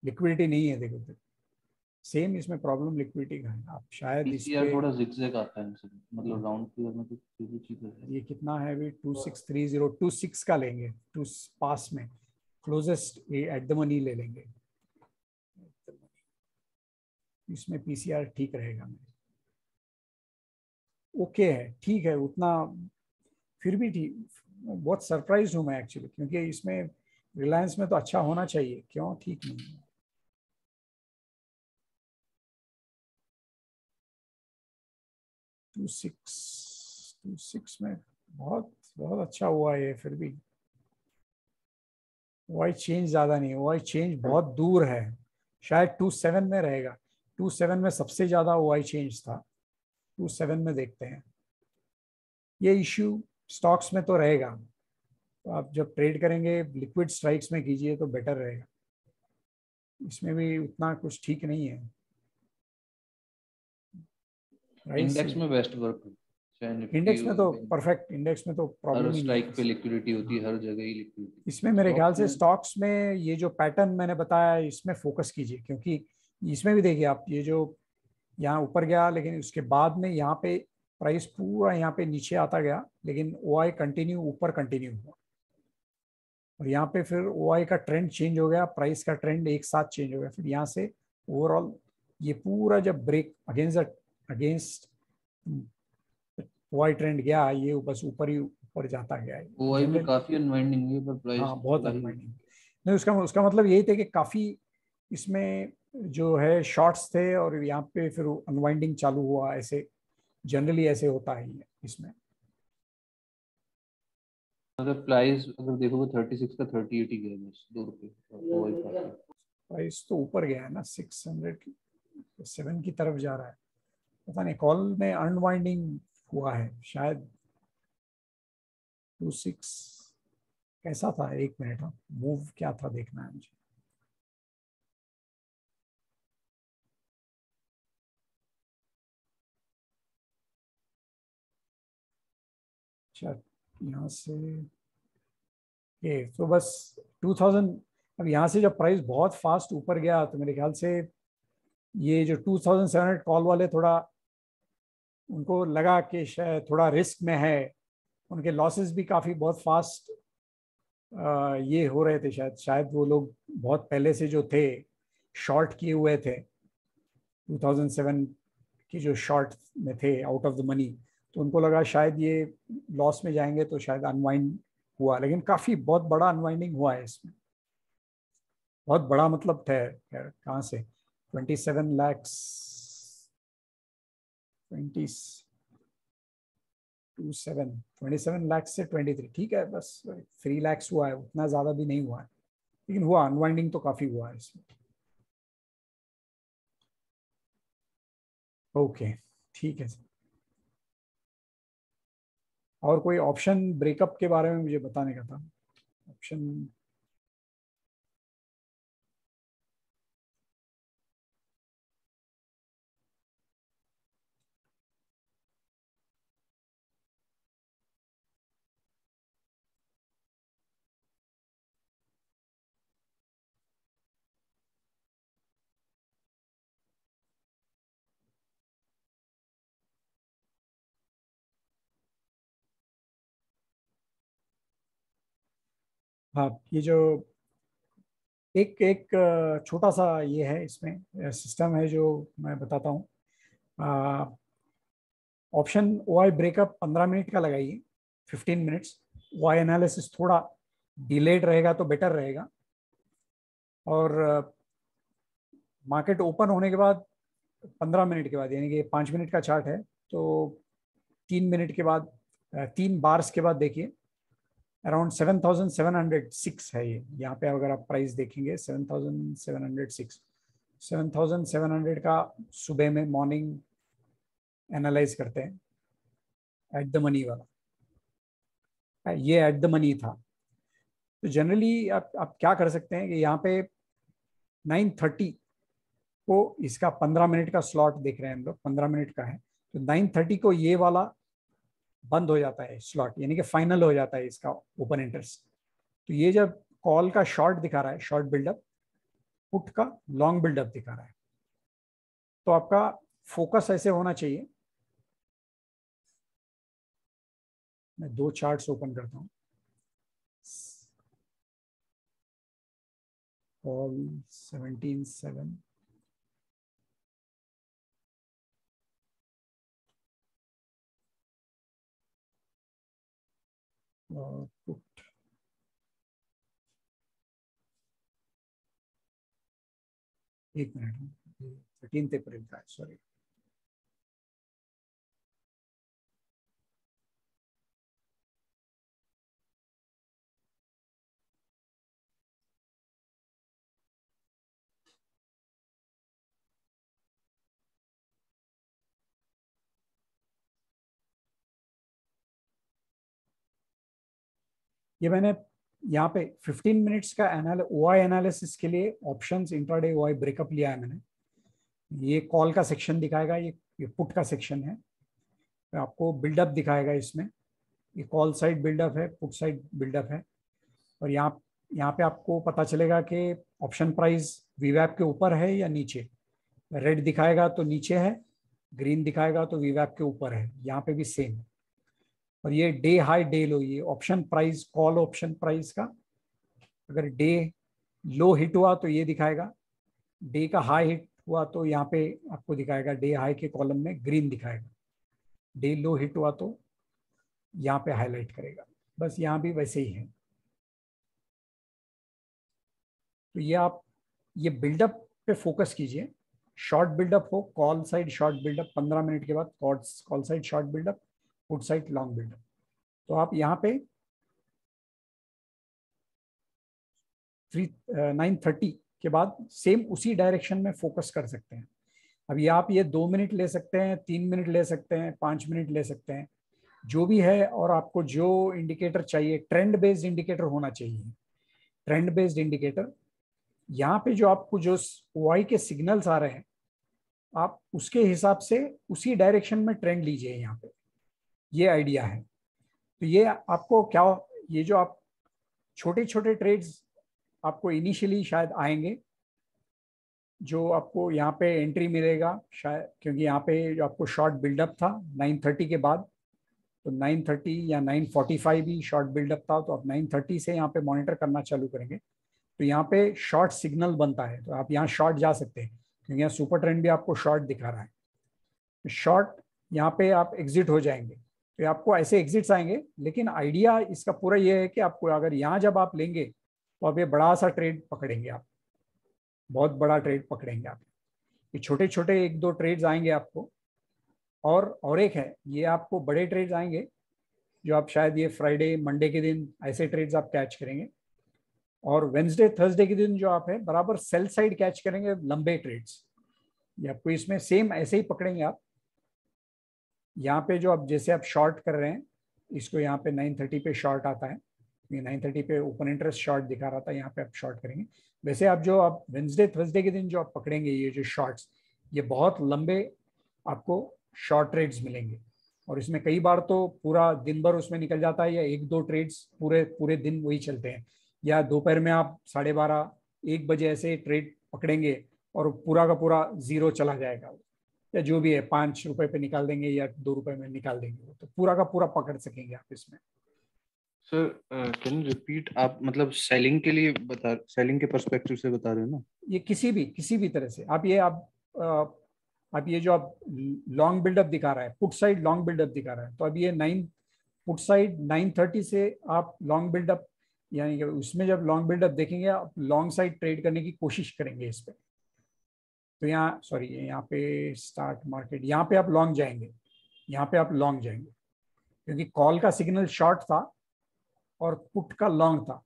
लिक्विडिटी नहीं है, देखो सेम इसमें प्रॉब्लम लिक्विडिटी का है। आप शायद PCR थोड़ा जिगजैग आता है मतलब राउंड फिगर में तो चीज है। ये कितना है अभी 2630, 26 का लेंगे, टू पास में क्लोजेस्ट एट द मनी ले लेंगे, इसमें PCR ठीक रहेगा। ओके है, ठीक है उतना, फिर भी ठीक। बहुत सरप्राइज हूँ मैं एक्चुअली, क्योंकि इसमें रिलायंस में तो अच्छा होना चाहिए, क्यों ठीक नहीं है। टू सिक्स में बहुत अच्छा हुआ है, फिर भी वाई चेंज ज्यादा नहीं, वाई चेंज बहुत दूर है, शायद 27 में रहेगा। 27 में सबसे ज्यादा वाई चेंज था, 27 में देखते हैं। ये इश्यू स्टॉक्स में तो रहेगा, तो आप जब ट्रेड करेंगे लिक्विड स्ट्राइक्स में कीजिए तो बेटर रहेगा। इसमें भी उतना कुछ ठीक नहीं है। इंडेक्स में बेस्ट वर्क इंडेक्स में तो परफेक्ट, इंडेक्स में तो प्रॉब्लम ही नहीं है। स्ट्राइक पे लिक्विडिटी होती है, हर जगह ही लिक्विडिटी। इसमें मेरे ख्याल से स्टॉक्स में ये जो पैटर्न मैंने बताया इसमें फोकस कीजिए, क्योंकि इसमें भी देखिए आप, ये जो यहाँ ऊपर गया लेकिन उसके बाद में यहाँ पे प्राइस पूरा यहाँ पे नीचे आता गया, लेकिन OI कंटिन्यू ऊपर कंटिन्यू हुआ, और यहाँ पे फिर OI का ट्रेंड चेंज हो गया, प्राइस का ट्रेंड एक साथ चेंज हो गया। फिर यहाँ से ओवरऑल ये पूरा जब ब्रेक अगेंस्ट OI ट्रेंड गया, ये बस ऊपर ही ऊपर जाता गया है। OI में काफी अनवाइंडिंग हुई पर प्राइस हाँ बहुत अनवाइंडिंग नहीं, उसका मतलब यही था कि काफी इसमें जो है शॉर्ट्स थे और यहाँ पे फिर अनवाइंडिंग चालू हुआ। ऐसे जनरली ऐसे होता है इसमें। अगर प्राइस अगर देखोगे 36 का 38 ही गया, बस 2 रुपए। प्राइस तो ऊपर गया है ना, 607 की तरफ जा रहा है। पता नहीं कॉल में अनवाइंडिंग हुआ है शायद। 26 कैसा था, एक मिनट, मूव क्या था देखना है मुझे। अच्छा यहाँ से ये तो बस 2000। अब यहाँ से जब प्राइस बहुत फास्ट ऊपर गया तो मेरे ख्याल से ये जो 2700 कॉल वाले थोड़ा उनको लगा कि शायद थोड़ा रिस्क में है, उनके लॉसेस भी काफ़ी बहुत फास्ट ये हो रहे थे। शायद वो लोग बहुत पहले से जो थे शॉर्ट किए हुए थे, 2007 की जो शॉर्ट में थे आउट ऑफ द मनी, तो उनको लगा शायद ये लॉस में जाएंगे, तो शायद अनवाइंड हुआ। लेकिन काफ़ी बहुत बड़ा अनवाइंडिंग हुआ है इसमें, बहुत बड़ा मतलब थे। कहाँ से 27 लाख 27 लाख से 23, ठीक है, बस 3 लाख हुआ है, उतना ज़्यादा भी नहीं हुआ है, लेकिन हुआ अनवाइंडिंग तो काफ़ी हुआ है इसमें। ओके ठीक है। और कोई ऑप्शन ब्रेकअप के बारे में मुझे बताने का था। ऑप्शन हाँ, ये जो एक छोटा सा ये है, इसमें सिस्टम है जो मैं बताता हूँ। ऑप्शन OI ब्रेकअप 15 मिनट का लगाइए, 15 मिनट्स, वाई एनालिसिस थोड़ा डिलेड रहेगा तो बेटर रहेगा। और मार्केट ओपन होने के बाद 15 मिनट के बाद, यानी कि 5 मिनट का चार्ट है, तो 3 मिनट के बाद 3 बार्स के बाद देखिए अराउंड 7,706 है ये। यहाँ पे अगर आप प्राइस देखेंगे 7,706, 7,700 का सुबह में मॉर्निंग एनालाइज करते हैं एट द मनी वाला, ये एट द मनी था। तो जनरली आप क्या कर सकते हैं कि यहाँ पे 9:30 को इसका 15 मिनट का स्लॉट देख रहे हैं हम लोग, 15 मिनट का है, तो 9:30 को ये वाला बंद हो जाता है स्लॉट, यानी कि फाइनल हो जाता है इसका ओपन इंटरेस्ट। तो ये जब कॉल का शॉर्ट दिखा रहा है, शॉर्ट बिल्डअप, पुट का लॉन्ग बिल्डअप दिखा रहा है, तो आपका फोकस ऐसे होना चाहिए। मैं 2 चार्ट्स ओपन करता हूँ। कॉल 17.7, और पुट एक मिनट, 13 अप्रैल का है, सॉरी। ये मैंने यहाँ पे 15 मिनट्स का ओआई एनालिसिस के लिए ऑप्शंस इंट्राडे ओआई ब्रेकअप लिया है मैंने। ये कॉल का सेक्शन दिखाएगा, ये पुट का सेक्शन है, तो आपको बिल्डअप दिखाएगा इसमें। ये कॉल साइड बिल्डअप है, पुट साइड बिल्डअप है, और यहाँ पे आपको पता चलेगा कि ऑप्शन प्राइस वीवैप के ऊपर है या नीचे। रेड दिखाएगा तो नीचे है, ग्रीन दिखाएगा तो वीवैप के ऊपर है। यहाँ पे भी सेम। और ये डे हाई डे लो, ये option price, call option price का अगर डे लो हिट हुआ तो ये दिखाएगा, डे का हाई हिट हुआ तो यहाँ पे आपको दिखाएगा, डे हाई के कॉलम में ग्रीन दिखाएगा, डे लो हिट हुआ तो यहाँ पे हाईलाइट करेगा। बस यहाँ भी वैसे ही है। तो ये आप ये बिल्डअप पे फोकस कीजिए। शॉर्ट बिल्डअप हो, call side short buildup 15 minute के बाद, call side short buildup, put side long buildup. तो आप यहाँ पे 9:30 के बाद सेम उसी डायरेक्शन में फोकस कर सकते हैं। अभी आप ये 2 मिनट ले सकते हैं, 3 मिनट ले सकते हैं, 5 मिनट ले सकते हैं, जो भी है। और आपको जो इंडिकेटर चाहिए, ट्रेंड बेस्ड इंडिकेटर होना चाहिए। ट्रेंड बेस्ड इंडिकेटर, यहाँ पे जो आपको जो ओआई के सिग्नल्स आ रहे हैं, आप उसके हिसाब से उसी डायरेक्शन में ट्रेंड लीजिए। यहाँ पे ये आइडिया है। तो ये आपको क्या, ये जो आप छोटे छोटे ट्रेड्स आपको इनिशियली शायद आएंगे, जो आपको यहाँ पे एंट्री मिलेगा शायद, क्योंकि यहाँ पे जो आपको शॉर्ट बिल्डअप था 9:30 के बाद, तो 9:30 या 9:45 भी शॉर्ट बिल्डअप था, तो आप 9:30 से यहाँ पे मॉनिटर करना चालू करेंगे। तो यहाँ पे शॉर्ट सिग्नल बनता है, तो आप यहाँ शॉर्ट जा सकते हैं, क्योंकि यहाँ सुपर ट्रेंड भी आपको शॉर्ट दिखा रहा है। शॉर्ट यहाँ पे आप एग्जिट हो जाएंगे, तो आपको ऐसे एग्जिट्स आएंगे। लेकिन आइडिया इसका पूरा ये है कि आपको अगर यहाँ जब आप लेंगे तो आप ये बड़ा सा ट्रेड पकड़ेंगे, आप बहुत बड़ा ट्रेड पकड़ेंगे। आप ये छोटे छोटे 1-2 ट्रेड्स आएंगे आपको, और एक है ये आपको बड़े ट्रेड्स आएंगे, जो आप शायद ये फ्राइडे मंडे के दिन ऐसे ट्रेड्स आप कैच करेंगे। और वेंसडे थर्सडे के दिन जो आप है बराबर सेल साइड कैच करेंगे, लंबे ट्रेड्स। ये आपको इसमें सेम ऐसे ही पकड़ेंगे आप। यहाँ पे जो आप जैसे आप शॉर्ट कर रहे हैं, इसको यहाँ पे 9:30 पे शॉर्ट आता है, ये 9:30 पे ओपन इंटरेस्ट शॉर्ट दिखा रहा था, यहाँ पे आप शॉर्ट करेंगे। वैसे आप जो आप वेंसडे थर्सडे के दिन जो आप पकड़ेंगे, ये जो शॉर्ट्स, ये बहुत लंबे आपको शॉर्ट ट्रेड्स मिलेंगे। और इसमें कई बार तो पूरा दिन भर उसमें निकल जाता है, या 1-2 ट्रेड्स पूरे दिन वही चलते हैं। या दोपहर में आप 12:30-1 बजे ऐसे ट्रेड पकड़ेंगे और पूरा का पूरा जीरो चला जाएगा, या जो भी है 5 रुपए पे निकाल देंगे या 2 रुपए में निकाल देंगे, तो पूरा का पूरा पकड़ सकेंगे आप इसमें। सर कैन यू रिपीट, आप मतलब सेलिंग के लिए सेलिंग के पर्सपेक्टिव से बता रहे हो ना? ये किसी भी तरह से आप ये जो आप लॉन्ग बिल्डअप दिखा रहा है, पुट साइड लॉन्ग बिल्डअप दिखा रहा है, तो अब ये पुट साइड 930 से आप लॉन्ग बिल्डअप, यानी कि उसमें जब लॉन्ग बिल्डअप देखेंगे आप लॉन्ग साइड ट्रेड करने की कोशिश करेंगे इस पे। तो यहाँ सॉरी यहाँ पे स्टार्ट मार्केट, यहाँ पे आप लॉन्ग जाएंगे, यहाँ पे आप लॉन्ग जाएंगे क्योंकि कॉल का सिग्नल शॉर्ट था और पुट का लॉन्ग था।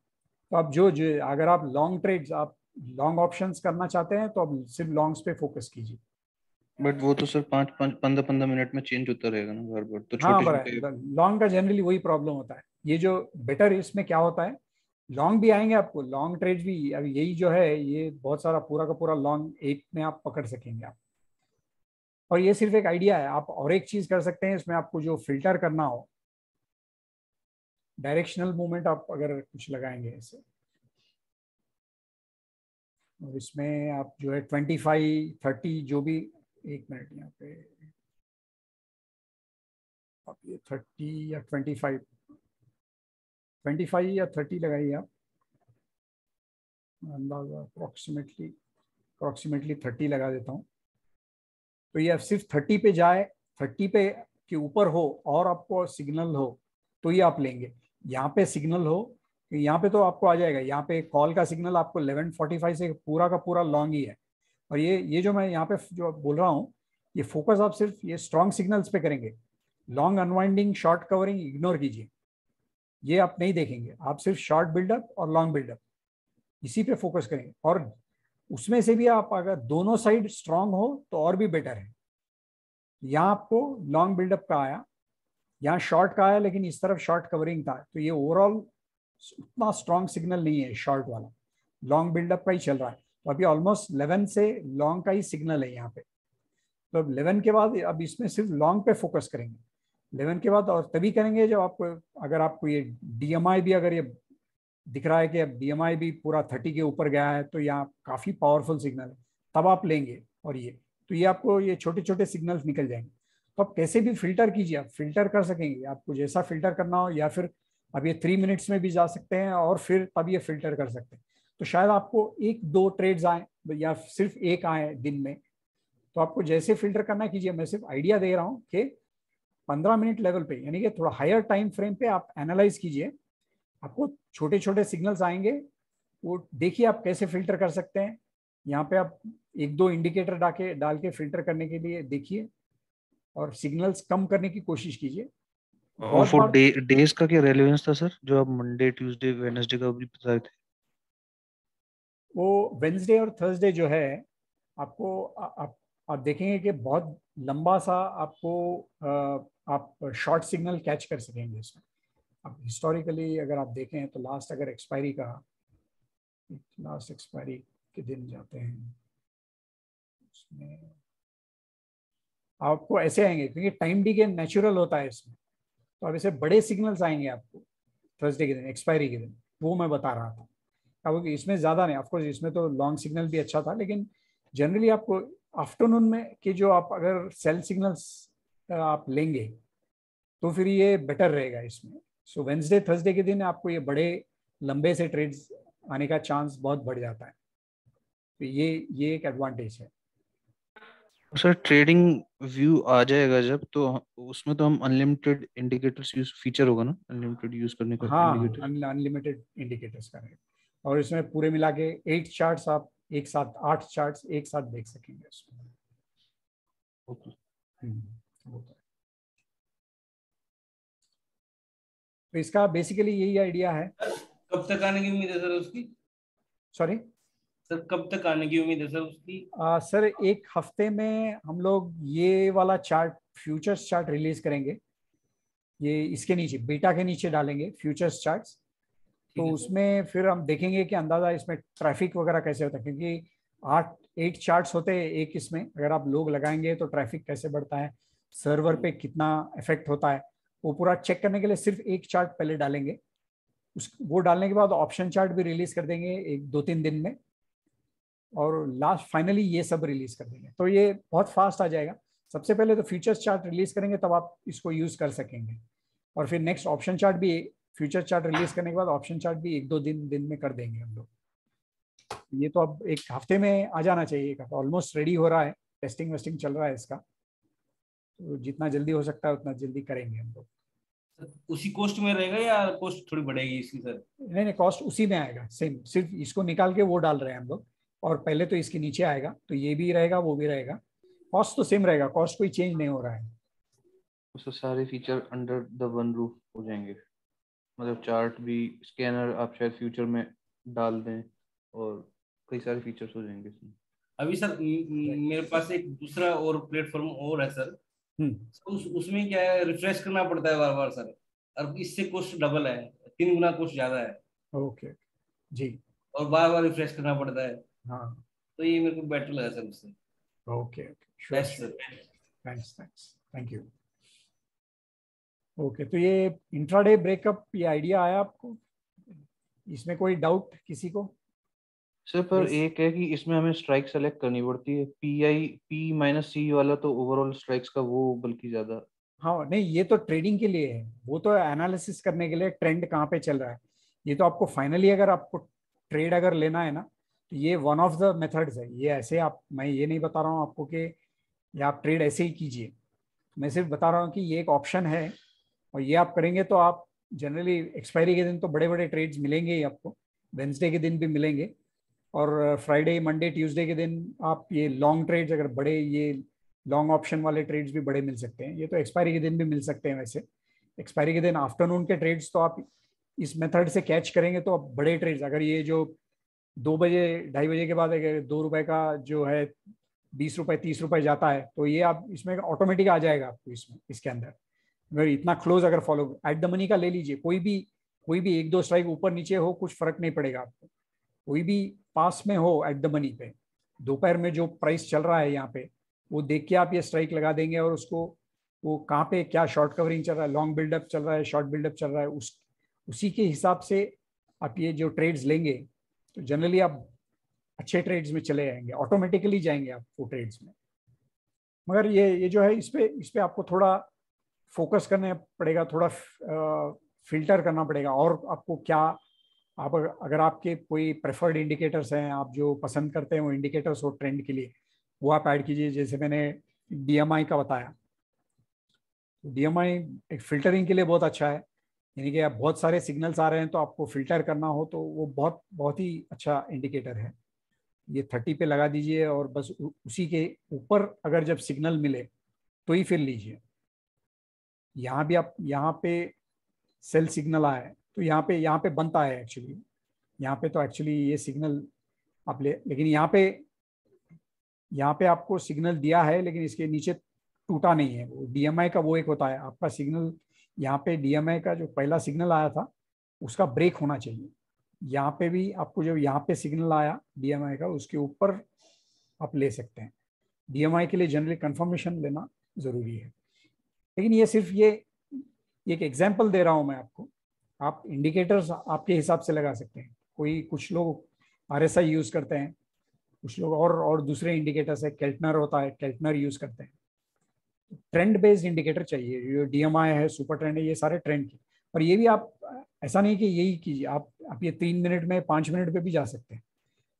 तो आप जो अगर आप लॉन्ग ट्रेड्स, आप लॉन्ग ऑप्शंस करना चाहते हैं तो आप सिर्फ लॉन्ग्स पे फोकस कीजिए। बट वो तो सर 5-15 मिनट में चेंज होता रहेगा ना बार बार, तो हाँ छोटे बराबर, लॉन्ग का जनरली वही प्रॉब्लम होता है। ये जो बेटर इसमें क्या होता है, लॉन्ग भी आएंगे आपको, लॉन्ग ट्रेड भी, अभी यही जो है ये बहुत सारा पूरा का पूरा लॉन्ग एक में आप पकड़ सकेंगे आप। और ये सिर्फ एक आइडिया है, आप और एक चीज कर सकते हैं इसमें, आपको जो फिल्टर करना हो, डायरेक्शनल मूवमेंट आप अगर कुछ लगाएंगे ऐसे, और इसमें आप जो है 25-30 जो भी, एक मिनट यहाँ पे आप ये 30 या 25 या 30 लगाइए आप, अंदाजा अप्रोक्सीमेटली 30 लगा देता हूँ। तो ये सिर्फ 30 पे जाए, 30 पे के ऊपर हो और आपको सिग्नल हो तो ये आप लेंगे। यहाँ पे सिग्नल हो, यहाँ पे तो आपको आ जाएगा, यहाँ पे कॉल का सिग्नल आपको 11:45 से पूरा का पूरा लॉन्ग ही है। और ये जो मैं यहाँ पे जो बोल रहा हूँ, ये फोकस आप सिर्फ ये स्ट्रॉन्ग सिग्नल्स पे करेंगे। Long unwinding, short covering ignore कीजिए, ये आप नहीं देखेंगे। आप सिर्फ शॉर्ट बिल्डअप और लॉन्ग बिल्डअप इसी पे फोकस करेंगे। और उसमें से भी आप अगर दोनों साइड स्ट्रांग हो तो और भी बेटर है। यहाँ आपको लॉन्ग बिल्डअप का आया, यहाँ शॉर्ट का आया, लेकिन इस तरफ शॉर्ट कवरिंग था, तो ये ओवरऑल उतना स्ट्रॉन्ग सिग्नल नहीं है शॉर्ट वाला, लॉन्ग बिल्डअप का ही चल रहा है। तो अभी ऑलमोस्ट 11 से लॉन्ग का ही सिग्नल है यहाँ पे। तो अब 11 के बाद अब इसमें सिर्फ लॉन्ग पे फोकस करेंगे 11 के बाद, और तभी करेंगे जब आपको, अगर आपको ये DMI भी अगर ये दिख रहा है कि अब DMI भी पूरा 30 के ऊपर गया है तो यहाँ काफ़ी पावरफुल सिग्नल है, तब आप लेंगे। और ये तो ये आपको ये छोटे छोटे सिग्नल्स निकल जाएंगे। तो आप कैसे भी फिल्टर कीजिए, आप फिल्टर कर सकेंगे, आपको जैसा फिल्टर करना हो, या फिर अब ये 3 मिनट्स में भी जा सकते हैं और फिर तब ये फिल्टर कर सकते हैं। तो शायद आपको 1-2 ट्रेड्स आए या सिर्फ एक आए दिन में, तो आपको जैसे फिल्टर करना कीजिए। मैं सिर्फ आइडिया दे रहा हूँ कि 15 मिनट लेवल पे, यानी कि थोड़ा हायर टाइम फ्रेम पे आप एनालाइज कीजिए, आपको छोटे छोटे सिग्नल्स आएंगे, वो देखिए आप कैसे फिल्टर कर सकते हैं। यहाँ पे आप 1-2 इंडिकेटर डाल के फिल्टर करने के लिए देखिए और सिग्नल्स कम करने की कोशिश कीजिए। और फॉर डेज का क्या रेलेवेंस था सर, जो आप मंडे, ट्यूसडे, वेडनेसडे का भी बता रहे थे? वो वेडनेसडे और थर्सडे जो है आपको आप देखेंगे कि बहुत लंबा सा आपको आप शॉर्ट सिग्नल कैच कर सकेंगे इसमें। अब हिस्टोरिकली अगर आप देखें तो लास्ट एक्सपायरी के दिन जाते हैं, उसमें आपको ऐसे आएंगे क्योंकि टाइम डिके नेचुरल होता है इसमें। तो अब ऐसे बड़े सिग्नल्स आएंगे आपको थर्सडे के दिन, एक्सपायरी के दिन, वो मैं बता रहा था। अब इसमें ज़्यादा नहीं, ऑफकोर्स इसमें तो लॉन्ग सिग्नल भी अच्छा था, लेकिन जनरली आपको आफ्टरनून में कि जो आप अगर सेल सिग्नल्स आप लेंगे तो फिर ये बेटर रहेगा इसमें। सो वेडनेसडे थर्सडे के दिन आपको ये बड़े लंबे से ट्रेड्स आने का चांस बहुत बढ़ जाता है। तो ये एक एडवांटेज है। सर ट्रेडिंग व्यू आ जाएगा जब, तो उसमें तो हम अनलिमिटेड इंडिकेटर्स यूज फीचर होगा ना, अनलिमिटेड यूज करने का? हाँ, अनलिमिटेड इंडिकेटर्स का है। और इसमें पूरे मिला के 8 चार्ट्स आप एक साथ, 8 चार्ट्स एक साथ देख सकेंगे उसमें। ओके। तो इसका बेसिकली यही आइडिया है। कब तक आने की उम्मीद है सर उसकी? सॉरी सर, कब तक आने की उम्मीद है सर उसकी? सर 1 हफ्ते में हम लोग ये वाला चार्ट, फ्यूचर्स चार्ट रिलीज करेंगे। ये इसके नीचे, बीटा के नीचे डालेंगे फ्यूचर्स चार्ट्स। तो उसमें फिर हम देखेंगे कि अंदाजा इसमें ट्रैफिक वगैरह कैसे होता है, क्योंकि 8 चार्ट्स होते हैं एक इसमें। अगर आप लोग लगाएंगे तो ट्रैफिक कैसे बढ़ता है, सर्वर पे कितना इफेक्ट होता है, वो पूरा चेक करने के लिए सिर्फ 1 चार्ट पहले डालेंगे। वो डालने के बाद ऑप्शन चार्ट भी रिलीज कर देंगे 1-2-3 दिन में, और लास्ट फाइनली ये सब रिलीज कर देंगे। तो ये बहुत फास्ट आ जाएगा। सबसे पहले तो फ्यूचर्स चार्ट रिलीज करेंगे, तब आप इसको यूज कर सकेंगे। और फिर नेक्स्ट ऑप्शन चार्ट भी, फ्यूचर चार्ट रिलीज करने के बाद ऑप्शन चार्ट भी 1-2 दिन में कर देंगे हम लोग। ये तो अब 1 हफ्ते में आ जाना चाहिए। ऑलमोस्ट रेडी हो रहा है, टेस्टिंग वेस्टिंग चल रहा है इसका, तो जितना जल्दी हो सकता है उतना जल्दी करेंगे हम लोग। उसी कॉस्ट में रहेगा या कॉस्ट थोड़ी बढ़ेगी इसकी सर? नहीं, कॉस्ट उसी में आएगा सेम, सिर्फ इसको निकाल के वो डाल रहे हैं हम लोग, और पहले तो इसके नीचे आएगा, तो ये भी रहेगा वो भी रहेगा, कॉस्ट तो सेम रहेगा, कॉस्ट कोई चेंज नहीं हो रहा है। तो सारे feature under the one roof हो जाएंगे, मतलब चार्ट भी, स्कैनर आप शायद फ्यूचर में डाल दें और कई सारे फीचर्स हो जाएंगे इसमें। अभी सर मेरे पास एक दूसरा और प्लेटफॉर्म और है सर, उसमें क्या है, रिफ्रेश करना पड़ता है बार बार सर, और इससे कॉस्ट डबल है, 3 गुना कॉस्ट ज्यादा है। ओके जी, और बार बार रिफ्रेश करना पड़ता है। हाँ, तो ये मेरे को बेटर लगा सर उससे। Okay, thanks, thank you. Okay, तो ये इंट्राडे ब्रेकअप, ये आइडिया आया आपको? इसमें कोई डाउट किसी को? सर पर एक है कि इसमें हमें स्ट्राइक सेलेक्ट करनी पड़ती है, P-C वाला तो ओवरऑल स्ट्राइक्स का वो बल्कि ज्यादा। हाँ, नहीं, ये तो ट्रेडिंग के लिए है, वो तो एनालिसिस करने के लिए ट्रेंड कहाँ पे चल रहा है। ये तो आपको फाइनली अगर आपको ट्रेड अगर लेना है ना, तो ये वन ऑफ द मेथड्स है। ये ऐसे आप, मैं ये नहीं बता रहा हूँ आपको कि ये आप ट्रेड ऐसे ही कीजिए, मैं सिर्फ बता रहा हूँ कि ये एक ऑप्शन है, और ये आप करेंगे तो आप जनरली एक्सपायरी के दिन तो बड़े बड़े ट्रेड्स मिलेंगे ही आपको, वेंसडे के दिन भी मिलेंगे, और फ्राइडे, मंडे, ट्यूसडे के दिन आप ये लॉन्ग ट्रेड्स, अगर बड़े ये लॉन्ग ऑप्शन वाले ट्रेड्स भी बड़े मिल सकते हैं। ये तो एक्सपायरी के दिन भी मिल सकते हैं। वैसे एक्सपायरी के दिन आफ्टरनून के ट्रेड्स तो आप इस मेथड से कैच करेंगे तो आप बड़े ट्रेड्स, अगर ये जो 2 बजे 2:30 बजे के बाद अगर 2 रुपए का जो है 20 रुपए 30 रुपए जाता है, तो ये आप इसमें ऑटोमेटिक आ जाएगा आपको इसमें, इसके अंदर। अगर इतना क्लोज अगर फॉलो एट द मनी का ले लीजिए, कोई भी 1-2 स्ट्राइक ऊपर नीचे हो, कुछ फर्क नहीं पड़ेगा आपको, कोई भी पास में हो एट द मनी पे, दोपहर में जो प्राइस चल रहा है यहाँ पे, वो देख के आप ये स्ट्राइक लगा देंगे, और उसको वो कहाँ पे क्या शॉर्ट कवरिंग चल रहा है, लॉन्ग बिल्डअप चल रहा है, शॉर्ट बिल्डअप चल रहा है, उसी के हिसाब से आप ये जो ट्रेड्स लेंगे, तो जनरली आप अच्छे ट्रेड्स में चले जाएंगे, ऑटोमेटिकली जाएंगे आप वो ट्रेड्स में। मगर ये जो है, इस पे आपको थोड़ा फोकस करना पड़ेगा, थोड़ा फिल्टर करना पड़ेगा, और आपको क्या, आप अगर आपके कोई प्रेफर्ड इंडिकेटर्स हैं, आप जो पसंद करते हैं वो इंडिकेटर्स हो ट्रेंड के लिए, वो आप ऐड कीजिए। जैसे मैंने DMI का बताया, DMI एक फिल्टरिंग के लिए बहुत अच्छा है, यानी कि आप बहुत सारे सिग्नल्स आ रहे हैं तो आपको फिल्टर करना हो तो वो बहुत ही अच्छा इंडिकेटर है। ये 30 पे लगा दीजिए, और बस उसी के ऊपर अगर जब सिग्नल मिले तो ही फिर लीजिए। यहाँ पे सेल सिग्नल आया है, तो यहाँ पे बनता है एक्चुअली, यहाँ पे तो एक्चुअली ये सिग्नल आप लेकिन यहाँ पे आपको सिग्नल दिया है, लेकिन इसके नीचे टूटा नहीं है। वो DMI का वो एक होता है आपका सिग्नल, यहाँ पे DMI का जो पहला सिग्नल आया था उसका ब्रेक होना चाहिए। यहाँ पे भी आपको जो यहाँ पे सिग्नल आया DMI का, उसके ऊपर आप ले सकते हैं। DMI के लिए जनरली कंफर्मेशन लेना जरूरी है, लेकिन ये सिर्फ ये एक एग्जाम्पल दे रहा हूँ मैं आपको। आप इंडिकेटर्स आपके हिसाब से लगा सकते हैं। कुछ लोग RSI यूज करते हैं, कुछ लोग और दूसरे इंडिकेटर्स है, केल्टनर होता है, केल्टनर यूज करते हैं। ट्रेंड बेस्ड इंडिकेटर चाहिए, जो DMI है, सुपर ट्रेंड है, ये सारे ट्रेंड के। और ये भी आप ऐसा नहीं कि यही कीजिए, आप ये 3 मिनट में 5 मिनट पे भी जा सकते हैं।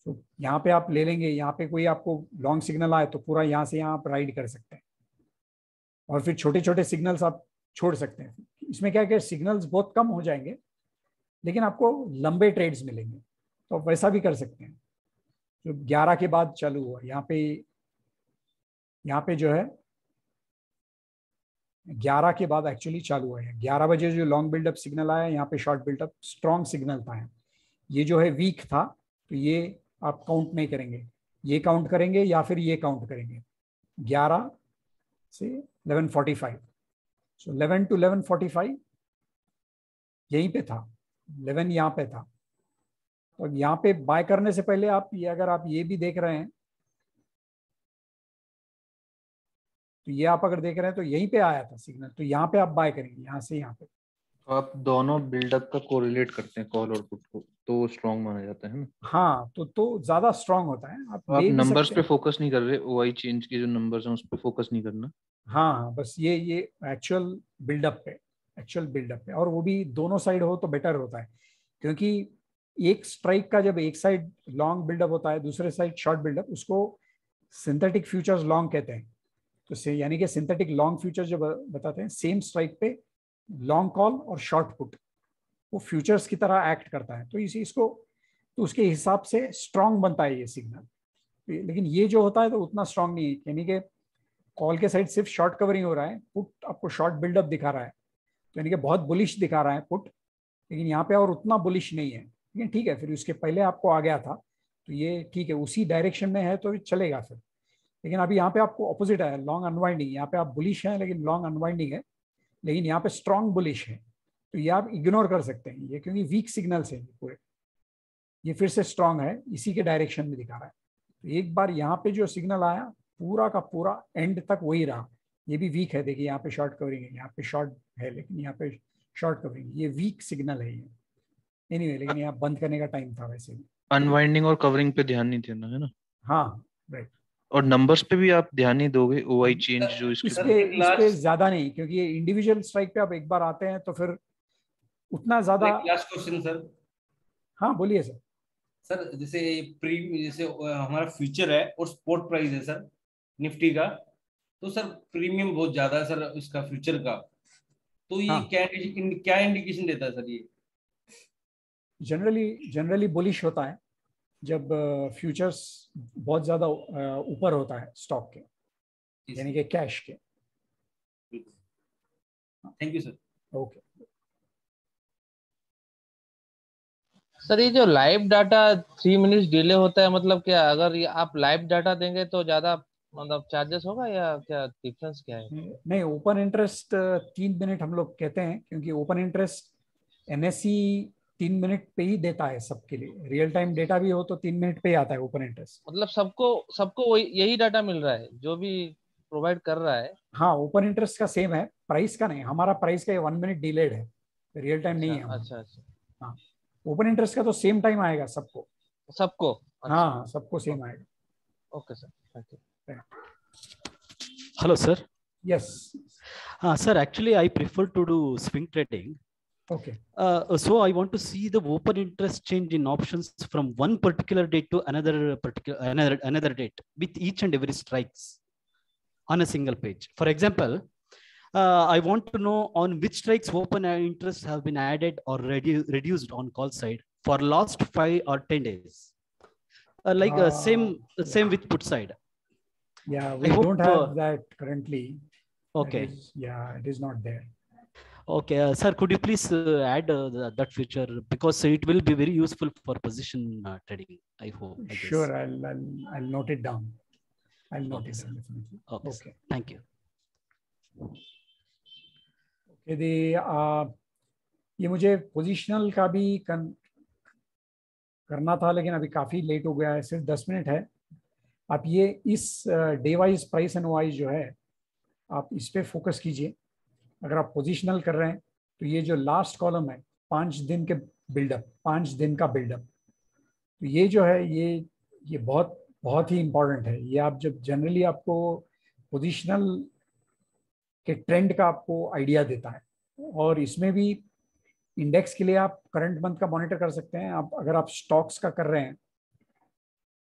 तो यहाँ पे आप ले लेंगे, यहाँ पे कोई आपको लॉन्ग सिग्नल आए तो पूरा यहाँ से यहाँ आप राइड कर सकते हैं, और फिर छोटे छोटे सिग्नल्स आप छोड़ सकते हैं। इसमें क्या है, सिग्नल्स बहुत कम हो जाएंगे लेकिन आपको लंबे ट्रेड्स मिलेंगे, तो आप वैसा भी कर सकते हैं। जो 11 के बाद चालू हुआ, यहाँ पे जो है 11 के बाद एक्चुअली चालू हुआ है। 11 बजे जो लॉन्ग बिल्डअप सिग्नल आया, यहाँ पे शॉर्ट बिल्डअप स्ट्रॉन्ग सिग्नल था। ये जो है वीक था, तो ये आप काउंट नहीं करेंगे, ये काउंट करेंगे या फिर ये काउंट करेंगे 11 से 11:45। सो 11 to 11:45 यहीं पे था, 11 यहाँ पे था। तो यहाँ पे बाय करने से पहले आप ये, अगर आप ये भी देख रहे हैं, तो ये आप अगर देख रहे हैं तो यहीं पे आया था सिग्नल, तो यहाँ पे आप बाय करेंगे, यहाँ से यहाँ पे। आप दोनों बिल्डअप का कोरिलेट करते हैं कॉल और पुट को, तो स्ट्रॉन्ग माना जाता है ना? हाँ, तो ज्यादा स्ट्रॉन्ग होता है। आप नंबर्स पे फोकस नहीं कर रहे, OI चेंज के जो नंबर्स हैं उस पे फोकस नहीं करना। हाँ, बस ये एक्चुअल बिल्डअप पे, और वो भी दोनों साइड हो तो बेटर होता है, क्योंकि एक स्ट्राइक का जब एक साइड लॉन्ग बिल्डअप होता है, दूसरे साइड शॉर्ट बिल्डअप, उसको सिंथेटिक फ्यूचर्स लॉन्ग कहते हैं। तो यानी कि सिंथेटिक लॉन्ग फ्यूचर जब बताते हैं, सेम स्ट्राइक पे लॉन्ग कॉल और शॉर्ट पुट वो फ्यूचर्स की तरह एक्ट करता है, तो इसको तो उसके हिसाब से स्ट्रांग बनता है ये सिग्नल। लेकिन ये जो होता है तो उतना स्ट्रांग नहीं है, यानी कि कॉल के साइड सिर्फ शॉर्ट कवरिंग हो रहा है, पुट आपको शॉर्ट बिल्डअप दिखा रहा है, तो यानी कि बहुत बुलिश दिखा रहा है पुट, लेकिन यहाँ पे और उतना बुलिश नहीं है। लेकिन ठीक है, फिर उसके पहले आपको आ गया था तो ये ठीक है, उसी डायरेक्शन में है तो चलेगा फिर। लेकिन अभी यहाँ पे आपको ऑपोजिट है, लॉन्ग अनवाइंडिंग, यहाँ पे आप बुलिश हैं लेकिन लॉन्ग अनवाइंडिंग है, लेकिन यहाँ पे स्ट्रॉन्ग बुलिश है, तो ये आप इग्नोर कर सकते हैं ये, क्योंकि वीक सिग्नल्स है पूरे। ये फिर से स्ट्रॉन्ग है, इसी के डायरेक्शन में दिखा रहा है। तो एक बार यहाँ पे जो सिग्नल आया पूरा का पूरा एंड तक वही रहा। ये भी वीक है, देखिए यहाँ पे शॉर्ट कवरिंग है, यहाँ पे शॉर्ट है लेकिन यहाँ पे शॉर्ट कवरिंग, ये वीक सिग्नल है ये। एनीवे, लेकिन यहाँ बंद करने का टाइम था वैसे भी। अनवाइंडिंग और कवरिंग पे ध्यान नहीं देना है ना? हाँ राइट। और नंबर्स पे भी आप ध्यान नहीं दोगे? ओआई चेंज जो इस पे ज्यादा नहीं, क्योंकि ये इंडिविजुअल स्ट्राइक पे आप एक बार आते हैं तो फिर उतना ज्यादा। Last question sir. हाँ बोलिए सर। सर जैसे जैसे हमारा फ्यूचर है और स्पॉट प्राइस है सर निफ्टी का, तो सर प्रीमियम बहुत ज्यादा है सर इसका फ्यूचर का, तो ये क्या इंडिकेशन देता है सर? ये जनरली बुलिश होता है जब फ्यूचर्स बहुत ज्यादा ऊपर होता है स्टॉक के, यानी कि कैश के। Thank you sir. Okay sir, ये जो लाइव डाटा 3 मिनट्स डिले होता है, मतलब क्या अगर ये आप लाइव डाटा देंगे तो ज्यादा मतलब चार्जेस होगा या क्या डिफरेंस क्या है? नहीं, ओपन इंटरेस्ट 3 मिनट हम लोग कहते हैं, क्योंकि ओपन इंटरेस्ट एनएससी 3 मिनट पे ही देता है सबके लिए। रियल टाइम डेटा भी हो तो 3 मिनट पे ही आता है ओपन इंटरेस्ट। मतलब सबको यही डाटा मिल रहा है जो भी प्रोवाइड कर रहा है? हाँ, ओपन इंटरेस्ट का सेम है, प्राइस का नहीं। हमारा प्राइस का 1 मिनट डिलेड है, रियल टाइम नहीं है। अच्छा। हाँ, ओपन इंटरेस्ट का तो सेम टाइम आएगा सबको। अच्छा। हाँ, सबको सेम आएगा। Okay sir, thank you. Hello, sir. Yes. Sir, actually, I prefer to do swing trading. Okay. So I want to see the open interest change in options from one particular date to another date with each and every strikes on a single page. For example, I want to know on which strikes open interest have been added or reduced on call side for last 5 or 10 days. Same with put side. Yeah, we don't have that currently. Okay. It is not there. Okay, sir, could you please add that feature, because it will be very useful for position trading, I hope. Sure, I'll note it down. I'll note it down definitely. Okay. Thank you. Okay, ये मुझे positional का भी करना था, लेकिन अभी काफी late हो गया है, सिर्फ 10 मिनट है। आप ये इस day wise price and wise जो है आप इस पे फोकस कीजिए। अगर आप पोजीशनल कर रहे हैं तो ये जो लास्ट कॉलम है 5 दिन के बिल्डअप, 5 दिन का बिल्डअप, तो ये जो है ये बहुत बहुत ही इंपॉर्टेंट है। ये आप जब जनरली आपको पोजीशनल के ट्रेंड का आपको आइडिया देता है, और इसमें भी इंडेक्स के लिए आप करंट मंथ का मॉनिटर कर सकते हैं। आप अगर आप स्टॉक्स का कर रहे हैं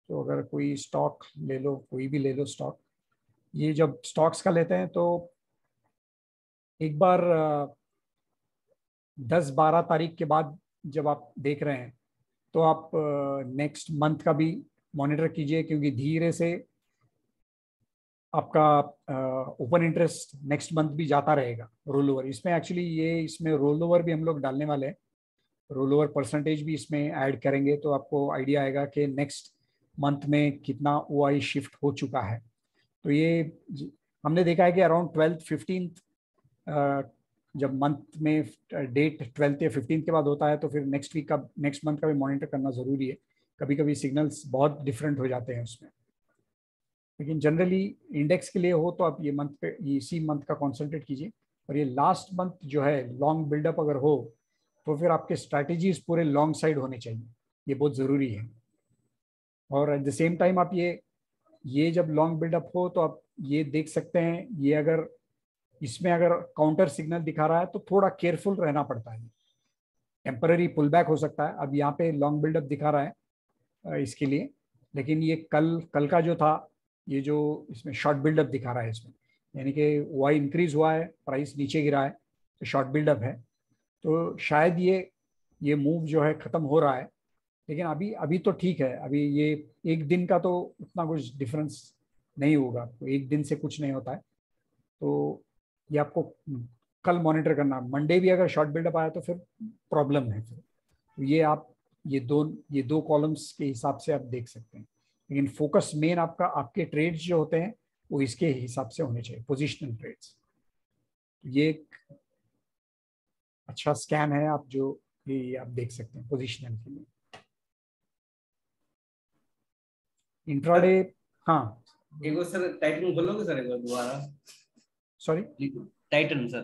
तो अगर कोई स्टॉक ले लो, कोई भी ले लो स्टॉक, ये जब स्टॉक्स का लेते हैं तो एक बार 10-12 तारीख के बाद जब आप देख रहे हैं तो आप नेक्स्ट मंथ का भी मॉनिटर कीजिए, क्योंकि धीरे से आपका ओपन इंटरेस्ट नेक्स्ट मंथ भी जाता रहेगा रोल ओवर। इसमें एक्चुअली इसमें रोल ओवर भी हम लोग डालने वाले हैं, रोल ओवर परसेंटेज भी इसमें ऐड करेंगे, तो आपको आइडिया आएगा कि नेक्स्ट मंथ में कितना ओआई शिफ्ट हो चुका है। तो ये हमने देखा है कि अराउंड 12th 15th जब मंथ में डेट 12th या 15th के बाद होता है तो फिर नेक्स्ट मंथ का भी मॉनिटर करना ज़रूरी है। कभी कभी सिग्नल्स बहुत डिफरेंट हो जाते हैं उसमें, लेकिन जनरली इंडेक्स के लिए हो तो आप ये मंथ पे इसी मंथ का कॉन्सेंट्रेट कीजिए। और ये लास्ट मंथ जो है लॉन्ग बिल्डअप अगर हो तो फिर आपके स्ट्रैटेजीज पूरे लॉन्ग साइड होने चाहिए, ये बहुत ज़रूरी है। और एट द सेम टाइम आप ये जब लॉन्ग बिल्डअप हो तो आप ये देख सकते हैं, ये अगर इसमें अगर काउंटर सिग्नल दिखा रहा है तो थोड़ा केयरफुल रहना पड़ता है, टेम्पररी पुल बैक हो सकता है। अब यहाँ पे लॉन्ग बिल्डअप दिखा रहा है इसके लिए, लेकिन ये कल का जो था, ये जो इसमें शॉर्ट बिल्डअप दिखा रहा है इसमें, यानी कि वाई इंक्रीज हुआ है, प्राइस नीचे गिरा है, तो शॉर्ट बिल्डअप है, तो शायद ये मूव जो है खत्म हो रहा है, लेकिन अभी तो ठीक है। अभी ये एक दिन का तो उतना कुछ डिफरेंस नहीं होगा, आपको एक दिन से कुछ नहीं होता है। तो ये आपको कल मॉनिटर करना, मंडे भी अगर शॉर्ट बिल्डअप आया तो फिर प्रॉब्लम है। फिर तो ये आप ये दो कॉलम्स के हिसाब से आप देख सकते हैं, लेकिन फोकस मेन आपके ट्रेड्स जो होते हैं वो इसके हिसाब से होने चाहिए, पोजिशनल ट्रेड्स। ये एक अच्छा स्कैन है आप जो ये आप देख सकते हैं पोजिशनल के लिए। इंट्राडे, हाँ एक बार सर टाइटन खोलोगे सर एक बार दोबारा? सॉरी, टाइटन सर,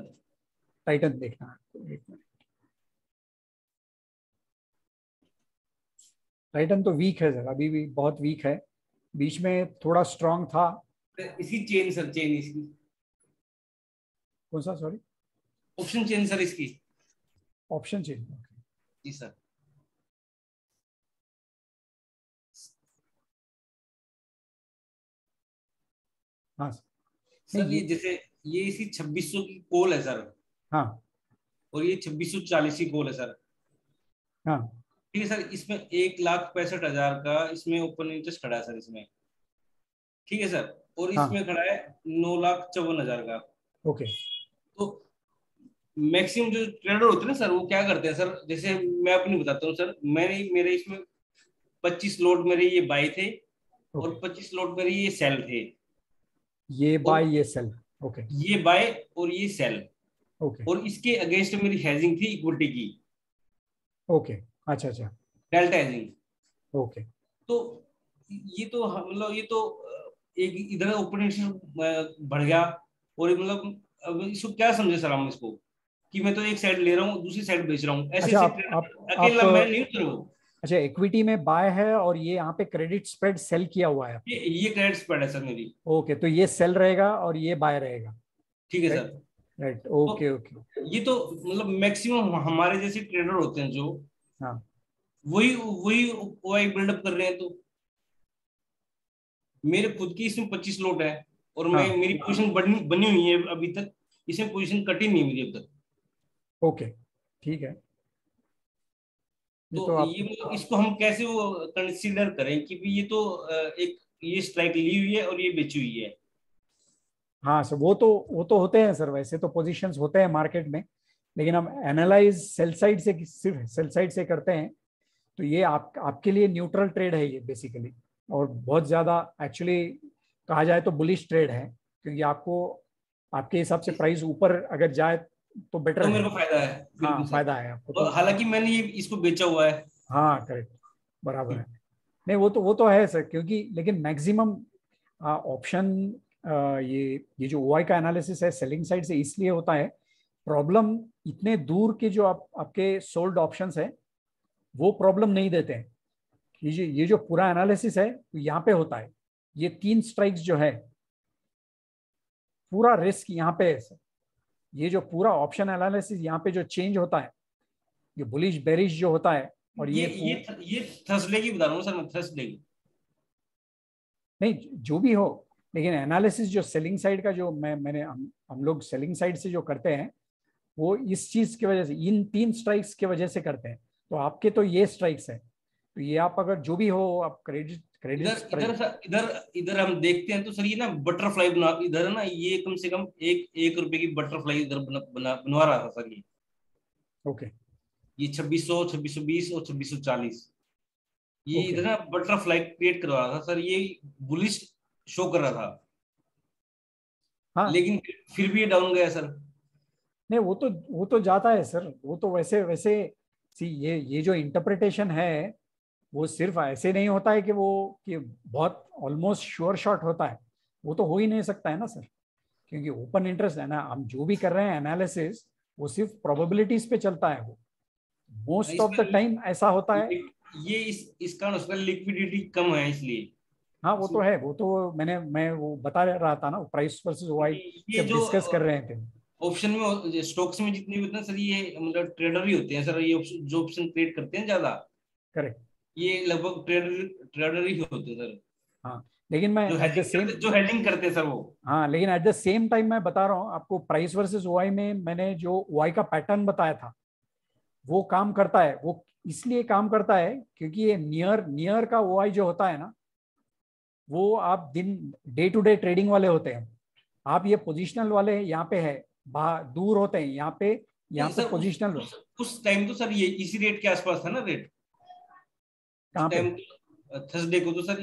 टाइटन देखना है, एक मिनट। टाइटन तो वीक है सर, अभी भी बहुत वीक है, बीच में थोड़ा स्ट्रांग था। इसकी चेन सर, चेन इसकी कौन सा? सॉरी, ऑप्शन चेन सर इसकी, ऑप्शन चेन। जी सर। हाँ सर ये जैसे ये इसी 2600 की कॉल है सर, हाँ, और ये 2640 की कॉल है सर, हाँ ठीक है सर। इसमें 1,65,000 का इसमें ओपन इंटरेस्ट खड़ा है सर इसमें, ठीक है सर, और इसमें हाँ, खड़ा है 9,54,000 का। ओके। तो मैक्सिमम जो ट्रेडर होते हैं ना सर, वो क्या करते हैं सर, जैसे मैं अपनी बताता हूँ सर, मेरे इसमें 25 लॉट मेरे ये बाय थे और 25 लॉट मेरे ये सेल थे। ये बाय ये सेल, ओके। ये बाय और ये सेल, ओके, और इसके अगेंस्ट मेरी हेजिंग थी इक्विटी की, ओके, अच्छा अच्छा, डेल्टा हेजिंग, ओके। तो ये तो मतलब ये तो एक इधर ओपन इंटरेस्ट बढ़ गया, और मतलब अब इसको क्या समझे सर हम इसको, कि मैं तो एक साइड ले रहा हूँ दूसरी साइड बेच रहा हूँ, ऐसे अच्छा, अकेला मैं नहीं करूँ। अच्छा, इक्विटी में बाय है और ये यहाँ पे क्रेडिट स्प्रेड सेल किया हुआ है, ये क्रेडिट स्प्रेड है सर मेरी। ओके, तो ये सेल रहेगा और ये बाय रहेगा, ठीक है सर, राइट, ओके ओके। ये तो मतलब मैक्सिमम हमारे जैसे ट्रेडर होते हैं जो, हाँ, वही बिल्डअप कर रहे हैं। तो मेरे खुद की इसमें 25 लॉट है, और हाँ, मेरी पोजीशन बनी हुई है अभी तक, इसमें पोजीशन कटी नहीं मेरी अब तक। ओके, ठीक है। तो ये मतलब इसको हम कैसे वो कंसीडर करें कि ये तो एक ये स्ट्राइक ली हुई है और ये बेची हुई है। हाँ सर, वो तो होते हैं सर, वैसे तो पोजीशंस होते हैं मार्केट में, लेकिन हम एनालाइज सेल साइड से, सिर्फ सेल साइड से करते हैं। तो ये आपके लिए न्यूट्रल ट्रेड है ये बेसिकली, और बहुत ज्यादा एक्चुअली कहा जाए तो बुलिश ट्रेड है, क्योंकि आपके हिसाब से प्राइस ऊपर अगर जाए तो बेटर तो है, मेरे को फायदा है। हाँ फायदा है आपको तो, हालांकि मैंने ये इसको बेचा हुआ है। हाँ करेक्ट, बराबर है। नहीं वो तो है सर, क्योंकि लेकिन मैक्सिमम ऑप्शन ये जो ओआई का एनालिसिस है सेलिंग साइड से इसलिए होता है, प्रॉब्लम इतने दूर के जो आपके सोल्ड ऑप्शंस है वो प्रॉब्लम नहीं देते हैं। ये जो पूरा एनालिसिस है यहाँ पे होता है, ये 3 स्ट्राइक्स जो है पूरा रिस्क यहाँ पे है सर। ये जो पूरा ऑप्शन एनालिसिस यहाँ पे जो चेंज होता है, ये बुलिश बेरिश जो होता है, और ये थर्सडे की बता रहा हूँ सर मैं, थर्सडे की नहीं जो भी हो, लेकिन एनालिसिस जो सेलिंग साइड का जो हम लोग सेलिंग साइड से जो करते हैं वो इस चीज की वजह से, इन 3 स्ट्राइक्स की वजह से करते हैं। तो आपके तो ये स्ट्राइक्स है, तो ये आप अगर जो भी हो आप क्रेडिट इधर हम देखते हैं तो सर ये ना बटरफ्लाई बना, इधर है ना ये कम से कम एक रुपए की बटरफ्लाई इधर बनवा रहा था सर ये, ओके। ये 2600, 2620 और 2640 ये इधर ना बटरफ्लाई क्रिएट करवा रहा था सर, ये बुलिश शो कर रहा था। हाँ, लेकिन फिर भी ये डाउन गया सर। नहीं वो तो जाता है सर, वो तो वैसे सी ये जो इंटरप्रिटेशन है वो सिर्फ ऐसे नहीं होता है कि बहुत ऑलमोस्ट श्योर शॉट होता है, वो तो हो ही नहीं सकता है ना सर, क्योंकि ओपन इंटरेस्ट है ना, हम जो भी कर रहे हैं एनालिसिस वो सिर्फ प्रोबेबिलिटीज पे चलता है, वो मोस्ट ऑफ द टाइम ऐसा होता है। ये इसका उसका लिक्विडिटी कम है इसलिए। हाँ वो तो है, वो तो मैं वो बता रहा था ना, प्राइस वर्सेस ओआई जब डिस्कस कर रहे थे। ऑप्शन में स्टॉक्स में जितने भी होते हैं सर, ये मतलब ट्रेडर ही होते हैं सर, ये जो ऑप्शन ट्रेड करते हैं ज्यादा, करेक्ट, ये लगभग ट्रेडर ही होते हैं सर। हाँ लेकिन मैं जो हेडिंग करते हैं सर वो, हाँ, लेकिन एट द सेम टाइम मैं बता रहा हूँ आपको, प्राइस वर्सेस ओआई में मैंने जो ओआई का पैटर्न बताया था वो काम करता है। वो इसलिए काम करता है क्योंकि ये नियर का ओआई जो होता है ना, वो आप डे टू डे ट्रेडिंग वाले होते हैं। आप ये पोजिशनल वाले यहाँ पे है, दूर होते हैं, यहाँ पे पोजिशनल। उस टाइम तो सर ये इसी रेट के आसपास था ना रेट, कहाँ पे? थर्सडे को तो सर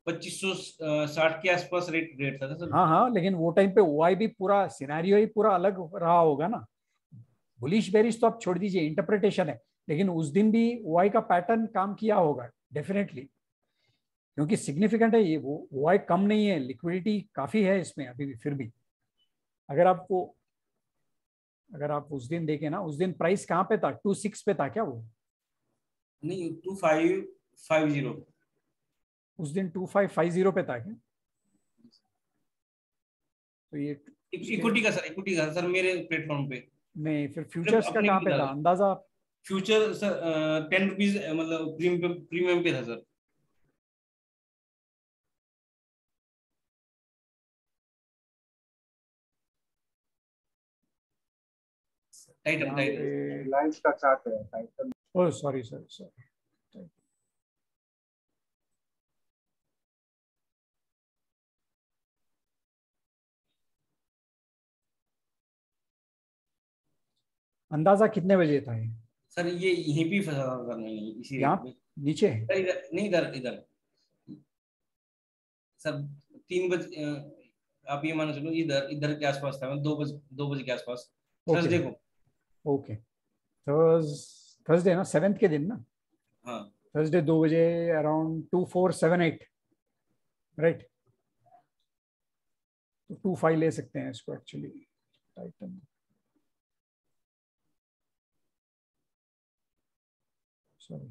2560 के आसपास रेट था सर। हाँ, लेकिन वो टाइम पे ओआई भी पूरा सिनेरियो ही पूरा अलग रहा होगा ना। बुलिश बेरिश तो आप छोड़ दीजिए, इंटरप्रिटेशन है, लेकिन उस दिन भी ओआई का पैटर्न काम किया होगा डेफिनेटली, क्योंकि सिग्निफिकेंट है ये। वो ओआई कम नहीं है, लिक्विडिटी काफी है इसमें अभी भी। फिर भी अगर आप उस दिन देखें ना, उस दिन प्राइस कहाँ पे था? 26 पे था क्या वो? नहीं, 2550। उस दिन 2550 पे था क्या? तो ये इक्विटी का सर मेरे प्लेटफॉर्म पे नहीं, फिर फ्यूचर्स का कहाँ पे था अंदाजा? फ्यूचर सर 10 रुपीज मतलब प्रीमियम पे था सर। टाइटन रिलायंस का चार्ट है टाइटन। Oh sorry. अंदाजा कितने बजे था ये? सर ये यहीं पे फंसा था नहीं, इसी यहाँ नीचे नहीं, इधर सर 3 बजे, आप ये मान चलो इधर के आसपास था, 2 बजे के आसपास थर्सडे को। ओके, थर्सडे ना, 7th के दिन ना? हाँ, थर्सडे 2 बजे अराउंड 2478, राइट? तो 25 ले सकते हैं इसको एक्चुअली, टाइटन। सॉरी,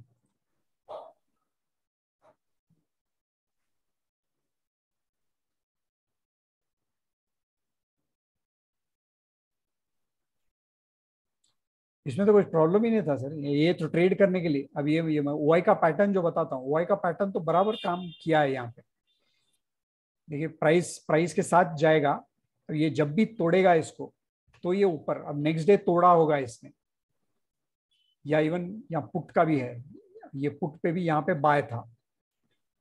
इसमें तो कोई प्रॉब्लम ही नहीं था सर। ये तो ट्रेड करने के लिए। अब ये मैं ओआई का पैटर्न जो बताता हूँ, ओआई का पैटर्न तो बराबर काम किया है यहाँ पे। देखिए प्राइस के साथ जाएगा, तो ये जब भी तोड़ेगा इसको तो ये ऊपर। अब नेक्स्ट डे तोड़ा होगा इसने, या इवन यहाँ पुट का भी है, ये पुट पे भी यहाँ पे बाय था,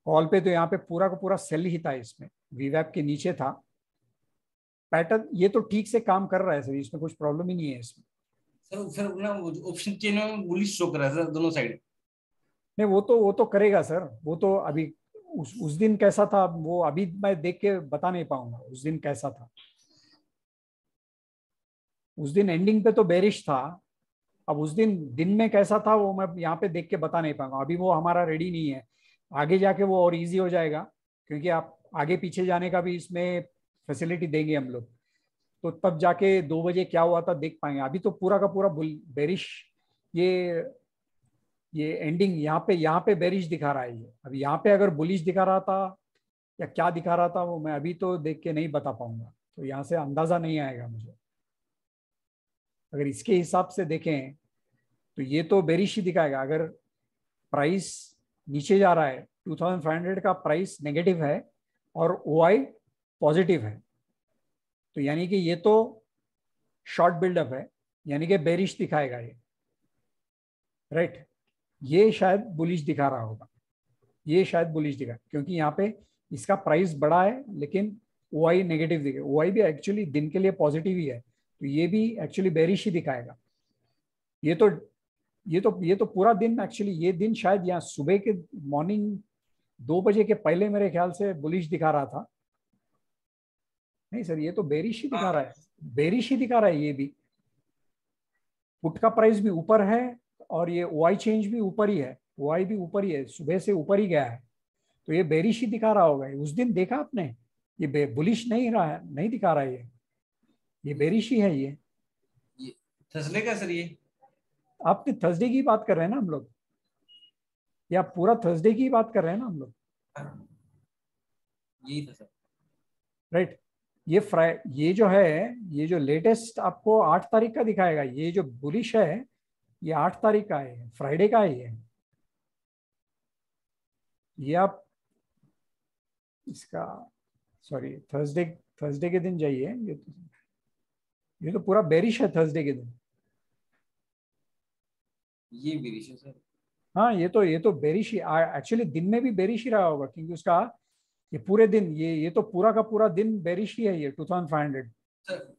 कॉल पे तो यहाँ पे पूरा का पूरा सेल ही था। इसमें वीवैप के नीचे था पैटर्न। ये तो ठीक से काम कर रहा है सर, इसमें कुछ प्रॉब्लम ही नहीं है इसमें। सर ना ऑप्शन चेन में बुलिश शो कर रहा है सर दोनों साइड। नहीं, वो तो करेगा सर। वो तो अभी उस दिन कैसा था वो अभी मैं देख के बता नहीं पाऊंगा उस दिन कैसा था। उस दिन एंडिंग पे तो बेरिश था। अब उस दिन में कैसा था वो मैं यहाँ पे देख के बता नहीं पाऊंगा। अभी वो हमारा रेडी नहीं है। आगे जाके वो और इजी हो जाएगा, क्योंकि आप आगे पीछे जाने का भी इसमें फैसिलिटी देंगे हम लोग। तो तब जाके 2 बजे क्या हुआ था देख पाएंगे। अभी तो पूरा का पूरा बेरिश, ये एंडिंग यहाँ पे बेरिश दिखा रहा है। ये अभी यहाँ पे अगर बुलिश दिखा रहा था या क्या दिखा रहा था वो मैं अभी तो देख के नहीं बता पाऊंगा। तो यहाँ से अंदाजा नहीं आएगा मुझे। अगर इसके हिसाब से देखें तो ये तो बेरिश ही दिखाएगा। अगर प्राइस नीचे जा रहा है, 2500 का प्राइस नेगेटिव है और ओआई पॉजिटिव है, तो यानी कि ये तो शॉर्ट बिल्डअप है, यानी कि बेरिश दिखाएगा ये, राइट? ये शायद बुलिश दिखा रहा होगा, ये शायद बुलिश दिखा, क्योंकि यहाँ पे इसका प्राइस बड़ा है लेकिन ओआई नेगेटिव दिखे। ओआई भी एक्चुअली दिन के लिए पॉजिटिव ही है, तो ये भी एक्चुअली बेरिश ही दिखाएगा। ये तो पूरा दिन एक्चुअली, ये दिन शायद यहाँ सुबह के मॉर्निंग 2 बजे के पहले मेरे ख्याल से बुलिश दिखा रहा था। नहीं सर, ये तो बेरिश ही दिखा रहा है, बेरिश ही दिखा रहा है। ये भी पुट का प्राइस भी ऊपर है और ये ओआई चेंज भी ऊपर ही है, ओआई भी ऊपर ही है, सुबह से ऊपर ही गया है, तो ये बेरिश ही दिखा रहा होगा। उस दिन देखा आपने, ये बुलिश नहीं रहा है, नहीं दिखा रहा है, ये बेरिश ही है। ये थर्सडे का सर, ये आपने थर्सडे की बात कर रहे हैं ना हम लोग, या पूरा थर्सडे की बात कर रहे हैं ना हम लोग? यही था सर, राइट? ये जो है, ये जो लेटेस्ट आपको 8 तारीख का दिखाएगा, ये जो बुलिश है ये 8 तारीख का है, फ्राइडे का है ये आप इसका सॉरी थर्सडे के दिन जाइए, ये तो पूरा बेरिश है थर्सडे के दिन। ये बेरिश है सर। हाँ ये तो बेरिश ही, एक्चुअली दिन में भी बेरिश ही रहा होगा, क्योंकि उसका ये पूरे दिन ये तो पूरा का पूरा दिन बेरिश ही है ये 2500। सर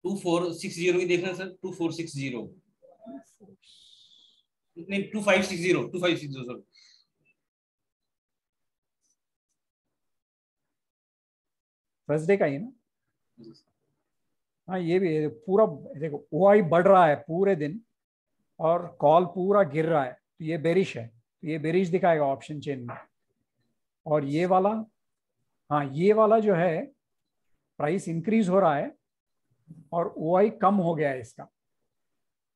2460 भी देखना सर, 2460 नहीं 2560 सर। थर्सडे का ही ना? हाँ ये भी पूरा देखो, ओआई बढ़ रहा है पूरे दिन और कॉल पूरा गिर रहा है, तो ये बेरिश है, तो ये बेरिश दिखाएगा ऑप्शन चेन में। और ये वाला, हाँ ये वाला जो है प्राइस इंक्रीज हो रहा है और ओआई कम हो गया है इसका,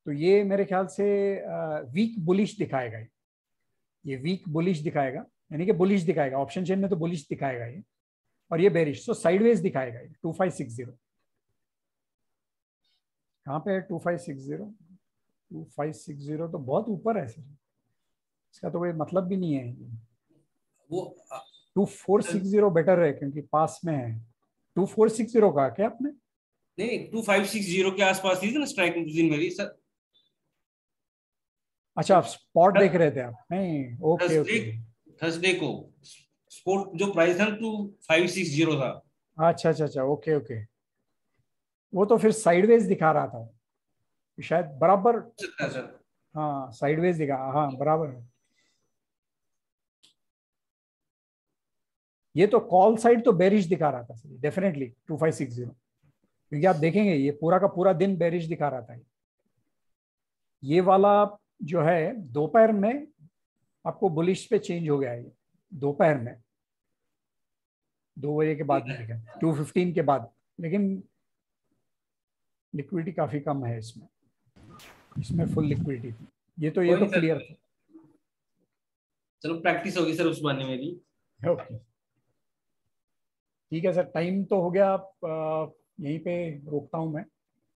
तो ये मेरे ख्याल से वीक बुलिश दिखाएगा। ये वीक बुलिश दिखाएगा, यानी कि बुलिश दिखाएगा ऑप्शन चेन में, तो बुलिश दिखाएगा ये, और ये बेरिश, तो साइडवेज दिखाएगा ये 2560। कहाँ पे है 2560? 2560 तो बहुत ऊपर है सर, इसका तो कोई मतलब भी नहीं है। वो 2460 बेटर है क्योंकि पास में है। 2460 का क्या आपने? नहीं 2560 के आसपास थी ना स्ट्राइक दिन मेरी सर। अच्छा आप स्पॉट देख रहे थे आप? नहीं ओके ओके। थर्सडे को स्पॉट जो प्राइस था 2560 था। अच्छा ओके ओके। वो तो फिर साइडवेज दिखा रहा था शायद, बराबर सर। हाँ साइडवेज दिखा, हाँ बराबर है। ये तो कॉल साइड तो बेरिश दिखा रहा था डेफिनेटली 2560, क्योंकि आप देखेंगे ये पूरा का पूरा दिन बेरिश दिखा रहा था। ये वाला जो है दोपहर में आपको बुलिश पे चेंज हो गया है, दोपहर में 2 बजे के बाद में, 2:15 के बाद, लेकिन लिक्विडिटी काफी कम है इसमें फुल लिक्विडिटी थी। ये तो क्लियर था। चलो प्रैक्टिस होगी सर उस बहाने मेरी। ओके ठीक है सर, टाइम तो हो गया, यहीं पे रोकता हूं मैं।